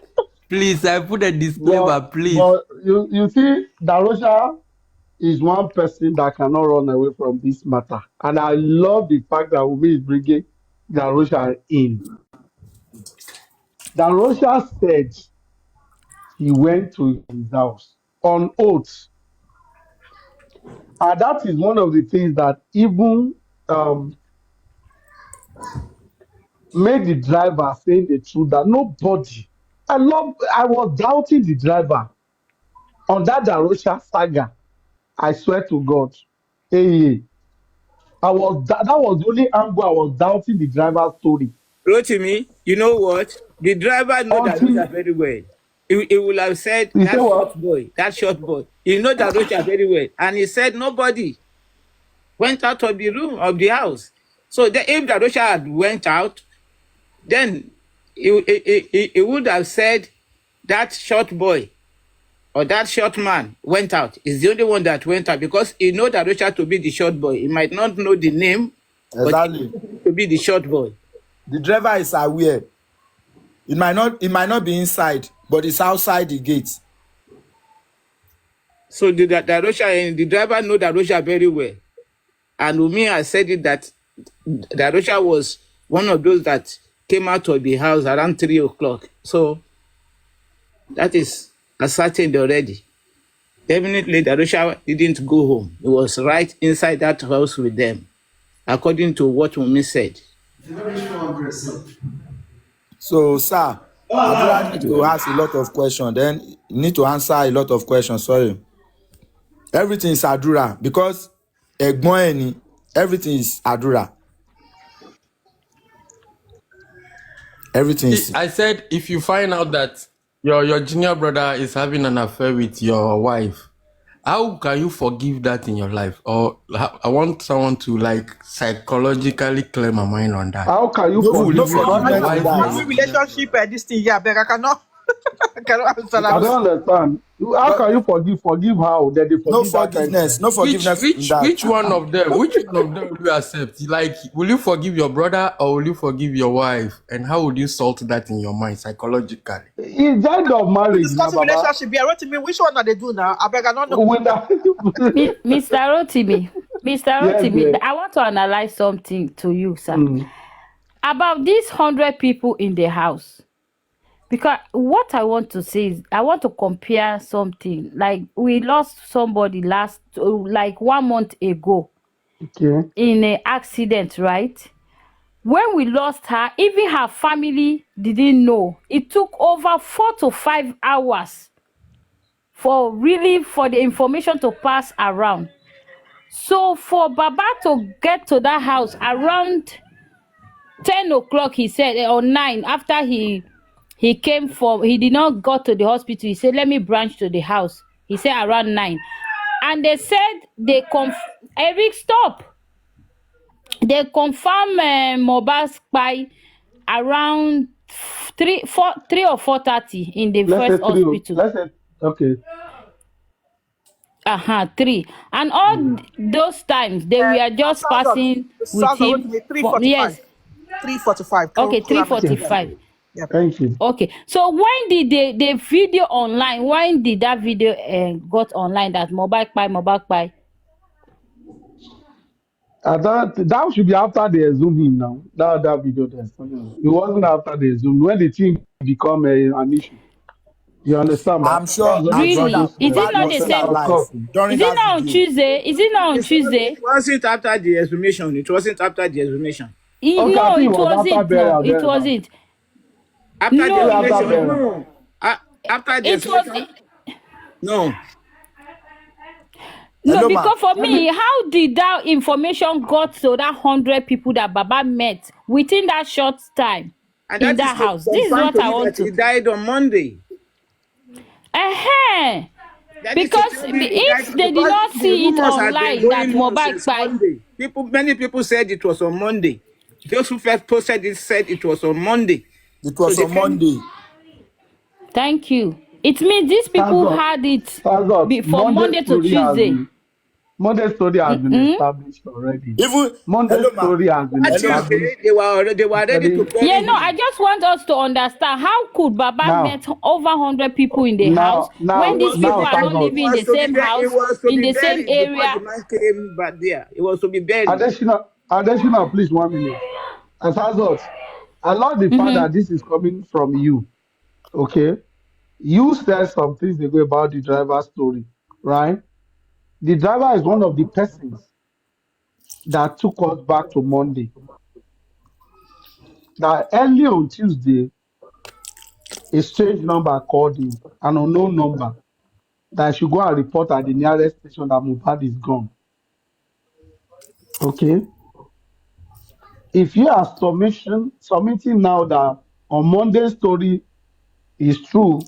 please. I put a But disclaimer, please. but you see, Darosha is one person that cannot run away from this matter, and I love the fact that Wumi is bringing Darosha in. Darosha said he went to his house on oath, and that is one of the things that even um, made the driver saying the truth that nobody. I was doubting the driver on that Darosha saga. I swear to God. Hey, that was the only angle I was doubting the driver's story. Rotimi, you know what? The driver know that Until Russia very well. He will have said he said what? that short boy. He know that Russia very well. And he said nobody went out of the room of the house. So if the Russia had went out, then he would have said that short boy or that short man went out. Is the only one that went out because he know that Richard to be the short boy. He might not know the name, Exactly. but he to be the short boy. The driver is aware. It might not be inside, but it's outside the gate. So the driver know that Russia very well. And Wumi has said it that Russia was one of those that came out of the house around 3 o'clock. So that is ascertained already. Definitely, Russia didn't go home. He was right inside that house with them, according to what Wumi said. So, sir, I need to ask a lot of questions. Then you need to answer a lot of questions. Sorry. Everything is Adura because everything is Adura. Everything is. I said if you find out that your junior brother is having an affair with your wife, how can you forgive that in your life? Or I want someone to like psychologically clear my mind on that. How can you No forgive your forgiveness in wife? that. Relationship, this thing, yeah, but I cannot. I cannot answer I don't understand. How can you forgive? Forgive how? That they No forgive that forgiveness. No forgiveness in that. Which one of them will you accept? Like, will you forgive your brother or will you forgive your wife? And how would you sort that in your mind psychologically? It's the end of marriage, discussing relationship. Yeah, Rotimi, which one are they do now? I beg, I don't know. Mr. Rotimi, Yes, I want to analyze something to you, sir. About these 100 people in the house. Because what I want to say is, I want to compare something. Like, we lost somebody like 1 month ago. Okay. In an accident, right? When we lost her, even her family didn't know. It took over 4 to 5 hours for the information to pass around. So for Baba to get to that house around 10 o'clock, he said, or 9, after he did not go to the hospital. He said, let me branch to the house. He said around 9. And they said Eric, stop. They confirm mobile spy around 3 or 4:30 in the first hospital. Let's say, okay. 3. And all those times they were just passing with him. 3:45. Yes. 3:45. Okay, 3:45. Yep. Thank you. Okay. So when did the video online? When did that video got online? That mobile spy? That should be after they zoom in now. That video there's something. It wasn't after they zoom when the thing become an issue. You understand? I'm sure. Really? Is it not the same? During Is it not on Tuesday? Is it not on Tuesday? It wasn't after the exhumation. No, it wasn't. No, it wasn't. After the No, exhumation. No. After the exhumation. No. No, Hello, because ma. for me, how did that information got to that 100 people that Baba met within that short time in that house? This is what I want to. He died on Monday. Because if they did not see it online, that mobile spy. Many people said it was on Monday. Those who first posted it said it was on Monday. It was on Monday. Thank you. It means these people had it from Monday to Tuesday. Monday's story has been established already. Even Monday's story has been established. They were ready to. I just want us to understand how could Baba met over 100 people in the house when these people are not living in the same house, in the same area. The man came back there. It was to be buried. Additional, please, 1 minute. As Hazard, I love the fact that this is coming from you. Okay? You said some things ago about the driver's story, right? The driver is one of the persons that took us back to Monday. That early on Tuesday, a strange number called him, an unknown number, that I should go and report at the nearest station that Mohbad is gone. Okay? If you are submitting now that on Monday's story is true,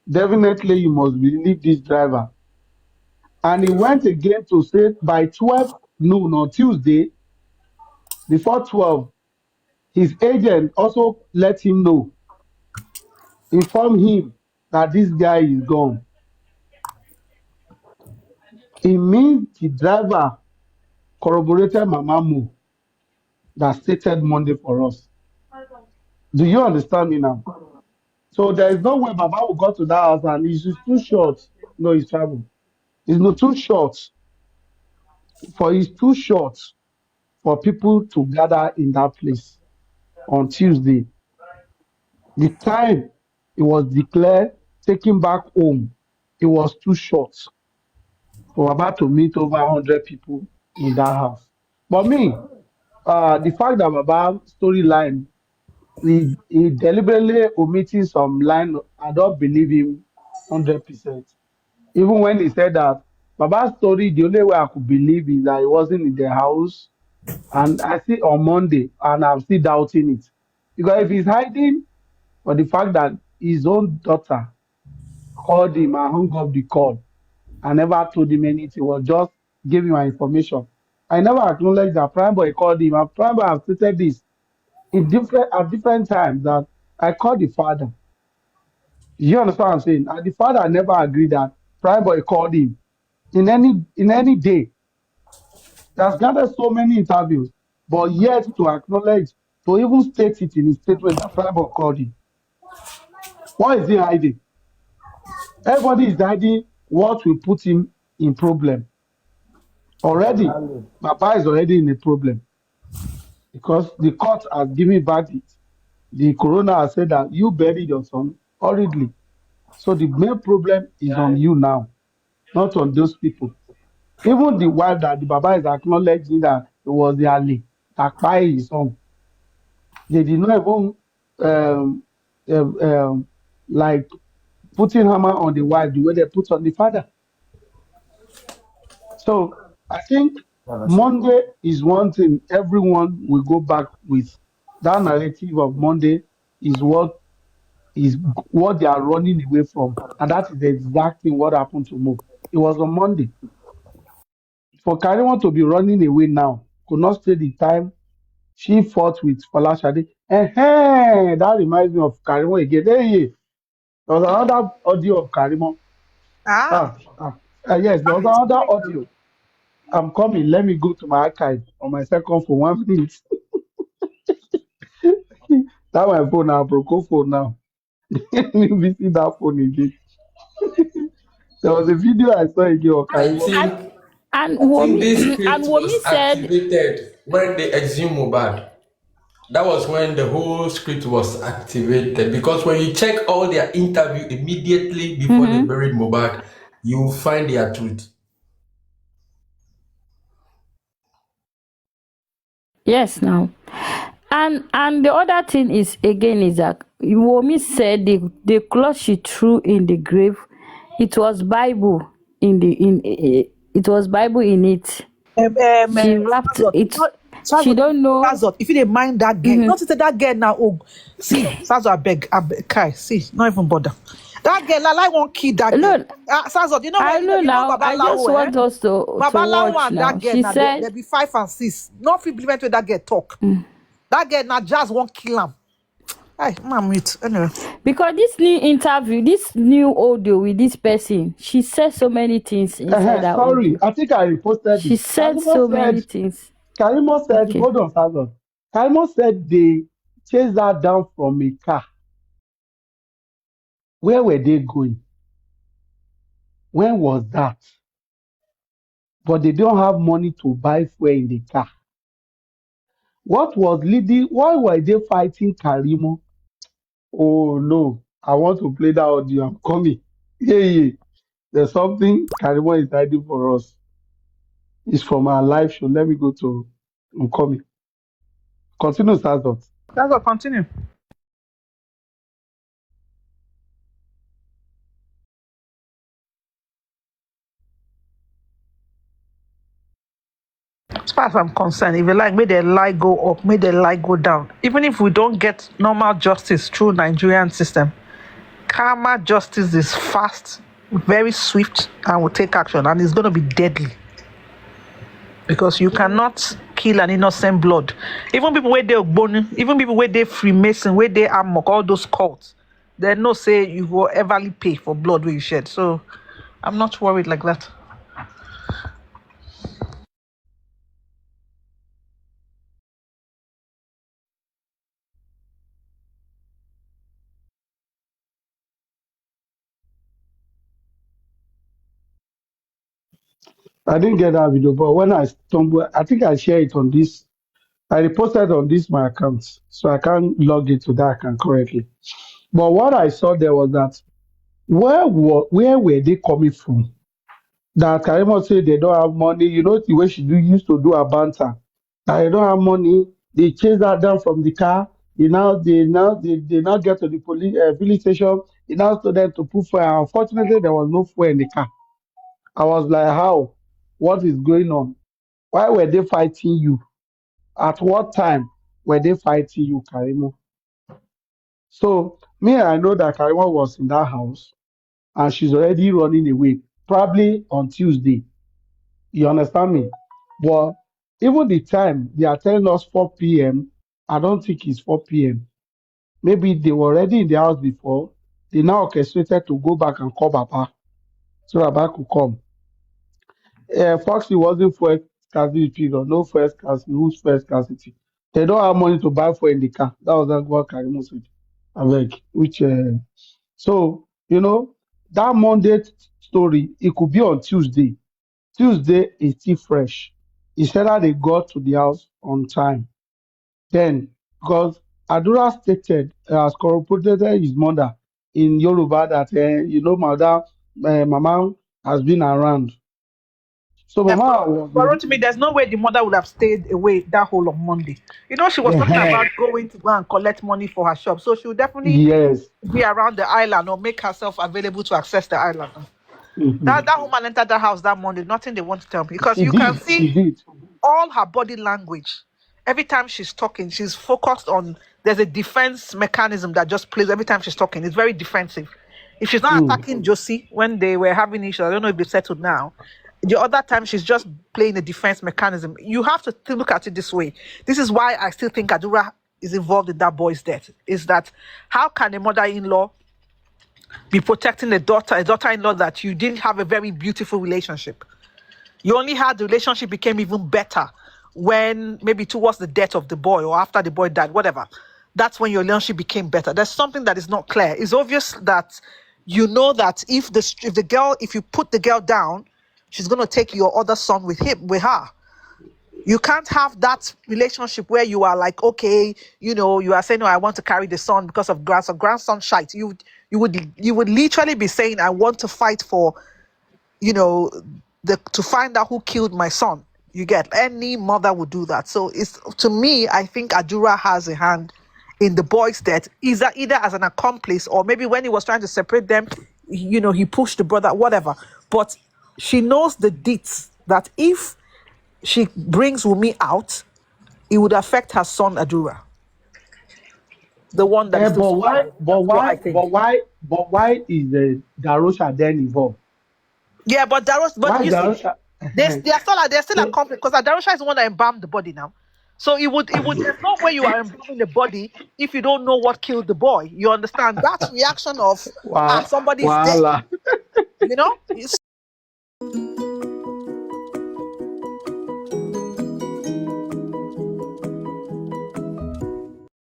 definitely you must believe this driver. And he went again to say by 12 noon on Tuesday, before 12, his agent also let him know, inform him that this guy is gone. It means the driver corroborated Mama Mo that stated Monday for us. Do you understand me now? So there is no way Baba will go to that house and it's too short. No, it's travel. It's not too short. It's too short for people to gather in that place on Tuesday. The time it was declared taken back home, it was too short for Baba to meet over 100 people in that house. But me, the fact that Baba storyline, he deliberately omitting some line, I don't believe him 100%. Even when he said that Baba's story, the only way I could believe is that he wasn't in the house. And I see on Monday, and I'm still doubting it. Because if he's hiding for the fact that his own daughter called him and hung up the call, I never told him anything, was just giving my information. I never acknowledged that Prime Boy called him. And Prime Boy have stated this at different times that I called the father. You understand what I'm saying? And the father never agreed that Prime Boy called him in any day. He has gathered so many interviews, but yet to acknowledge, to even state it in his statement that Prime Boy called him. Why is he hiding? Everybody is hiding what will put him in problem. Already, Papa is already in a problem because the court has given verdict. The coroner has said that you buried your son hurriedly. So the main problem is on you now, not on those people. Even the wife that the Baba is acknowledging that it was the Ali that kpai his son. They did not even like putting hammer on the wife the way they put on the father. So I think Monday is one thing everyone will go back with. That narrative of Monday is what they are running away from. And that is the exact thing what happened to Mo. It was on Monday. For Karima to be running away now, could not stay the time she fought with Falashade. That reminds me of Karima again. Hey, there was another audio of Karima. Yes, there was another audio. I'm coming. Let me go to my archive on my second phone. 1 minute. That my phone now, broke phone now. Let me visit that phone again. There was a video I saw again of Karima. And I think this Wumi script was said, activated when they exhumed Mohbad. That was when the whole script was activated, because when you check all their interview immediately before they buried Mohbad, you will find their truth. yes, now. And the other thing is that Wumi said the cloth she threw in the grave, it was Bible it was Bible in it. She wrapped it. She don't know. Sazot, if you didn't mind that girl, not to say that girl now. Oh, see, Sazot, I beg, Kai, see, not even bother. That girl, I want kid that girl. Sazot, you know what? I know now. I just want us to watch now. That girl, she now, said there be 5 and 6. Not fit believe when that girl talk. That girl now just won't kill him. Hey, mom, it anyway. Because this new interview, this new audio with this person, she said so many things inside that audio. I think I reposted She said so many things. Karima said, okay. Hold on, Sazon. Karima said they chased her down from a car. Where were they going? When was that? But they don't have money to buy fuel in the car. What was leading? Why were they fighting Karima? Oh no, I want to play that audio. I'm coming. Yeah. There's something Karima is hiding for us. It's from our live show. Let me go to I'm coming. Continue, Sazot. Sazot, continue. As far as I'm concerned, if you like, may the lie go up, may the lie go down. Even if we don't get normal justice through Nigerian system, karma justice is fast, very swift, and will take action, and it's going to be deadly. Because you cannot kill an innocent blood. Even people where they Ogboni, even people where they Freemason, where they Amok, all those cults, they no say you will everly pay for blood where you shed. So I'm not worried like that. I didn't get that video, but when I stumbled, I think I shared it on this. I reposted on this my account, so I can't log into that account correctly. But what I saw there was that where were they coming from? That Karimo said they don't have money. You know the way she used to do her banter. That they don't have money. They chase her down from the car. They now get to the police police station. They now told them to put fuel. Unfortunately, there was no fuel in the car. I was like, how? What is going on? Why were they fighting you? At what time were they fighting you, Karimo? So me, I know that Karimo was in that house and she's already running away, probably on Tuesday. You understand me? But even the time they are telling us 4 p.m., I don't think it's 4 p.m. Maybe they were already in the house before. They now orchestrated to go back and call Baba so Baba could come. Foxy wasn't fuel scarcity period, no fuel scarcity, who's fuel scarcity? They don't have money to buy fuel in the car. That was what Karimo said. I beg, so that Monday story, it could be on Tuesday. Tuesday is still fresh. He said that they got to the house on time. Then, because Adura stated, has corroborated his mother in Yoruba that, Mama has been around. So Mama was But to me, there's no way the mother would have stayed away that whole of Monday. You know, she was talking about going to go and collect money for her shop. So she would definitely yes. be around the island or make herself available to access the island. That woman entered the house that Monday, nothing they want to tell me. Because you can see all her body language. Every time she's talking, she's focused on, there's a defense mechanism that just plays every time she's talking. It's very defensive. If she's not attacking Josie when they were having issues, I don't know if they've settled now. The other time she's just playing a defense mechanism. You have to look at it this way. This is why I still think Adura is involved in that boy's death. Is that how can a mother-in-law be protecting a daughter-in-law that you didn't have a very beautiful relationship? You only had the relationship became even better when maybe towards the death of the boy or after the boy died, whatever. That's when your relationship became better. There's something that is not clear. It's obvious that you know that if you put the girl down, she's going to take your other son with her. You can't have that relationship where you are like, okay, you are saying, no, I want to carry the son because of grandson shite. You would literally be saying, I want to fight for, to find out who killed my son. You get, any mother would do that. So to me, I think Adura has a hand in the boy's death, either as an accomplice or maybe when he was trying to separate them, he pushed the brother, whatever. But she knows the deeds that if she brings Wumi out, it would affect her son Adura. The one that is still but why is the Darosha then involved? Yeah, but you see, they're still a conflict because Darosha is the one that embalmed the body now. So there's no way you are embalming the body if you don't know what killed the boy. You understand that reaction of somebody's dead.